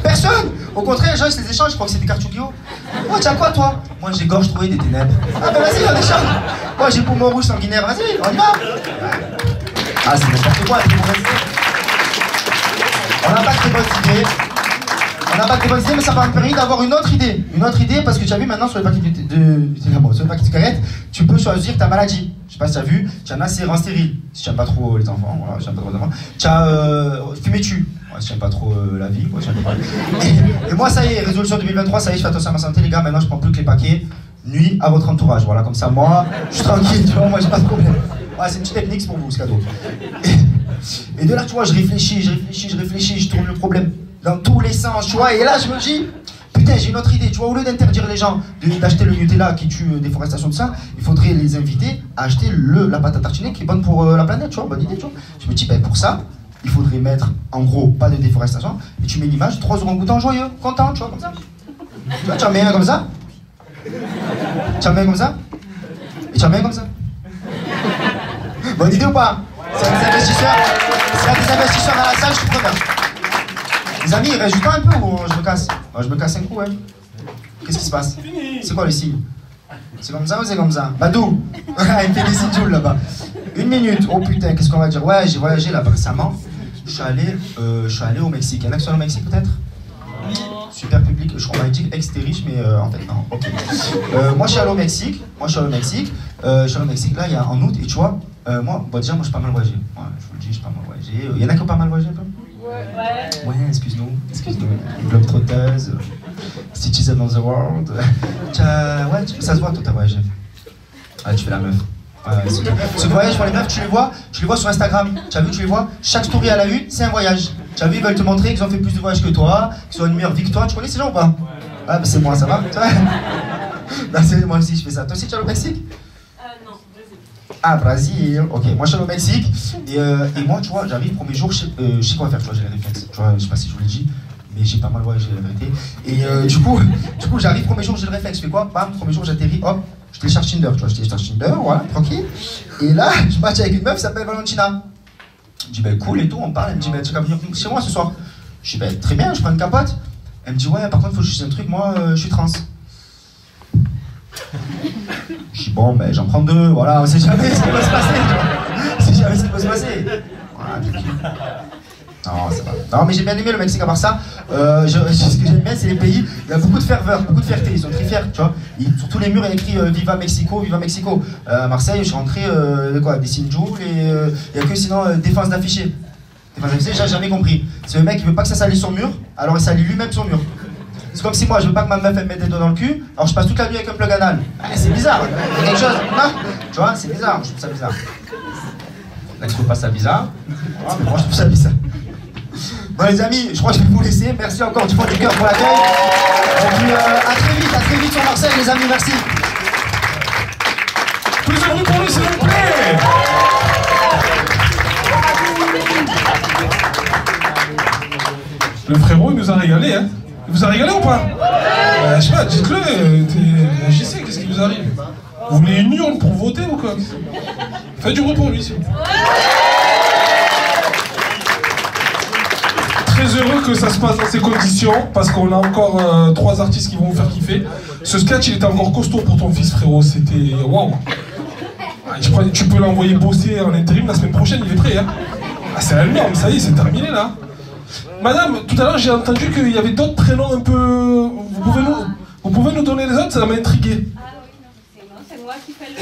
Personne. Au contraire, les gens, ils se les échangent, je crois que c'est des cartouches Guillaume. Oh, tiens quoi, toi? Moi, j'ai gorge trouée des ténèbres. Ah, ben vas-y, on échange. Moi, j'ai poumon rouge sanguinaire, vas-y, on y va. Ah, c'est n'importe quoi, c'est mauvaise idée. On n'a pas de très bonnes idées, mais ça m'a permis d'avoir une autre idée. Une autre idée, parce que tu as vu maintenant sur les paquets de cigarettes, tu peux choisir ta maladie. Je sais pas si tu as vu, tu en as, c'est rein stérile. Si tu n'aimes pas trop les enfants, voilà, si tu n'aimes pas trop les enfants. Tu as fumé-tu. Ouais, si tu n'aimes pas trop la vie, quoi, si pas... et moi, ça y est, résolution 2023, ça y est, je fais attention à ma santé, les gars. Maintenant, je prends plus que les paquets. Nuit à votre entourage. Voilà, comme ça, moi, je suis tranquille, tu vois, moi, j'ai pas de problème. Ouais, c'est une petite technique, c'est pour vous, ce cadeau. Et de là, tu vois, je réfléchis, je tourne le problème dans tous les sens, tu vois, et là, je me dis, putain, j'ai une autre idée, tu vois, au lieu d'interdire les gens d'acheter le Nutella qui tue déforestation, tout ça, il faudrait les inviter à acheter la pâte à tartiner qui est bonne pour la planète, tu vois, bonne idée, tu vois. Je me dis, ben, pour ça, il faudrait mettre, en gros, pas de déforestation, et tu mets l'image de 3 orang-outans joyeux, contents, tu vois, comme ça. Tu vois, tu en mets un comme ça, tu en mets un comme ça, et tu en mets un comme ça. Bonne idée ou pas? S'il y a des investisseurs, dans la salle, je suis preneur. Les amis, il reste du temps un peu ou je me casse? Je me casse un coup, ouais. Qu'est-ce qui se passe? C'est quoi les signes? C'est comme ça ou c'est comme ça? Badou. Il me fait des signes Joule là-bas. 1 minute. Oh putain, qu'est-ce qu'on va dire? Ouais, j'ai voyagé là-bas récemment. Je suis allé au Mexique. Il y en a qui sont au Mexique peut-être? Super public. Je crois qu'on m'a dit ex t'es riche, mais en fait non. Ok. Moi je suis allé au Mexique. Là, il y a en août. Et tu vois, moi, déjà, moi je suis pas mal voyagé. Ouais, je vous le dis, je suis pas mal voyagé. Il y en a qui ont pas mal voyagé un peu? Ouais, excuse-nous. Globetrotters, Citizen of the World. Ouais, ça se voit, toi, t'as voyagé. Ah, tu fais la meuf. Ce voyage pour les meufs, tu les vois sur Instagram. Tu as vu, tu les vois. Chaque story à la une, c'est un voyage. Tu as vu, ils veulent te montrer qu'ils ont fait plus de voyages que toi, qu'ils ont une meilleure vie que toi. Tu connais ces gens ou pas? Ah, bah c'est moi, ça va? Bah, moi aussi, je fais ça. Toi aussi, tu es au Mexique? Non, Brésil. Ah, Brésil, ok. Moi, je suis au Mexique. Et moi, tu vois, j'arrive, premier jour, je sais quoi faire, tu vois, j'ai les réflexes. Tu vois, je sais pas si je vous l'ai dit, mais j'ai pas mal voyagé, la vérité. Et du coup, j'arrive, premier jour, j'ai le réflexe. Je fais quoi? Bam, premier jour, j'atterris, hop. Je télécharge Tinder, tu vois, je télécharge Tinder, voilà, tranquille. Et là, je match avec une meuf qui s'appelle Valentina. Je dis, ben cool et tout, on parle. Elle me dit, ben tu vas venir chez moi ce soir. Je dis, ben très bien, je prends une capote. Elle me dit, ouais, par contre, faut que je dise un truc, moi, je suis trans. Je dis, bon, ben j'en prends 2, voilà, on sait jamais ce qui peut se passer, tu vois. On sait jamais ce qui peut se passer. Voilà, tranquille. Non, ça va. Non, mais j'ai bien aimé le Mexique à part ça. Ce que j'aime bien, c'est les pays. Il y a beaucoup de ferveur, beaucoup de fierté. Ils sont très fiers, tu vois. Sur tous les murs, il y a écrit Viva Mexico, Viva Mexico. À Marseille, je suis rentré des signes Joule et il n'y a que sinon défense d'afficher. Défense d'afficher, j'ai jamais compris. C'est le mec qui veut pas que ça salisse son mur, alors il salit lui-même son mur. C'est comme si moi, je veux pas que ma meuf elle me mette des doigts dans le cul, alors je passe toute la nuit avec un plug anal. C'est bizarre. Il y a quelque chose, non? Tu vois, c'est bizarre. Je trouve ça bizarre. Là, tu trouves pas ça bizarre? Moi, je trouve ça bizarre. Bon les amis, je crois que je vais vous laisser. Merci encore du fond du cœur pour l'accueil. Et puis à très vite sur Marseille les amis, merci. Plus de bruit pour lui s'il vous plaît. Le frérot il nous a régalé, hein. Il vous a régalé ou pas? Je sais pas, dites-le, j'y sais, qu'est-ce qui vous arrive? Vous voulez une urne pour voter ou quoi? Faites du bruit pour lui s'il vous plaît. Très heureux que ça se passe dans ces conditions parce qu'on a encore 3 artistes qui vont vous faire kiffer. Ce sketch il était encore costaud pour ton fils frérot, c'était waouh. Tu peux l'envoyer bosser en intérim la semaine prochaine, il est prêt hein. Ah c'est énorme, ça y est, c'est terminé là. Madame, tout à l'heure j'ai entendu qu'il y avait d'autres prénoms un peu... Vous pouvez nous donner les autres, ça m'a intrigué. C'est moi qui fais le...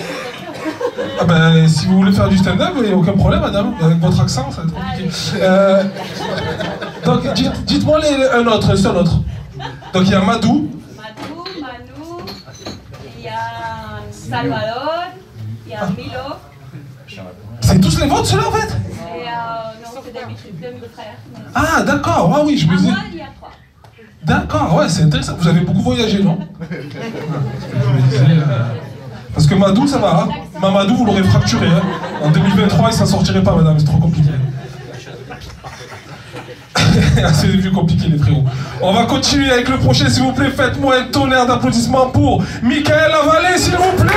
Ah ben si vous voulez faire du stand-up, il n'y a aucun problème madame, avec votre accent ça va être compliqué. Donc dites-moi un seul autre. Donc il y a Madou. Manu, il y a Salvador, il y a Milo. C'est tous les vôtres ceux-là en fait? Et non, c'est de mes frères. Ah d'accord, ah oui je me disais. Moi, il y a 3. D'accord, ouais c'est intéressant. Vous avez beaucoup voyagé non? Je me disais, parce que Madou ça va, hein. Mamadou vous l'aurez fracturé. Hein. En 2023 il s'en sortirait pas madame, c'est trop compliqué. C'est plus compliqué les frérots. On va continuer avec le prochain s'il vous plaît. Faites-moi un tonnerre d'applaudissements pour Michael Lavalée s'il vous plaît.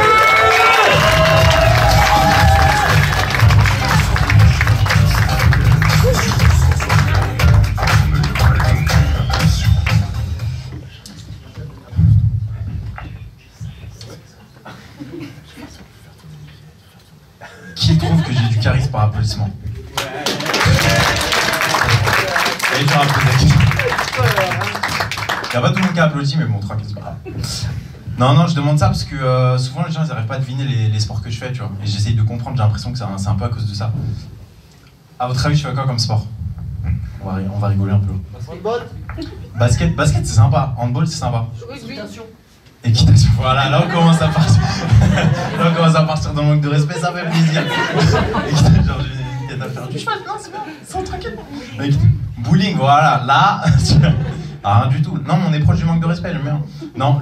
Qui trouve que j'ai du charisme par applaudissement? Il n'y a pas tout le monde qui applaudit, mais bon, tranquille, c'est pas grave. Non, je demande ça parce que souvent les gens ils n'arrivent pas à deviner les sports que je fais, tu vois. Et j'essaye de comprendre, j'ai l'impression que c'est un peu à cause de ça. À votre avis, je fais quoi comme sport? On va rigoler un peu. Handball. Basket c'est sympa. Handball, c'est sympa. Équitation. Équitation. Voilà, là on commence à partir. Là on commence à partir dans le manque de respect, ça fait plaisir. Genre, j'ai une tête à faire du cheval, non, c'est bien, c'est tranquille. Bowling, voilà, là. Ah, rien du tout. Non, mais on est proche du manque de respect, j'aime bien. Non,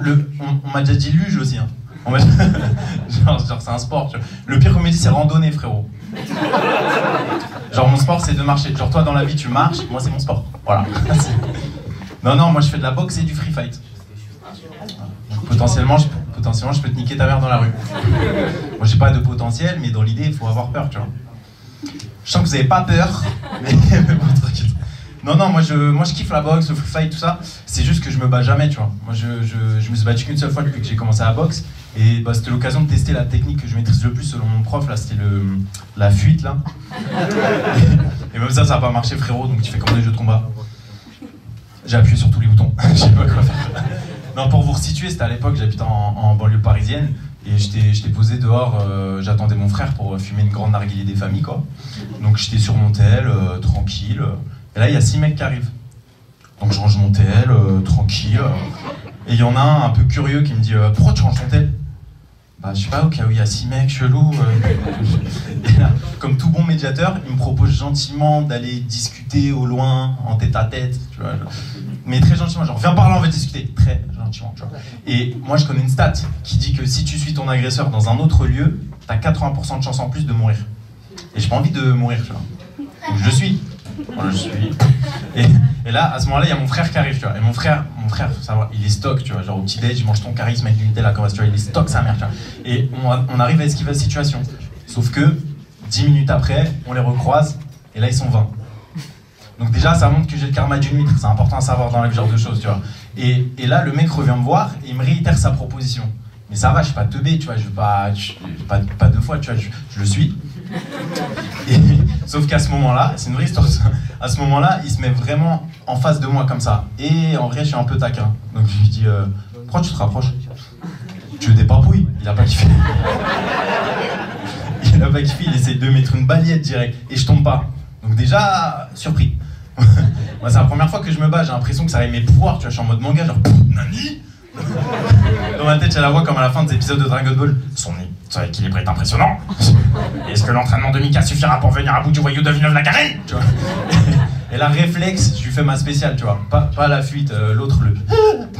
on m'a déjà dit luge aussi. Hein. Genre c'est un sport. Tu vois. Le pire qu'on m'a dit, c'est randonnée, frérot. Genre, mon sport, c'est de marcher. Genre, toi, dans la vie, tu marches, moi, c'est mon sport. Voilà. Non, moi, je fais de la boxe et du free fight. Donc, potentiellement, je peux te niquer ta mère dans la rue. Moi, j'ai pas de potentiel, mais dans l'idée, il faut avoir peur, tu vois. Je sens que vous avez pas peur, mais bon, tranquille. Non, moi je kiffe la boxe, le free fight, tout ça. C'est juste que je me bats jamais, tu vois. Moi je me suis battu qu'une seule fois depuis que j'ai commencé à la boxe. Et bah, c'était l'occasion de tester la technique que je maîtrise le plus selon mon prof, là, c'était la fuite, là. Et même ça n'a pas marché, frérot, donc tu fais comme des jeux de combat. J'ai appuyé sur tous les boutons, je sais pas quoi faire. Non, pour vous resituer, c'était à l'époque, j'habitais en banlieue parisienne. Et j'étais posé dehors, j'attendais mon frère pour fumer une grande narguilé des familles, quoi. Donc j'étais sur mon TL, tranquille. Et là, il y a 6 mecs qui arrivent. Donc je range mon TL, tranquille. Et il y en a un peu curieux qui me dit pourquoi tu ranges ton TL? Bah je sais pas, au cas où il y a 6 mecs chelous. Et là, comme tout bon médiateur, il me propose gentiment d'aller discuter au loin, en tête à tête, tu vois. Genre. Mais très gentiment, genre viens par là, on va discuter. Très gentiment, tu vois. Et moi je connais une stat qui dit que si tu suis ton agresseur dans un autre lieu, t'as 80% de chance en plus de mourir. Et j'ai pas envie de mourir, tu vois. Donc je suis. Voilà, je suis. Et là, à ce moment-là, il y a mon frère qui arrive, tu vois. Et mon frère, faut savoir, il est stock, tu vois. Genre au petit-déj, il mange ton charisme avec du Nutella, comment tu vois, il est stock sa mère, tu vois. Et on arrive à esquiver la situation. Sauf que 10 minutes après, on les recroise, et là, ils sont 20. Donc déjà, ça montre que j'ai le karma d'une huître. C'est important à savoir dans la vie, genre de choses, tu vois. Et là, le mec revient me voir, et il me réitère sa proposition. Mais ça va, je suis pas teubé, tu vois, je veux pas 2 fois, tu vois, je le suis. Et, sauf qu'à ce moment-là, c'est une vraie histoire, à ce moment-là, il se met vraiment en face de moi comme ça. Et en vrai, je suis un peu taquin. Donc je lui dis, pourquoi tu te rapproches? Tu veux des papouilles? Il a pas kiffé. Il a pas kiffé, il essaie de mettre une balayette direct. Et je tombe pas. Donc déjà, surpris. Moi, c'est la première fois que je me bats, j'ai l'impression que ça arrive mes pouvoirs, tu vois, je suis en mode manga, genre, nani? Dans ma tête, j'ai la voix comme à la fin des épisodes de Dragon Ball. Son équilibre est impressionnant. Est-ce que l'entraînement de Mika suffira pour venir à bout du voyou de Villeneuve-la-Garenne? Et là, réflexe, je lui fais ma spéciale, tu vois. Pas la fuite, l'autre,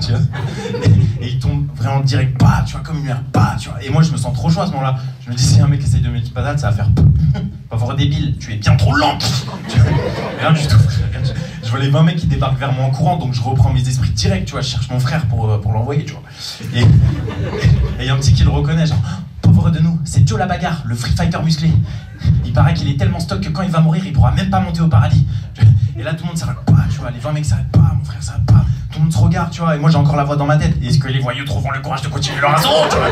tu vois. Et il tombe vraiment direct, pas, tu vois, comme une lumière, pas, tu vois. Et moi, je me sens trop chaud à ce moment-là. Je me dis, si un mec essaye de mettre une patate, ça va faire pas voir débile, tu es bien trop lent. Rien du tout. Je vois les 20 mecs qui débarquent vers moi en courant, donc je reprends mes esprits direct, tu vois. Je cherche mon frère pour l'envoyer, tu vois. Et il y a un petit qui le reconnaît, genre, pauvre de nous, c'est Joe la bagarre, le free fighter musclé. Il paraît qu'il est tellement stock que quand il va mourir, il pourra même pas monter au paradis. Et là, tout le monde s'arrête pas, tu vois, les 20 mecs s'arrêtent pas, mon frère s'arrête pas, tout le monde se regarde, tu vois, et moi j'ai encore la voix dans ma tête. Est-ce que les voyous trouveront le courage de continuer leur assaut, tu vois?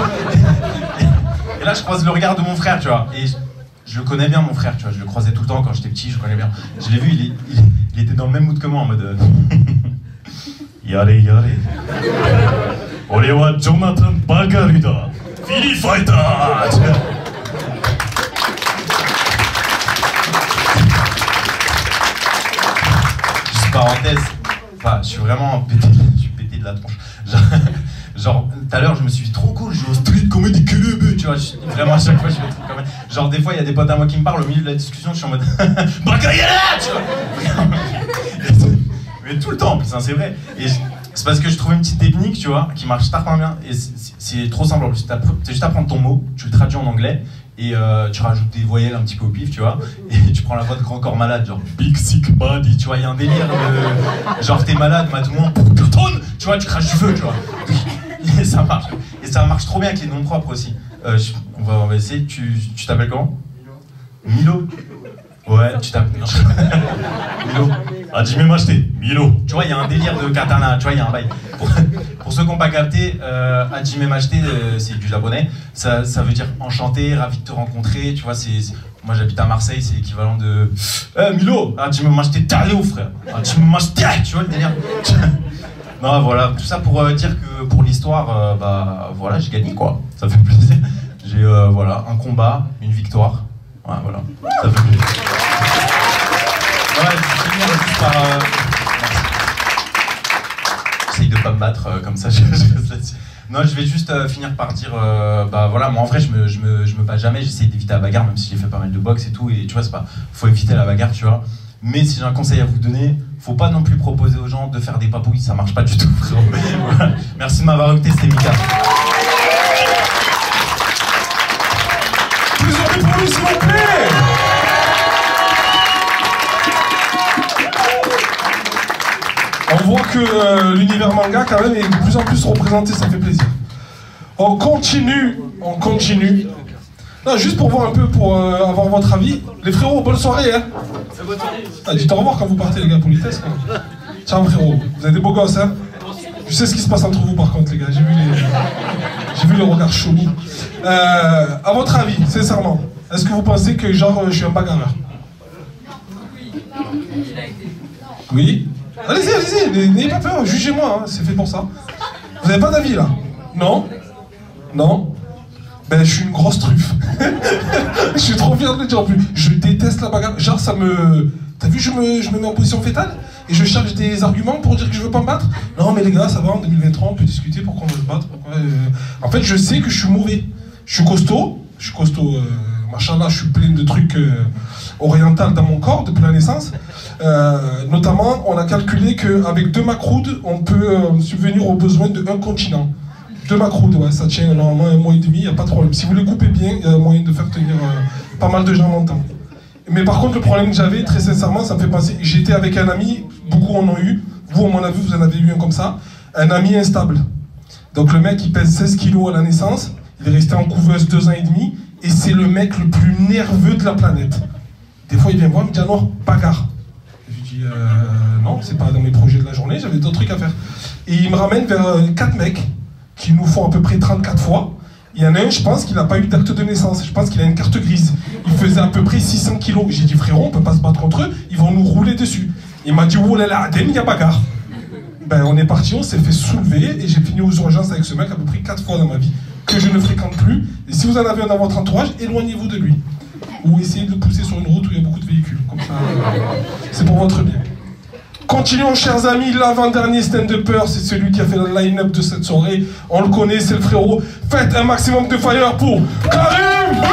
Et là, je croise le regard de mon frère, tu vois, et je le connais bien, mon frère, tu vois, je le croisais tout le temps quand j'étais petit, je le connais bien. Je l'ai vu, il était dans le même mood que moi, en mode... Yare. Ore wa Jonathan Bagari da. Free Fighter. Juste parenthèse, enfin, je suis vraiment pété de la tronche. Genre, tout à l'heure, je me suis dit trop cool, je joue au street comedy club, tu vois, vraiment à chaque fois, je fais des trucs comme ça. Genre, des fois, il y a des potes à moi qui me parlent au milieu de la discussion, je suis en mode Bagari là, tu vois. Mais tout le temps, en plus, hein, c'est vrai. Et c'est parce que je trouve une petite technique, tu vois, qui marche tellement bien. Et c'est trop simple en plus. C'est juste à prendre ton mot, tu le traduis en anglais, et tu rajoutes des voyelles un petit peu au pif, tu vois. Et tu prends la voix de grand corps malade, genre Big Sick Body, tu vois, il y a un délire de. Genre, t'es malade, mais à tout moment, cartonne, tu vois, tu craches du feu, tu vois. Et ça marche. Et ça marche trop bien avec les noms propres aussi. On va essayer. Tu t'appelles comment? Milo. Ouais, tu t'appelles. Milo. Hajime mashite, Milo. Tu vois, il y a un délire de katana, tu vois, il y a un bail. Pour ceux qui n'ont pas capté, Hajime mashite, c'est du japonais. Ça veut dire enchanté, ravi de te rencontrer. Tu vois, moi j'habite à Marseille, c'est l'équivalent de. Milo, Hajime mashite, Tario, frère. Hajime mashite, tu vois le délire. Non, voilà, tout ça pour dire que pour l'histoire, bah voilà, j'ai gagné quoi. Ça fait plaisir. J'ai voilà, un combat, une victoire. Ouais, voilà, ça fait plaisir. Ouais, je vais finir aussi par. J'essaye de pas me battre comme ça, je reste là-dessus. Non, je vais juste finir par dire, bah voilà, moi en vrai, je me bats jamais, j'essaye d'éviter la bagarre, même si j'ai fait pas mal de boxe et tout, et tu vois, c'est pas. Faut éviter la bagarre, tu vois. Mais si j'ai un conseil à vous donner, faut pas non plus proposer aux gens de faire des papouilles, ça marche pas du tout, frérot. Voilà. Merci de m'avoir écouté, c'était Mika. Plus de bruit pour lui, s'il vous plaît. On voit que l'univers manga, quand même, est de plus en plus représenté, ça fait plaisir. On continue. Non, juste pour voir un peu, pour avoir votre avis. Les frérots, bonne soirée, hein. Ah, dites au revoir quand vous partez, les gars, politesse, quoi. Ciao, frérot. Vous êtes des beaux gosses, hein. Je sais ce qui se passe entre vous, par contre, les gars. J'ai vu les regards chelous. À votre avis, sincèrement, est-ce que vous pensez que, genre, je suis un bagarreur? Oui? Allez-y, n'ayez pas peur, jugez-moi, hein, c'est fait pour ça. Vous n'avez pas d'avis, là? Non? Non? Ben, je suis une grosse truffe. Je suis trop fier de le dire en plus. Je déteste la bagarre. Genre, ça me... T'as vu, je me mets en position fétale et je cherche des arguments pour dire que je veux pas me battre. Non, mais les gars, ça va, en 2023, on peut discuter pourquoi on veut se battre. En fait, je sais que je suis mauvais. Je suis costaud, machallah, je suis plein de trucs orientaux dans mon corps depuis la naissance. Notamment, on a calculé qu'avec 2 macroudes, on peut subvenir aux besoins d'un continent. 2 macroudes, ouais, ça tient normalement 1 mois et demi, il n'y a pas de problème. Si vous les coupez bien, il y a moyen de faire tenir pas mal de gens longtemps. Mais par contre, le problème que j'avais, très sincèrement, ça me fait penser, j'étais avec un ami, beaucoup en ont eu, vous, à mon avis, vous en avez eu un comme ça, un ami instable. Donc le mec, il pèse 16 kilos à la naissance, il est resté en couveuse 2 ans et demi, et c'est le mec le plus nerveux de la planète. Des fois, il vient me voir, il me dit, ah non, bagarre. Je lui dis, non, c'est pas dans mes projets de la journée, j'avais d'autres trucs à faire. Et il me ramène vers 4 mecs, qui nous font à peu près 34 fois. Il y en a un, je pense qu'il n'a pas eu d'acte de naissance, je pense qu'il a une carte grise. Il faisait à peu près 600 kilos. J'ai dit, frérot, on peut pas se battre contre eux, ils vont nous rouler dessus. Il m'a dit, oh là là, il y a bagarre. Ben, on est parti, on s'est fait soulever, et j'ai fini aux urgences avec ce mec à peu près 4 fois dans ma vie, que je ne fréquente plus. Et si vous en avez un dans votre entourage, éloignez-vous de lui. Ou essayez de le pousser sur une route où il y a beaucoup de véhicules. Comme ça, c'est pour votre bien. Continuons, chers amis, l'avant-dernier stand-upper, c'est celui qui a fait le line-up de cette soirée. On le connaît, c'est le frérot. Faites un maximum de fire pour Karim.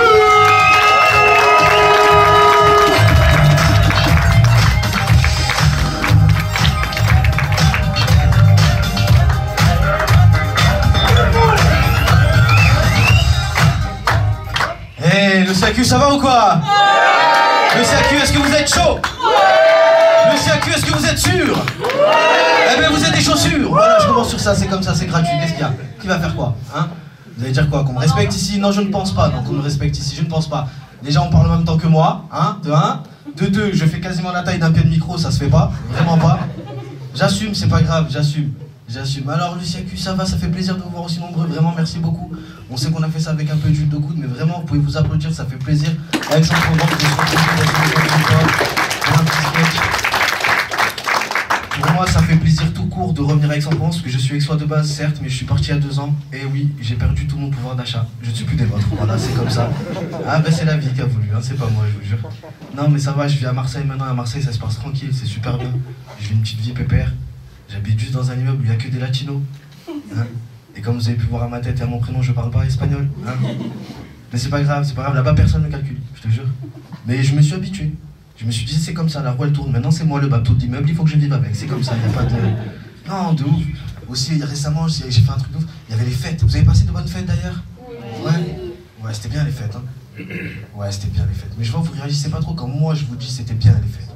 Hey, le CAQ, ça va ou quoi? Le CAQ, est-ce que vous êtes chaud? Le CAQ, est-ce que vous êtes sûr? Eh bien, vous êtes des chaussures. Voilà, je commence sur ça, c'est comme ça, c'est gratuit. Qu'est-ce qu'il y a? Qui va faire quoi, hein? Vous allez dire quoi? Qu'on me respecte ici? Non, je ne pense pas. Donc, on me respecte ici, je ne pense pas. Déjà, on parle en même temps que moi, hein? De 1. De 2, je fais quasiment la taille d'un pied de micro, ça se fait pas. Vraiment pas. J'assume, c'est pas grave, j'assume. Alors, le CAQ, ça va, ça fait plaisir de vous voir aussi nombreux. Vraiment, merci beaucoup. On sait qu'on a fait ça avec un peu d'huile de coude, mais vraiment, vous pouvez vous applaudir, ça fait plaisir. Avec son programme, pour moi, ça fait plaisir tout court de revenir à Aix-en-Provence, parce que je suis aixois de base, certes, mais je suis parti il y a 2 ans. Et oui, j'ai perdu tout mon pouvoir d'achat. Je ne suis plus des vôtres. Voilà, c'est comme ça. Ah ben c'est la vie qui a voulu, hein, c'est pas moi, je vous jure. Non mais ça va, je vis à Marseille maintenant. À Marseille, ça se passe tranquille, c'est super bien. Je vis une petite vie pépère. J'habite juste dans un immeuble où il n'y a que des latinos. Hein. Et comme vous avez pu voir à ma tête et à mon prénom, je parle pas espagnol. Hein. Mais c'est pas grave, là-bas personne ne me calcule, je te jure. Mais je me suis habitué. Je me suis dit, c'est comme ça, la roue elle tourne. Maintenant, c'est moi le bateau de l'immeuble, il faut que je vive avec. C'est comme ça, il n'y a pas de. Non, de ouf. Aussi, récemment, j'ai fait un truc de ouf. Il y avait les fêtes. Vous avez passé de bonnes fêtes d'ailleurs? Ouais, c'était bien les fêtes. Hein. Ouais, c'était bien les fêtes. Mais je vois, vous réagissez pas trop quand moi je vous dis c'était bien les fêtes.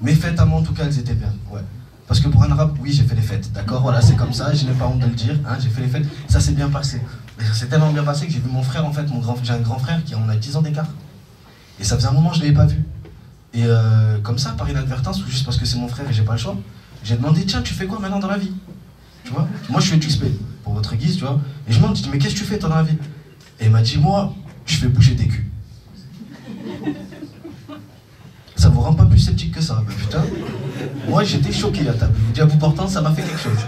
Mes fêtes à moi, en tout cas, elles étaient bien. Ouais. Parce que pour un arabe, oui, j'ai fait les fêtes. D'accord, voilà, c'est comme ça, je n'ai pas honte de le dire. Hein, j'ai fait les fêtes. Ça s'est bien passé. C'est tellement bien passé que j'ai vu mon frère, en fait, j'ai un grand frère qui on a 10 ans d'écart. Et ça faisait un moment que je ne l'avais pas vu. Et comme ça, par inadvertance, ou juste parce que c'est mon frère et j'ai pas le choix, j'ai demandé, tiens, tu fais quoi maintenant dans la vie? Tu vois? Moi, je fais du XP, pour votre guise, tu vois. Et je me demande, mais qu'est-ce que tu fais toi dans la vie? Et il m'a dit, moi, je fais bouger des culs. Ça vous rend pas plus sceptique que ça? Bah putain, moi j'étais choqué à table. Je vous dis à bout portant, ça m'a fait quelque chose.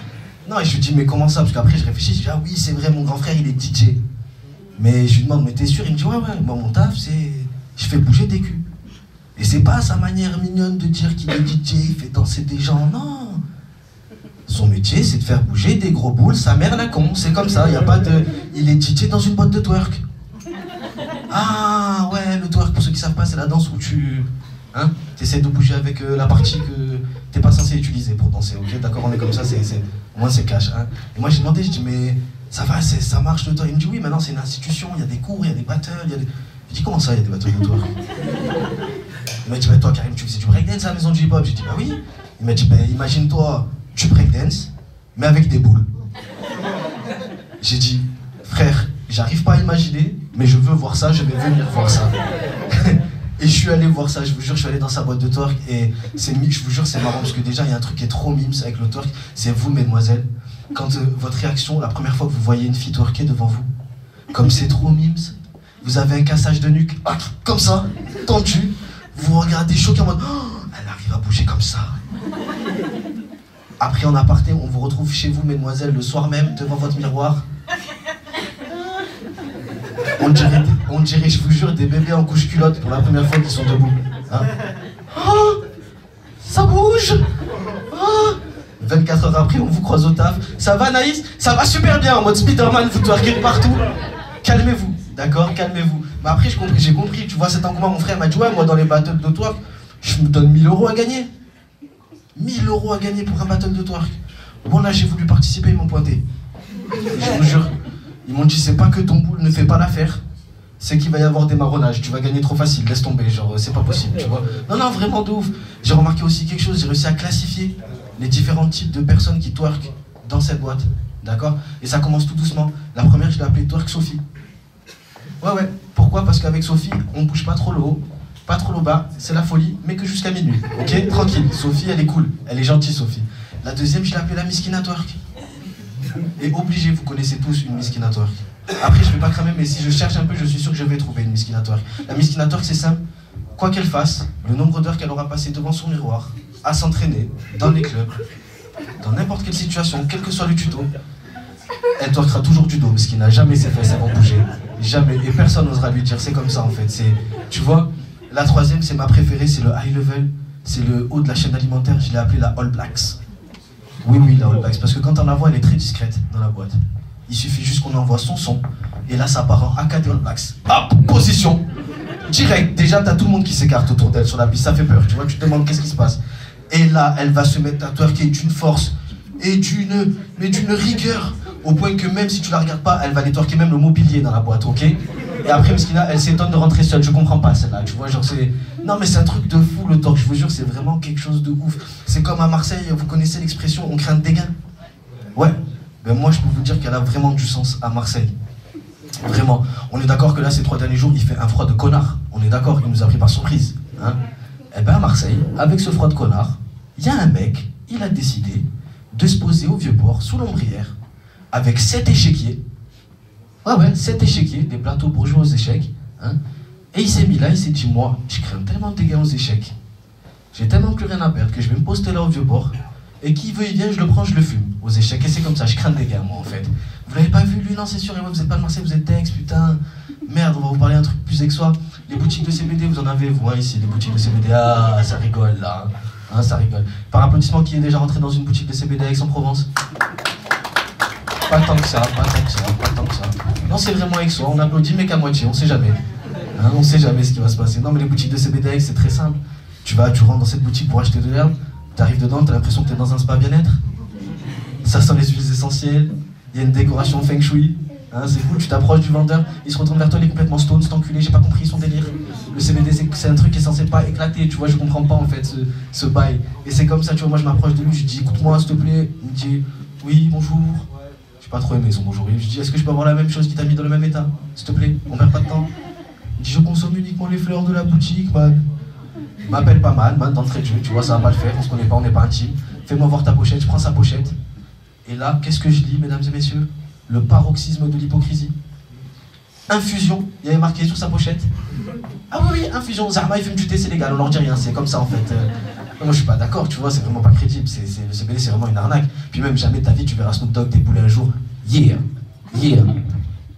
Non, et je lui dis, mais comment ça? Parce qu'après je réfléchis, je dis, ah oui, c'est vrai, mon grand frère il est DJ. Mais je lui demande, mais t'es sûr? Il me dit, ouais, moi mon taf, c'est. Je fais bouger des culs. Et c'est pas sa manière mignonne de dire qu'il est DJ, il fait danser des gens, non. Son métier, c'est de faire bouger des gros boules, sa mère la con, c'est comme ça, il y a pas de. Il est DJ dans une boîte de twerk. Ah ouais, le twerk, pour ceux qui savent pas, c'est la danse où tu. Hein? T'essaies de bouger avec la partie que t'es pas censé utiliser pour danser, ok? D'accord, on est comme ça, au moins c'est cash. Hein? Et moi j'ai demandé, je dis, mais ça va, ça marche le twerk? Il me dit, oui, maintenant c'est une institution, il y a des cours, il y a des battles, il y a des. Je dis, comment ça, il y a des battles de twerk? Il m'a dit, bah toi Karim, tu faisais du breakdance à la maison du hip-hop? J'ai dit, bah oui. Il m'a dit, bah imagine-toi, tu breakdance, mais avec des boules. J'ai dit, frère, j'arrive pas à imaginer, mais je veux voir ça, je vais venir voir ça. Et je suis allé voir ça, je vous jure, je suis allé dans sa boîte de twerk et je vous jure, c'est marrant parce que déjà, il y a un truc qui est trop mimes avec le twerk, c'est vous, mesdemoiselles, quand votre réaction, la première fois que vous voyez une fille twerker devant vous, comme c'est trop mimes, vous avez un cassage de nuque, comme ça, tendu, vous regardez choqué en mode, oh, elle arrive à bouger comme ça. Après, en aparté, on vous retrouve chez vous, mesdemoiselles, le soir même, devant votre miroir. On dirait, je vous jure, des bébés en couche-culotte pour la première fois qu'ils sont debout. Hein? Oh, ça bouge! Oh. 24 heures après, on vous croise au taf. Ça va, Naïs? Ça va super bien, en mode Spider-Man, vous twerkez partout. Calmez-vous, d'accord? Calmez-vous. Mais après, j'ai compris, tu vois, cet engouement, mon frère m'a dit, ouais, moi, dans les battles de twerk, je me donne 1000 € à gagner. 1000 € à gagner pour un battle de twerk. Bon, là, j'ai voulu participer, ils m'ont pointé. Je vous jure. Ils m'ont dit, c'est pas que ton boule ne fait pas l'affaire, c'est qu'il va y avoir des marronnages, tu vas gagner trop facile, laisse tomber, genre c'est pas possible, tu vois. Non, non, vraiment de ouf. J'ai remarqué aussi quelque chose, j'ai réussi à classifier les différents types de personnes qui twerk dans cette boîte, d'accord? Et ça commence tout doucement. La première, je l'ai appelée Twerk Sophie. Ouais, pourquoi? Parce qu'avec Sophie, on bouge pas trop le haut, pas trop le bas, c'est la folie, mais que jusqu'à minuit, ok? Tranquille, Sophie, elle est cool, elle est gentille, Sophie. La deuxième, je l'ai appelée la Miskina Twerk. Et obligé, vous connaissez tous une Miskina Twerk. Après, je vais pas cramer, mais si je cherche un peu, je suis sûr que je vais trouver une Miskina Twerk. La Miskina Twerk, c'est simple. Quoi qu'elle fasse, le nombre d'heures qu'elle aura passé devant son miroir, à s'entraîner, dans les clubs, dans n'importe quelle situation, quel que soit le tuto, elle twerkera toujours du dos, parce qu'il n'a jamais ses fesses, elles vont bouger. Jamais. Et personne n'osera lui dire, c'est comme ça en fait. Tu vois, la troisième, c'est ma préférée, c'est le high level, c'est le haut de la chaîne alimentaire, je l'ai appelé la All Blacks. Oui, la All Blacks, parce que quand on la voit, elle est très discrète dans la boîte. Il suffit juste qu'on envoie son son, et là ça part en AKD All Blacks. Hop, position, direct. Déjà, t'as tout le monde qui s'écarte autour d'elle sur la piste, ça fait peur, tu vois, tu te demandes qu'est-ce qui se passe. Et là, elle va se mettre à twerker d'une force et d'une rigueur, au point que même si tu la regardes pas, elle va aller twerker même le mobilier dans la boîte, ok? Et après, Miskina, elle s'étonne de rentrer seule, je comprends pas celle-là, tu vois, genre c'est... Non mais c'est un truc de fou le twerk, je vous jure, c'est vraiment quelque chose de ouf. C'est comme à Marseille, vous connaissez l'expression « on craint des gains ». Ouais, ben moi je peux vous dire qu'elle a vraiment du sens à Marseille. Vraiment. On est d'accord que là, ces 3 derniers jours, il fait un froid de connard. On est d'accord, il nous a pris par surprise. Hein? Eh ben à Marseille, avec ce froid de connard, il y a un mec, il a décidé de se poser au Vieux-Port, sous l'ombrière, avec 7 échiquiers. Ouais, 7 échiquiers, des plateaux pour jouer aux échecs. Hein? Et il s'est mis là, il s'est dit, moi, je crains tellement des gains aux échecs. J'ai tellement plus rien à perdre que je vais me poster là au Vieux-Port. Et qui veut, il vient, je le prends, je le fume. Aux échecs, et c'est comme ça, je crains des gains, moi, en fait. Vous l'avez pas vu, lui? Non, c'est sûr, et moi, vous êtes pas de Marseille, vous êtes d'Aix, putain. Merde, on va vous parler d'un truc plus aixois. Les boutiques de CBD, vous en avez, vous, hein, ici, les boutiques de CBD. Ah, ça rigole, là. Hein, ça rigole. Par applaudissement, qui est déjà rentré dans une boutique de CBD à Aix-en-Provence? Pas tant que ça, pas tant que ça, pas tant que ça. Non, c'est vraiment aixois, on applaudit, mais qu'à moitié, on sait jamais. Hein, on sait jamais ce qui va se passer. Non, mais les boutiques de CBD à Aix, c'est très simple. Tu rentres dans cette boutique pour acheter de l'herbe, t'arrives dedans, t'as l'impression que t'es dans un spa bien-être. Ça sent les huiles essentielles, il y a une décoration feng shui. Hein, c'est cool, tu t'approches du vendeur, il se retourne vers toi, il est complètement stone, cet enculé, j'ai pas compris son délire. Le CBD, c'est un truc qui est censé pas éclater, tu vois, je comprends pas en fait ce bail. Et c'est comme ça, tu vois, moi je m'approche de lui, je lui dis, écoute-moi s'il te plaît. Il me dit, oui, bonjour. J'ai pas trop aimé son bonjour. Je lui dis, est-ce que je peux avoir la même chose qui t'a mis dans le même état? S'il te plaît, on perd pas de temps. Il dit, je consomme uniquement les fleurs de la boutique, man. M'appelle pas man, d'entrée de jeu, tu vois, ça va pas le faire, on se connaît pas, on n'est pas intime. Fais-moi voir ta pochette, je prends sa pochette. Et là, qu'est-ce que je lis, mesdames et messieurs? Le paroxysme de l'hypocrisie. Infusion, il y avait marqué sur sa pochette. Ah oui, infusion, Zarma il fume du thé, c'est légal, on leur dit rien, c'est comme ça en fait. Moi je suis pas d'accord, tu vois, c'est vraiment pas crédible, le CBD c'est vraiment une arnaque. Puis même jamais de ta vie tu verras Snoop Dogg débouler un jour. Yeah,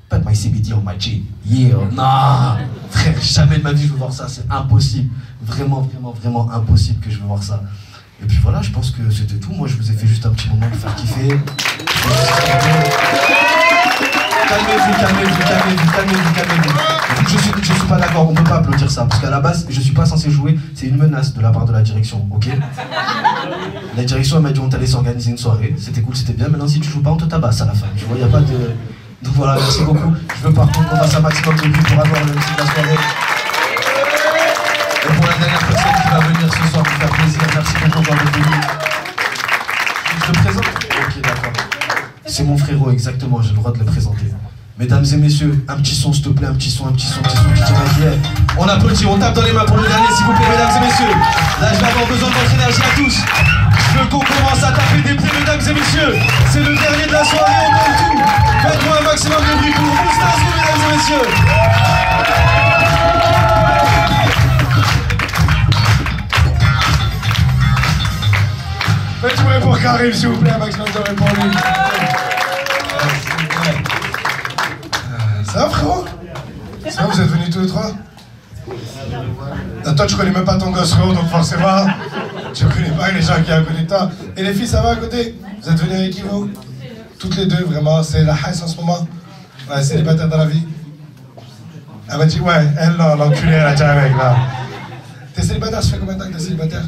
put my CBD on my G, yeah, non, frère, jamais de ma vie je veux voir ça, c'est impossible. Vraiment impossible que je veux voir ça. Et puis voilà, je pense que c'était tout. Moi, je vous ai fait juste un petit moment pour faire kiffer. Calmez-vous. Je suis pas d'accord, on peut pas applaudir ça. Parce qu'à la base, je suis pas censé jouer, c'est une menace de la part de la direction, ok? La direction, elle m'a dit on t'allait s'organiser une soirée, c'était cool, c'était bien. Maintenant, si tu joues pas, on te tabasse à la fin. Tu vois, y a pas de... Donc voilà, merci beaucoup. Je veux par contre qu'on fasse un maximum de bruit pour avoir le MC de la soirée. Et pour la dernière personne qui va venir ce soir pour faire plaisir, merci beaucoup d'être venu. Je te présente? Ok, d'accord. C'est mon frérot, exactement, j'ai le droit de le présenter. Mesdames et messieurs, un petit son s'il te plaît, un petit son qui tire la guerre. On applaudit, on tape dans les mains pour le dernier s'il vous plaît mesdames et messieurs. Là je vais avoir besoin de votre énergie à tous. Je veux qu'on commence à taper des pieds mesdames et messieurs. C'est le dernier de la soirée, on donne tout. Faites-moi un maximum de bruit pour Moustazou mesdames et messieurs. Faites du bruit pour Karim s'il vous plaît, un maximum de bruit pour lui. Ça va frérot? Ça va, vous êtes venus tous les trois? Toi tu connais même pas ton gosse frérot, donc forcément tu connais pas les gens qui sont à côté de toi. Et les filles ça va à côté? Vous êtes venus avec qui vous? Toutes les deux vraiment, c'est la haisse en ce moment? Ouais, célibataire dans la vie? Elle m'a dit ouais, elle là, l'enculée elle a déjà un mec là. T'es célibataire, ça fait combien de temps que t'es célibataire?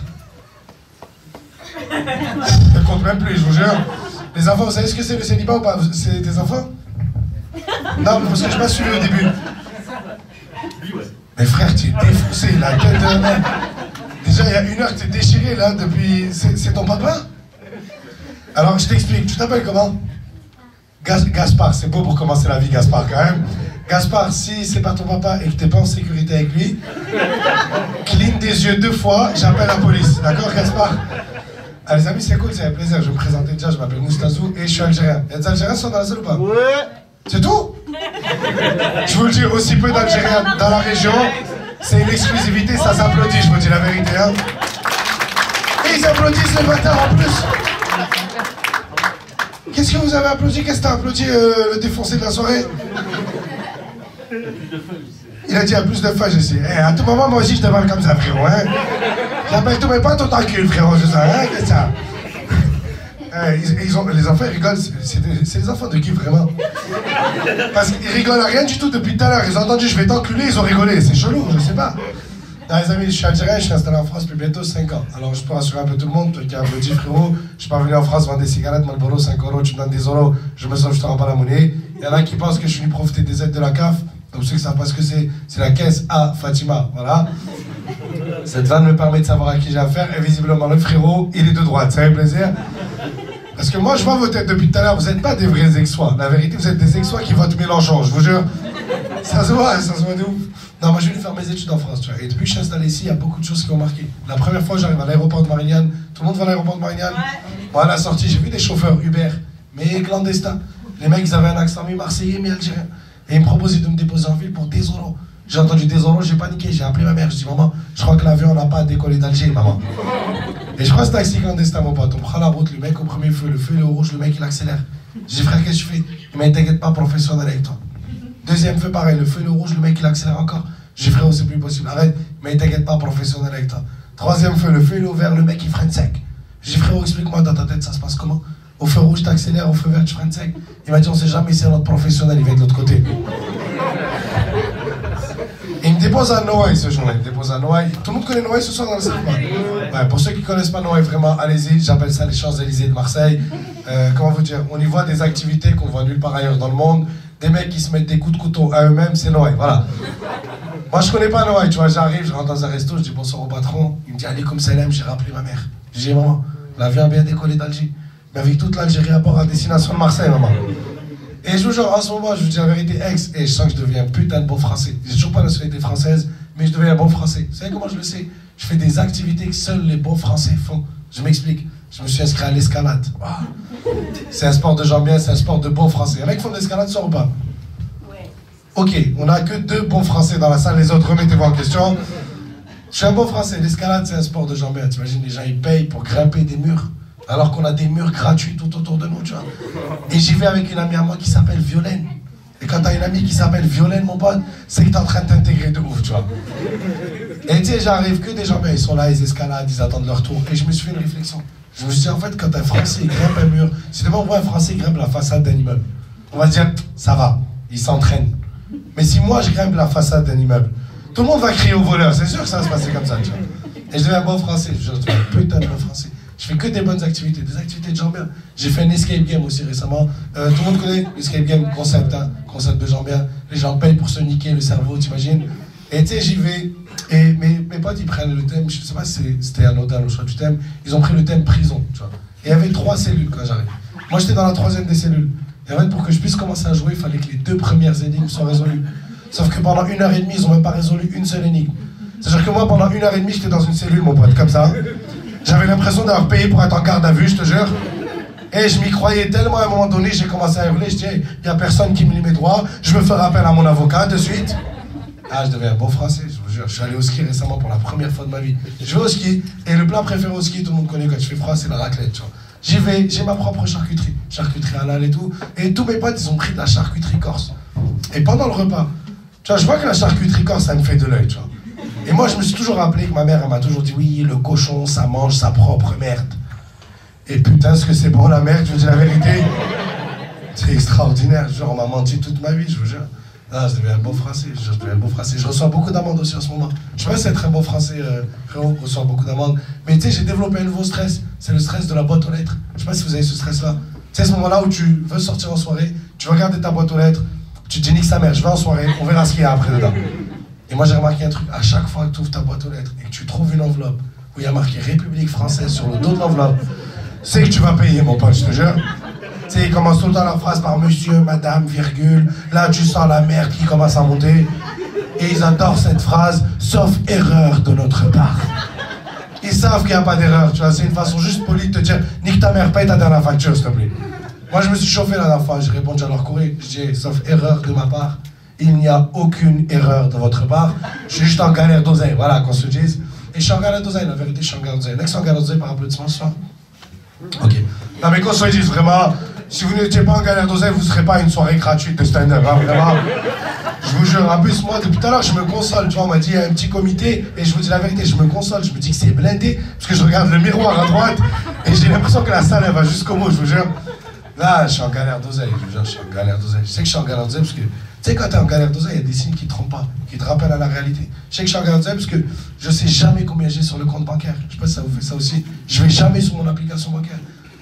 Elle compte même plus, je vous jure. Les enfants, vous savez ce que c'est le célibat ou pas? C'est des enfants? Non, parce que je m'as suivi au début. Mais frère, tu es défoncé, la tête de merde. Déjà, il y a 1 heure, tu es déchiré là depuis. C'est ton papa? Alors, je t'explique, tu t'appelles comment? Gaspard, c'est beau pour commencer la vie, Gaspard, quand même. Gaspard, si c'est pas ton papa et que t'es pas en sécurité avec lui, cligne des yeux 2 fois, j'appelle la police. D'accord, Gaspard? Ah, les amis, c'est cool, c'est un plaisir. Je vais me présenter déjà, je m'appelle Moustazou et je suis algérien. Il y a des Algériens qui sont dans la salle ou pas? Ouais. C'est tout? Je vous le dis, aussi peu d'Algériens dans la région, c'est une exclusivité, ça s'applaudit, je vous dis la vérité. Hein. Et ils applaudissent les bâtards en plus. Qu'est-ce que vous avez applaudi? Qu'est-ce que t'as applaudi le défoncé de la soirée? Il a dit, il y a plus de fun ici. Eh, à tout moment, moi aussi, je te parle comme ça, frérot. Hein. J'appelle tout, mais pas ton cul, frérot, je sais. Hein, qu'est-ce que ça? Les enfants, ils rigolent. C'est les enfants de qui, vraiment? Parce qu'ils rigolent à rien du tout depuis tout à l'heure. Ils ont entendu, je vais t'enculer, ils ont rigolé. C'est chelou, je sais pas. Non, les amis, je suis algérien, je suis installé en France depuis bientôt 5 ans. Alors, je peux rassurer un peu tout le monde, toi qui as applaudi, frérot. Je suis pas venu en France vendre des cigarettes, Marlboro, 5 €, tu me donnes des euros, je me sauve, je te rends pas la monnaie. Il y en a qui pensent que je suis venu profiter des aides de la CAF. Donc, ceux qui savent pas ce que c'est la caisse à Fatima, voilà. Cette vanne me permet de savoir à qui j'ai affaire, et visiblement, le frérot, il est de droite, ça fait plaisir. Parce que moi, je vois vos têtes depuis tout à l'heure, vous n'êtes pas des vrais ex-sois. La vérité, vous êtes des ex-sois qui votent Mélenchon, je vous jure. Ça se voit de ouf. Non, moi, je viens de faire mes études en France, tu vois. Et depuis que je suis installé ici, il y a beaucoup de choses qui ont marqué. La première fois, j'arrive à l'aéroport de Marignane. Tout le monde va à l'aéroport de Marignane? Moi, à la sortie, j'ai vu des chauffeurs Uber, mais clandestins. Les mecs, ils avaient un accent mi-marseillais, mi-algérien. Et ils me proposaient de me déposer en ville pour des euros. J'ai entendu des euros, j'ai paniqué, j'ai appelé ma mère, je dis maman, je crois que l'avion n'a pas décollé d'Alger, maman. Et je crois que c'est taxi clandestin, mon pote. On prend la route, le mec au premier feu, le feu il est rouge, le mec il accélère. J'ai dit frère, qu'est-ce que tu fais? Il m'a dit t'inquiète pas, professionnel avec toi. Deuxième feu, pareil, le feu il est rouge, le mec il accélère encore. J'ai dit frère, c'est plus possible, arrête. Il m'a dit t'inquiète pas, professionnel avec toi. Troisième feu, le feu il est ouvert, le mec il freine sec. J'ai dit frère, explique-moi dans ta tête ça se passe comment? Au feu rouge t'accélères, au feu vert tu freines sec. Il m'a dit on sait jamais, c'est notre professionnel, il vient de l'autre côté. Et il me dépose à Noailles ce jour-là, il me dépose à Noailles. Tout le monde connaît Noailles ce soir dans le cinéma? Ouais, pour ceux qui ne connaissent pas Noailles, vraiment, allez-y, j'appelle ça les Champs-Élysées de Marseille. Comment vous dire? On y voit des activités qu'on voit nulle part ailleurs dans le monde. Des mecs qui se mettent des coups de couteau à eux-mêmes, c'est Noailles, voilà. Moi je connais pas Noailles, tu vois, j'arrive, je rentre dans un resto, je dis bonsoir au patron. Il me dit allez comme Salem, j'ai rappelé ma mère. Je dis maman, l'avion a bien décollé d'Alger. Mais avec toute l'Algérie à bord à destination de Marseille, maman. Et je vous jure, en ce moment, je vous dis la vérité, ex, et je sens que je deviens un putain de bon français. J'ai toujours pas la nationalité française, mais je deviens un bon français. Vous savez comment je le sais? Je fais des activités que seuls les bons français font. Je m'explique. Je me suis inscrit à l'escalade. Wow. C'est un sport de gens bien, c'est un sport de bons français. Les mecs font de l'escalade, ça ou pas? Ouais. Ok, on n'a que 2 bons français dans la salle, les autres, remettez-vous en question. Je suis un bon français, l'escalade, c'est un sport de gens bien. T'imagines, les gens, ils payent pour grimper des murs. Alors qu'on a des murs gratuits tout autour de nous, tu vois. Et j'y vais avec une amie à moi qui s'appelle Violaine. Et quand t'as une amie qui s'appelle Violaine, mon pote, c'est que t'es en train de t'intégrer de ouf, tu vois. Et tu sais, j'arrive que des gens, ils sont là, ils escaladent, ils attendent leur tour. Et je me suis fait une réflexion. Je me suis dit, en fait, quand un Français grimpe un mur, si demain on voit un Français grimpe la façade d'un immeuble, on va se dire, ça va, il s'entraîne. Mais si moi je grimpe la façade d'un immeuble, tout le monde va crier au voleur, c'est sûr que ça va se passer comme ça, tu vois. Et je deviens un bon Français, je deviens un putain de bon Français. Je fais que des bonnes activités, des activités de gens bien. J'ai fait un escape game aussi récemment. Tout le monde connaît l'escape game, concept, hein, concept de gens bien. Les gens payent pour se niquer le cerveau, t'imagines? Et tu sais, j'y vais. Et mes potes, ils prennent le thème, je sais pas si c'était anodin le choix du thème, ils ont pris le thème prison, tu vois. Et il y avait 3 cellules quand j'arrive. Moi, j'étais dans la 3e des cellules. Et en fait, pour que je puisse commencer à jouer, il fallait que les 2 premières énigmes soient résolues. Sauf que pendant 1h30, ils n'ont même pas résolu une seule énigme. C'est-à-dire que moi, pendant 1h30, j'étais dans une cellule, mon pote, comme ça. J'avais l'impression d'avoir payé pour être en garde à vue, je te jure. Et je m'y croyais tellement, à un moment donné, j'ai commencé à hurler. Je dis, il n'y a personne qui me lit mes droits, je veux faire appel à mon avocat de suite. Ah, je deviens un beau français, je vous jure. Je suis allé au ski récemment pour la première fois de ma vie. Je vais au ski, et le plat préféré au ski, tout le monde connaît quand je fais froid, c'est la raclette, tu vois. J'y vais, j'ai ma propre charcuterie halal et tout. Et tous mes potes, ils ont pris de la charcuterie corse. Et pendant le repas, tu vois, je vois que la charcuterie corse, ça me fait de l'œil, tu vois. Et moi, je me suis toujours rappelé que ma mère, elle m'a toujours dit, oui, le cochon, ça mange sa propre merde. Et putain, ce que c'est bon la merde, je vous dis la vérité. C'est extraordinaire, genre, on m'a menti toute ma vie, je vous jure. Ah, je deviens un beau français, je reçois beaucoup d'amendes aussi en ce moment. Je sais pas si être un beau français, frérot, reçoit beaucoup d'amendes. Mais tu sais, j'ai développé un nouveau stress, c'est le stress de la boîte aux lettres. Je sais pas si vous avez ce stress-là. Tu sais, ce moment-là où tu veux sortir en soirée, tu veux regarder ta boîte aux lettres, tu te dis nique sa mère, je vais en soirée, on verra ce qu'il y a après dedans. Et moi j'ai remarqué un truc, à chaque fois que tu ouvres ta boîte aux lettres et que tu trouves une enveloppe où il y a marqué République française sur le dos de l'enveloppe, c'est que tu vas payer, mon pote, je te jure. Tu sais, ils commencent tout le temps la phrase par monsieur, madame, virgule. Là, tu sens la merde qui commence à monter. Et ils adorent cette phrase, sauf erreur de notre part. Ils savent qu'il n'y a pas d'erreur, tu vois. C'est une façon juste polie de te dire, nique ta mère, paye ta dernière facture, s'il te plaît. Moi, je me suis chauffé la dernière fois, j'ai répondu à leur courrier. Je dis, sauf erreur de ma part, il n'y a aucune erreur de votre part. Je suis juste en galère d'oseille, voilà, qu'on se dise. Et je suis en galère d'oseille, la vérité, je suis en galère d'oseille. Next en galère d'oseille par applaudissement ce soir. Ok. Non, mais qu'on se dise, vraiment. Si vous n'étiez pas en galère d'oseille, vous ne serez pas à une soirée gratuite de stand-up, hein, vraiment. Je vous jure, en plus, moi, depuis tout à l'heure, je me console, tu vois, on m'a dit, il y a un petit comité, et je vous dis la vérité, je me console, je me dis que c'est blindé, parce que je regarde le miroir à droite, et j'ai l'impression que la salle, elle va jusqu'au bout, je vous jure. Là, je suis en galère d'oseille, je vous jure, je suis en galère d'oseille. Je sais que je suis en galère d'oseille, parce que, tu sais, quand t'es en galère d'oseille, il y a des signes qui te trompent pas, qui te rappellent à la réalité. Je sais que je suis en galère d'oseille, parce que je sais jamais combien j'ai sur le compte bancaire. Je sais pas si ça vous fait ça aussi. Je vais jamais sur mon application bancaire.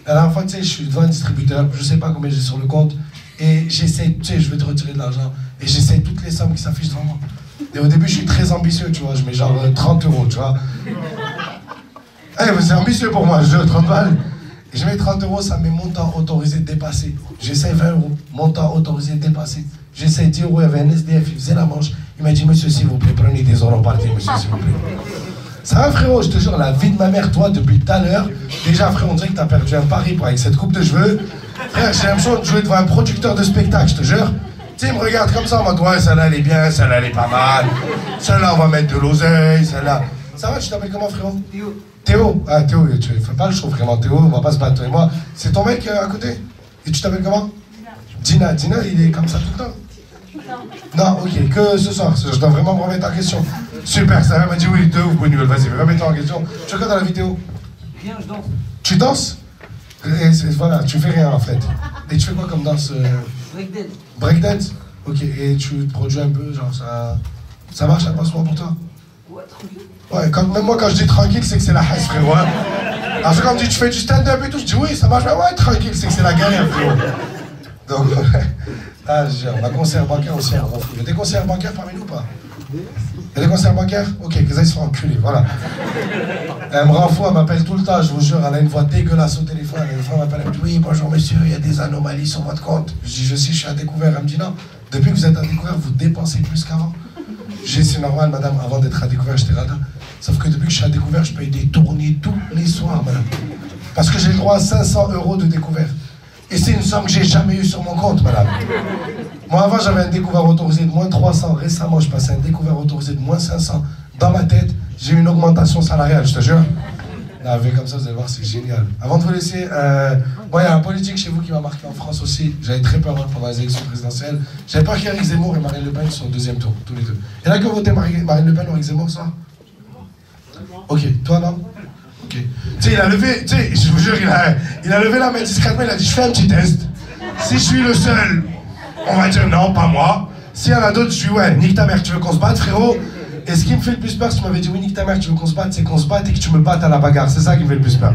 La dernière fois, tu sais, je suis devant un distributeur, je sais pas combien j'ai sur le compte, et j'essaie, tu sais, je vais te retirer de l'argent, et j'essaie toutes les sommes qui s'affichent devant moi. Et au début, je suis très ambitieux, tu vois, je mets genre 30 €, tu vois. Eh, mais c'est ambitieux pour moi, je dis 30 balles. Et je mets 30 €, ça met montant autorisé dépassé. J'essaie 20 €, montant autorisé dépassé. J'essaie 10 €, il y avait un SDF, il faisait la manche. Il m'a dit, monsieur, s'il vous plaît, prenez des euros partis, monsieur, s'il vous plaît. Ça va, frérot, je te jure, la vie de ma mère, toi, depuis tout à l'heure, déjà, frère, on dirait que t'as perdu un pari avec cette coupe de cheveux. Frère, j'ai l'impression de jouer devant un producteur de spectacle, je te jure. Tu sais, il me regarde comme ça, en mode, ouais, celle-là, elle est bien, celle-là, elle est pas mal. Celle-là, on va mettre de l'oseille, celle-là. Ça va, tu t'appelles comment, frérot? Théo. Théo? Ah, Théo, tu fais pas le show, vraiment, Théo, on va pas se battre, toi et moi. C'est ton mec à côté? Et tu t'appelles comment? Dina. Dina, il est comme ça tout le temps? Non, ok, que ce soir, je dois vraiment me remettre en question. Super, ça m'a dit oui, de ouf, bonne nouvelle, vas-y, remets-toi en question. Tu regardes dans la vidéo? Rien, je danse. Tu danses? Voilà, tu fais rien en fait. Et tu fais quoi comme danse? Breakdance. Breakdance? Ok, et tu te produis un peu, genre ça marche, ça passe souvent pour toi? Ouais, tranquille. Ouais, même moi quand je dis tranquille, c'est que c'est la haisse, frérot. Hein. Alors quand on me dit tu fais du stand-up et tout, je dis oui, ça marche, mais ouais, tranquille, c'est que c'est la galère, frérot. Donc, ah, on a conseiller bancaire aussi, on fout. Il y a des conseillers bancaires parmi nous ou pas? Il y a des conseillers bancaires? Ok, que ça ils se font enculer, voilà. Elle me rend fou, elle m'appelle tout le temps, je vous jure, elle a une voix dégueulasse au téléphone. Une fois, elle m'appelle, elle me dit oui, bonjour monsieur, il y a des anomalies sur votre compte. Je dis je sais, je suis à découvert. Elle me dit non, depuis que vous êtes à découvert, vous dépensez plus qu'avant. Je dis c'est normal, madame, avant d'être à découvert, j'étais radin. Sauf que depuis que je suis à découvert, je paye des tournées tous les soirs, madame. Parce que j'ai le droit à 500 € de découvert. Et c'est une somme que j'ai jamais eue sur mon compte, madame. Moi, avant, j'avais un découvert autorisé de moins 300. Récemment, je passais un découvert autorisé de moins 500. Dans ma tête, j'ai eu une augmentation salariale, je te jure. Là, avec comme ça, vous allez voir, c'est génial. Avant de vous laisser, moi, il y a un politique chez vous qui m'a marqué en France aussi. J'avais très peur pendant les élections présidentielles. J'avais peur qu'Éric Zemmour et Marine Le Pen soient au deuxième tour, tous les deux. Il y en a qui ont voté Marine Le Pen ou Éric Zemmour, ça? Ok, toi, non? Ok. Tu sais, il a levé, tu sais, je vous jure, il a levé la main discrètement, il a dit, je fais un petit test. Si je suis le seul, on va dire non, pas moi. S'il y en a d'autres, je dis, ouais, nique ta mère, tu veux qu'on se batte, frérot? Et ce qui me fait le plus peur, si tu m'avais dit, oui, nique ta mère, tu veux qu'on se batte, c'est qu'on se batte et que tu me battes à la bagarre. C'est ça qui me fait le plus peur.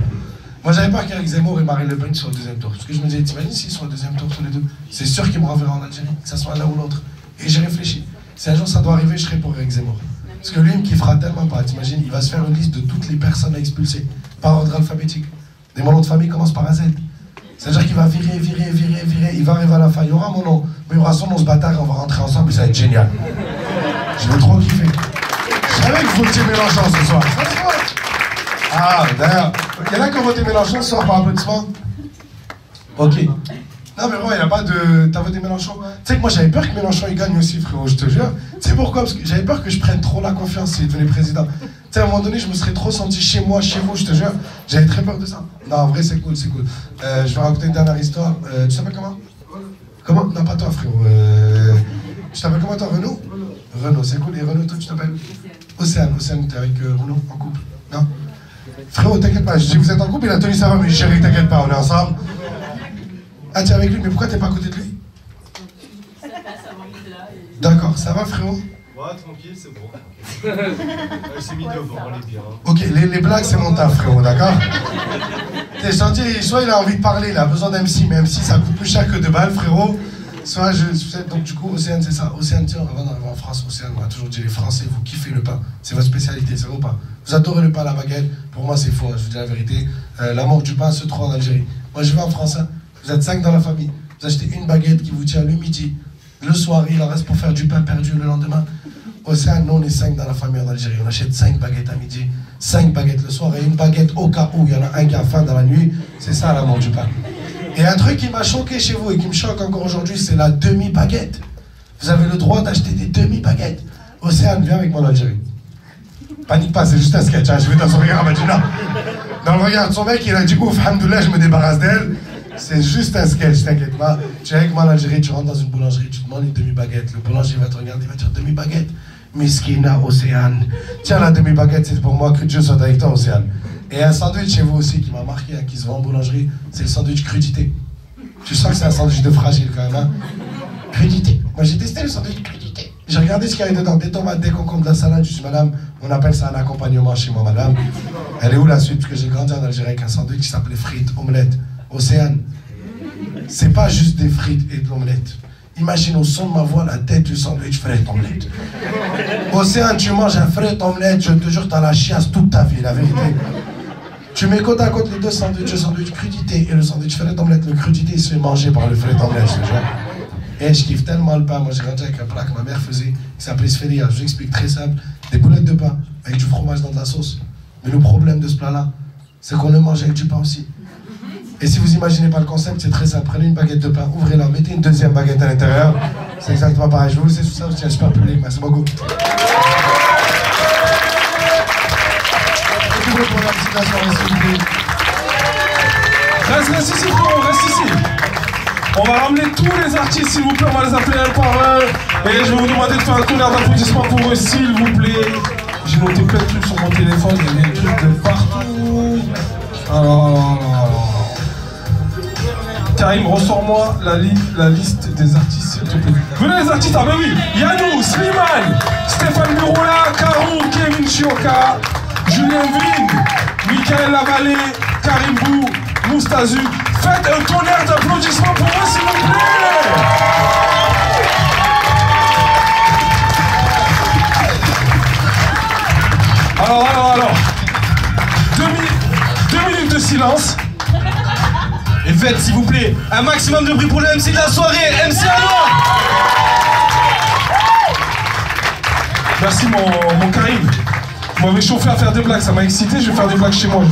Moi, j'avais peur qu'Éric Zemmour et Marine Le Pen soient au deuxième tour. Parce que je me disais, t'imagines s'ils sont au deuxième tour tous les deux? C'est sûr qu'ils me renverront en Algérie, que ce soit l'un ou l'autre. Et j'ai réfléchi. Si un jour ça doit arriver, je serai pour Éric Zemmour. Parce que lui, il me kiffera tellement pas. T'imagines, il va se faire une liste de toutes les personnes à expulser, par ordre alphabétique. Et mon nom de famille commence par un Z. C'est-à-dire qu'il va virer, il va arriver à la fin, il y aura mon nom, mais il y aura son nom, ce bâtard, et on va rentrer ensemble et ça va être génial. Je vais trop kiffer. Je savais que vous votiez Mélenchon ce soir. Ça se voit. Ah, d'ailleurs, il y en a qui ont voté Mélenchon ce soir par applaudissement? Ok. Non mais ouais, il n'y a pas de... T'as voté Mélenchon? Tu sais que moi j'avais peur que Mélenchon il gagne aussi, frérot, je te jure. Tu sais pourquoi? Parce que j'avais peur que je prenne trop la confiance s'il devenait président. Tu sais, à un moment donné, je me serais trop senti chez moi, chez vous, je te jure. J'avais très peur de ça. Non, en vrai, c'est cool, c'est cool. Je vais raconter une dernière histoire. Tu t'appelles comment? Comment? Non, pas toi, frérot. Tu t'appelles comment toi, Renaud? Renaud, c'est cool. Et Renaud, toi, tu t'appelles? Océane. Océane, t'es avec Renaud en couple? Non? Frérot, t'inquiète pas. Je dis, vous êtes en couple, il a tenu ça va, mais chérie, t'inquiète pas, on est ensemble. Ah, t'es avec lui, mais pourquoi t'es pas à côté de lui? D'accord, ça va, frérot? Ouais, tranquille, c'est bon. Il s'est mis devant, on est bien. Ok, les blagues, c'est mon taf, frérot, d'accord? T'es gentil, soit il a envie de parler, il a besoin d'MC, mais MC, ça coûte plus cher que 2 balles, frérot. Soit donc du coup, Océane, c'est ça. Océane, tiens, avant d'arriver en France, Océane, on a toujours dit les Français, vous kiffez le pain. C'est votre spécialité, c'est vrai ou pas? Vous adorez le pain à la baguette. Pour moi, c'est faux, hein, je vous dis la vérité. L'amour du pain se trouve en Algérie. Moi, je vais en France, hein. Vous êtes 5 dans la famille. Vous achetez une baguette qui vous tient le midi. Le soir, il en reste pour faire du pain perdu le lendemain. Océane, nous, on est 5 dans la famille en Algérie. On achète 5 baguettes à midi, 5 baguettes le soir et une baguette au cas où il y en a un qui a faim dans la nuit. C'est ça l'amour du pain. Et un truc qui m'a choqué chez vous et qui me choque encore aujourd'hui, c'est la demi-baguette. Vous avez le droit d'acheter des demi-baguettes. Océane, viens avec moi en Algérie. Panique pas, c'est juste un sketch. Hein. Je vais dans son regard, elle m'a dit non. Dans le regard de son mec, il a dit ouf, alhamdoulilah, je me débarrasse d'elle. C'est juste un sketch, t'inquiète pas. Tu es avec moi en Algérie, tu rentres dans une boulangerie, tu demandes une demi-baguette. Le boulanger va te regarder, il va dire demi-baguette. Miskina, Océane. Tiens, la demi-baguette, c'est pour moi, que Dieu soit avec toi, Océane. Et un sandwich chez vous aussi qui m'a marqué, hein, qui se vend en boulangerie, c'est le sandwich crudité. Tu sens que c'est un sandwich de fragile quand même, hein? Crudité. Moi j'ai testé le sandwich crudité. J'ai regardé ce qu'il y avait dedans, des tomates, des concombres, de la salade. Je suis madame, on appelle ça un accompagnement chez moi, madame. Elle est où la suite? Parce que j'ai grandi en Algérie avec un sandwich qui s'appelait frites, omelette. Océane. C'est pas juste des frites et de l'omelette. Imagine au son de ma voix la tête du sandwich frites omelette. Océane, tu manges un frites omelette, je te jure, t'as la chiasse toute ta vie, la vérité. Tu mets côte à côte les deux sandwichs, le sandwich crudité et le sandwich frites omelette. Le crudité, il se fait manger par le frites omelette, je te jure. Et je kiffe tellement le pain. Moi, j'ai grandi avec un plat que ma mère faisait, qui s'appelait sféria. Je vous explique très simple. Des boulettes de pain avec du fromage dans de la sauce. Mais le problème de ce plat-là, c'est qu'on le mange avec du pain aussi. Et si vous imaginez pas le concept, c'est très simple. Prenez une baguette de pain, ouvrez-la, mettez une deuxième baguette à l'intérieur. C'est exactement pareil. Je vais vous laisser sur ça, c'est un super public. Merci beaucoup. Pour la petite soirée, s'il vous plaît. Reste ici, frérot, reste ici. On va ramener tous les artistes, s'il vous plaît, on va les appeler un par un. Et je vais vous demander de faire un tonnerre d'applaudissements pour eux, s'il vous plaît. J'ai noté plein de trucs sur mon téléphone, il y a des trucs de partout. Alors. Karim, ressors-moi la liste des artistes, s'il te plaît. Venez les artistes, ah ben oui, Yannou, Slimane, Stéphane Burola, Karou, Kevin Chioka, Julien Ving, Michael Lavallée, Karim Bou, Moustazu. Faites un tonnerre d'applaudissements pour eux, s'il vous plaît. Alors. 2 minutes de silence. Et faites, s'il vous plaît, un maximum de bruit pour le MC de la soirée, MC Allo. Merci mon Karim. Vous m'avez chauffé à faire des blagues, ça m'a excité, je vais faire des blagues chez moi.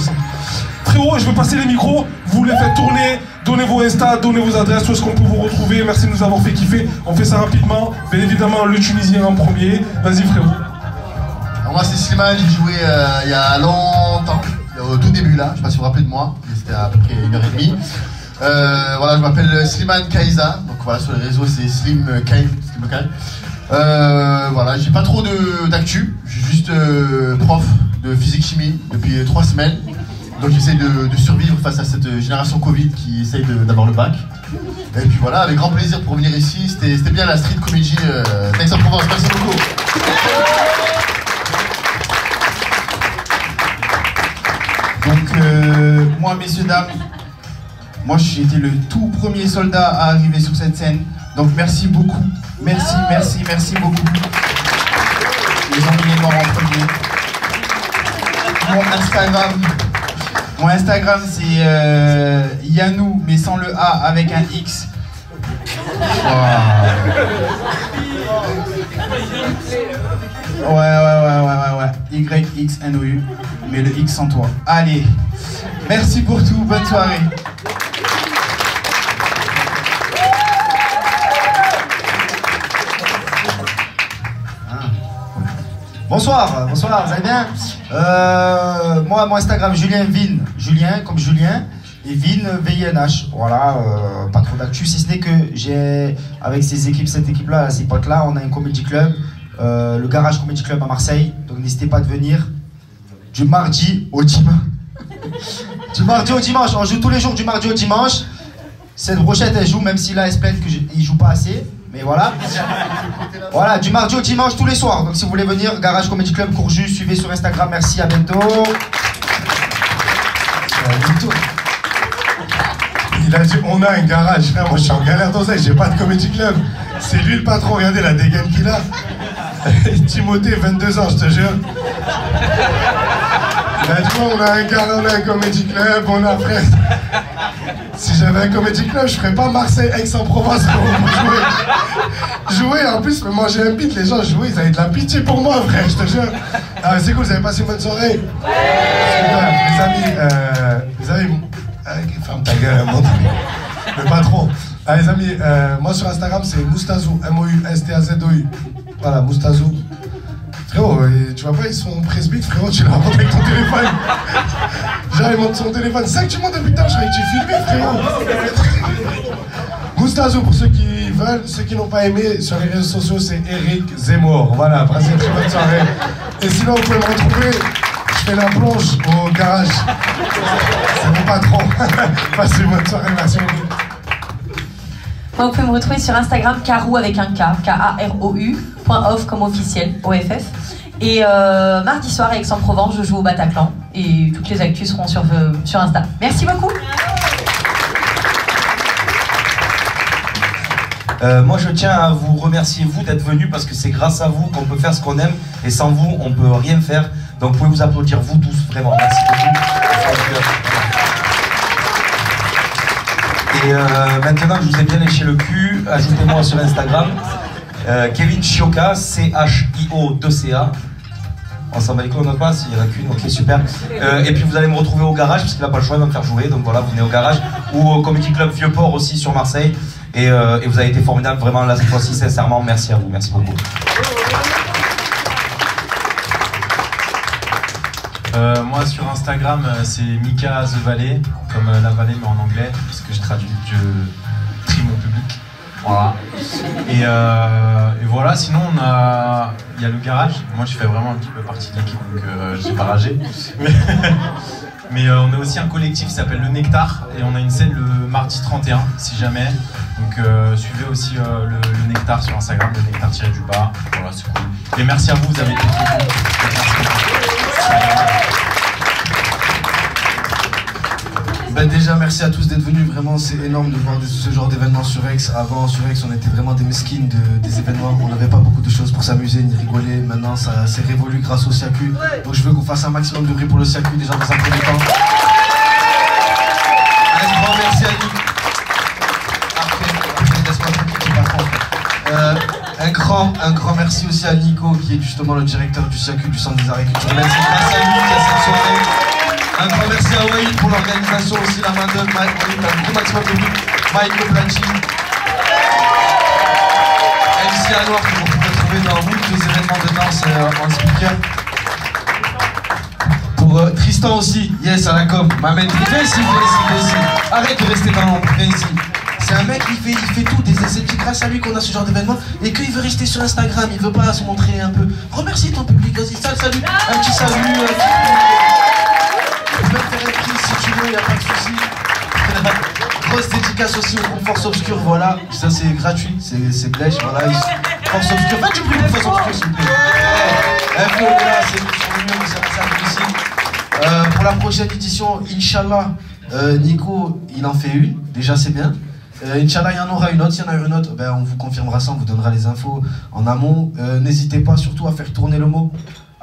Frérot, je vais passer les micros, vous les faites tourner, donnez vos Insta, donnez vos adresses, où est-ce qu'on peut vous retrouver. Merci de nous avoir fait kiffer. On fait ça rapidement. Bien évidemment, le Tunisien en premier. Vas-y, frérot. Alors moi, c'est Slimane, j'ai joué il y a longtemps. Au tout début là, je sais pas si vous vous rappelez de moi, c'était à peu près 1h30. Voilà, je m'appelle Slimane Kaïza, donc voilà, sur les réseaux c'est Slim Kai. Voilà, j'ai pas trop d'actu, je suis juste prof de physique-chimie depuis 3 semaines. Donc j'essaie de survivre face à cette génération Covid qui essaye d'avoir le bac. Et puis voilà, avec grand plaisir pour venir ici, c'était bien la street comedy d'Aix-en-Provence, merci beaucoup. Donc, moi, messieurs, dames, moi, j'ai été le tout premier soldat à arriver sur cette scène. Donc, merci beaucoup. Merci beaucoup. Ils ont mis les morts en premier. Mon Instagram, Mon Instagram c'est Yanou, mais sans le A, avec un X. Ouais. YXNOU, mais le X sans toi. Allez, merci pour tout, bonne soirée. Bonsoir, vous allez bien? Moi, mon Instagram, Julien Vin, Julien comme Julien, et Vin, VINH. Voilà, pas trop d'actu, si ce n'est que j'ai, avec cette équipe-là, ces potes-là, on a un comedy club, le Garage Comedy Club à Marseille, donc n'hésitez pas à venir du mardi au dimanche. Du mardi au dimanche, on joue tous les jours du mardi au dimanche. Cette brochette, elle joue, même si là, elle se plaigne qu'il joue pas assez. Mais voilà. Voilà, du mardi au dimanche tous les soirs. Donc si vous voulez venir, Garage Comedy Club Courjus, suivez sur Instagram, merci, à bientôt. Il a dit on a un garage, frère, moi je suis en galère d'oseille, j'ai pas de comédie club. C'est lui le patron, regardez la dégaine qu'il a. Timothée, 22 ans, je te jure. Il a dit on a un garage, on a un comédie club, on a frère. Si j'avais un comédie club, je ferais pas Marseille, Aix-en-Provence pour jouer, en plus, me manger un beat, les gens jouaient, ils avaient de la pitié pour moi, frère, je te jure. Ah, c'est cool, vous avez passé une bonne soirée? Les amis, ferme ta gueule, un moment donné. Mais pas trop. Ah, les amis, moi sur Instagram, c'est Moustazou, M-O-U-S-T-A-Z-O-U. Voilà, Moustazou. Frérot, tu vois pas, ils sont presbytes, frérot, tu leur montres avec ton téléphone. Genre, ils montrent son téléphone. C'est ça que tu montres depuis tard, je croyais que tu filmais, frérot. Moustazou, pour ceux qui veulent, ceux qui n'ont pas aimé, sur les réseaux sociaux, c'est Eric Zemmour. Voilà, passez une très bonne soirée. Et sinon, vous pouvez me retrouver, je fais la plonge au garage. C'est mon patron. Passez une bonne soirée, merci beaucoup. Moi, vous pouvez me retrouver sur Instagram, Karou avec un K, K-A-R-O-U, .off comme officiel, O-F-F. Et mardi soir à Aix-en-Provence, je joue au Bataclan. Et toutes les actus seront sur Insta. Merci beaucoup. Moi je tiens à vous remercier vous d'être venus parce que c'est grâce à vous qu'on peut faire ce qu'on aime et sans vous on peut rien faire. Donc vous pouvez vous applaudir vous tous, vraiment, merci beaucoup. Et maintenant que je vous ai bien léché le cul, ajoutez-moi sur Instagram Kevin Chioka, C-H-I-O-2-C-A. On s'en bat les couilles, on note pas, s'il y en a qu'une, ok super. Et puis vous allez me retrouver au garage, parce qu'il n'a pas le choix, il va me faire jouer, donc voilà, vous venez au garage. Ou au Comedy Club Vieux-Port aussi sur Marseille. Et vous avez été formidable, vraiment là cette fois-ci, sincèrement, merci à vous, merci beaucoup. Moi sur Instagram, c'est Mika The Valley, comme la vallée mais en anglais, parce que je trie mon public. Voilà. Et voilà, sinon il y a le garage. Moi je fais vraiment un petit peu partie de l'équipe, donc j'ai pas ragé. Mais on a aussi un collectif qui s'appelle Le Nectar et on a une scène le mardi 31 si jamais. Donc suivez aussi le Nectar sur Instagram, le Nectar-du-bas. Voilà, c'est cool. Et merci à vous, vous avez été trop cool. Ben déjà merci à tous d'être venus, vraiment c'est énorme de voir ce genre d'événements sur Aix. Avant sur Aix on était vraiment des mesquines des événements, on n'avait pas beaucoup de choses pour s'amuser ni rigoler. Maintenant ça s'est révolu grâce au SIACU, donc je veux qu'on fasse un maximum de bruit pour le SIACU déjà dans un premier temps. Un grand merci à Nico. Un grand merci aussi à Nico qui est justement le directeur du SIACU du Centre des Arts et Culturels. C'est grâce à lui qu'il y a cette soirée. Un grand merci à Wayne pour l'organisation aussi, la main d'œuvre, un gros maximum de but, Mike Le Platine, MC Anouar que vous pouvez trouver dans tous les événements de danse en speaker. Pour Tristan aussi, yes à la com, m'amène, viens ici. Arrête de rester dans l'ombre, viens ici. C'est un mec qui fait tout, c'est grâce à lui qu'on a ce genre d'événement et qu'il veut rester sur Instagram, il veut pas se montrer un peu. Remercie ton public, vas-y, salut, un petit salut. Tu peux faire un prix si tu veux, y'a pas de soucis. Grosse dédicace aussi au groupe Force Obscure, voilà. Ça c'est gratuit, c'est Blech, voilà. Force Obscure, faites du bruit pour Force Obscure s'il vous plaît. Flo, là, c'est sur le mieux, mais c'est ici. Pour la prochaine édition, Inch'Allah, Nico, il en fait une, déjà c'est bien. Inch'Allah, il y en aura une autre, s'il y en a une autre, ben, on vous confirmera ça, on vous donnera les infos en amont. N'hésitez pas surtout à faire tourner le mot.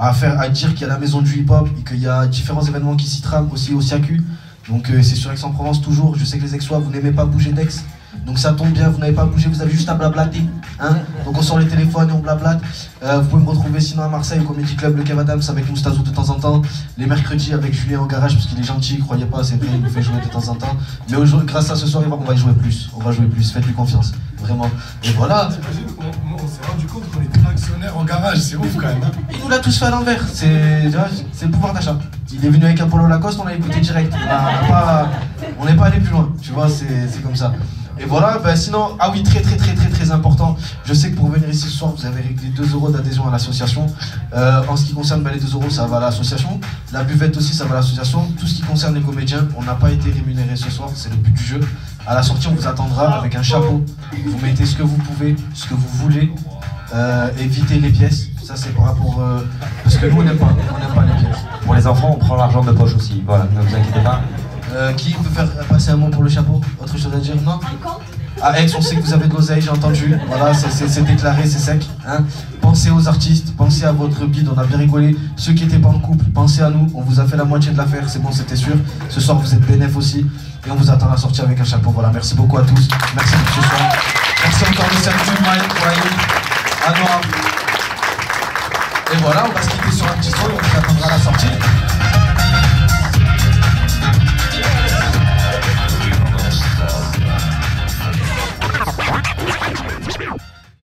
à dire qu'il y a la maison du hip-hop et qu'il y a différents événements qui s'y trament aussi au SIACU. Donc c'est sur Aix-en-Provence toujours. Je sais que les Aixois, vous n'aimez pas bouger d'Aix. Donc ça tombe bien, vous n'avez pas bougé, vous avez juste à blablater. Hein, donc on sort les téléphones et on blablate. Vous pouvez me retrouver sinon à Marseille au Comedy Club Le Kev Adams avec Moustazou de temps en temps. Les mercredis avec Julien au garage parce qu'il est gentil, croyez pas, c'est vrai, il nous fait jouer de temps en temps. Mais grâce à ce soir, on va y jouer plus. On va jouer plus, faites-lui confiance. Vraiment. Et voilà. On s'est rendu compte qu'on était actionnaire en garage, c'est ouf quand même. Hein. Il nous l'a tous fait à l'envers, c'est le pouvoir d'achat. Il est venu avec un polo Lacoste, on l'a écouté direct. On n'est pas allé plus loin, tu vois, c'est comme ça. Et voilà, ben sinon, ah oui, très important. Je sais que pour venir ici ce soir, vous avez réglé 2 € d'adhésion à l'association. En ce qui concerne les 2 €, ça va à l'association. La buvette aussi, ça va à l'association. Tout ce qui concerne les comédiens, on n'a pas été rémunérés ce soir, c'est le but du jeu. À la sortie, on vous attendra avec un chapeau. Vous mettez ce que vous pouvez, ce que vous voulez. Évitez les pièces. Ça, c'est par rapport. Parce que nous, on n'aime pas les pièces. Pour les enfants, on prend l'argent de poche aussi. Voilà, ne vous inquiétez pas. Qui peut faire passer un mot pour le chapeau? Autre chose à dire? Non? À Aix, on sait que vous avez de l'oseille, j'ai entendu. Voilà, c'est déclaré, c'est sec. Hein. Pensez aux artistes, pensez à votre bide, on a bien rigolé. Ceux qui n'étaient pas en couple, pensez à nous. On vous a fait la moitié de l'affaire, c'est bon, c'était sûr. Ce soir, vous êtes bénéf aussi. Et on vous attend à la sortie avec un chapeau. Voilà, merci beaucoup à tous. Merci pour ce soir. Merci encore de Salut, Mike, Wayne, Anouar. Et voilà, on va se quitter sur un petit son et on vous attendra à la sortie. Yeah.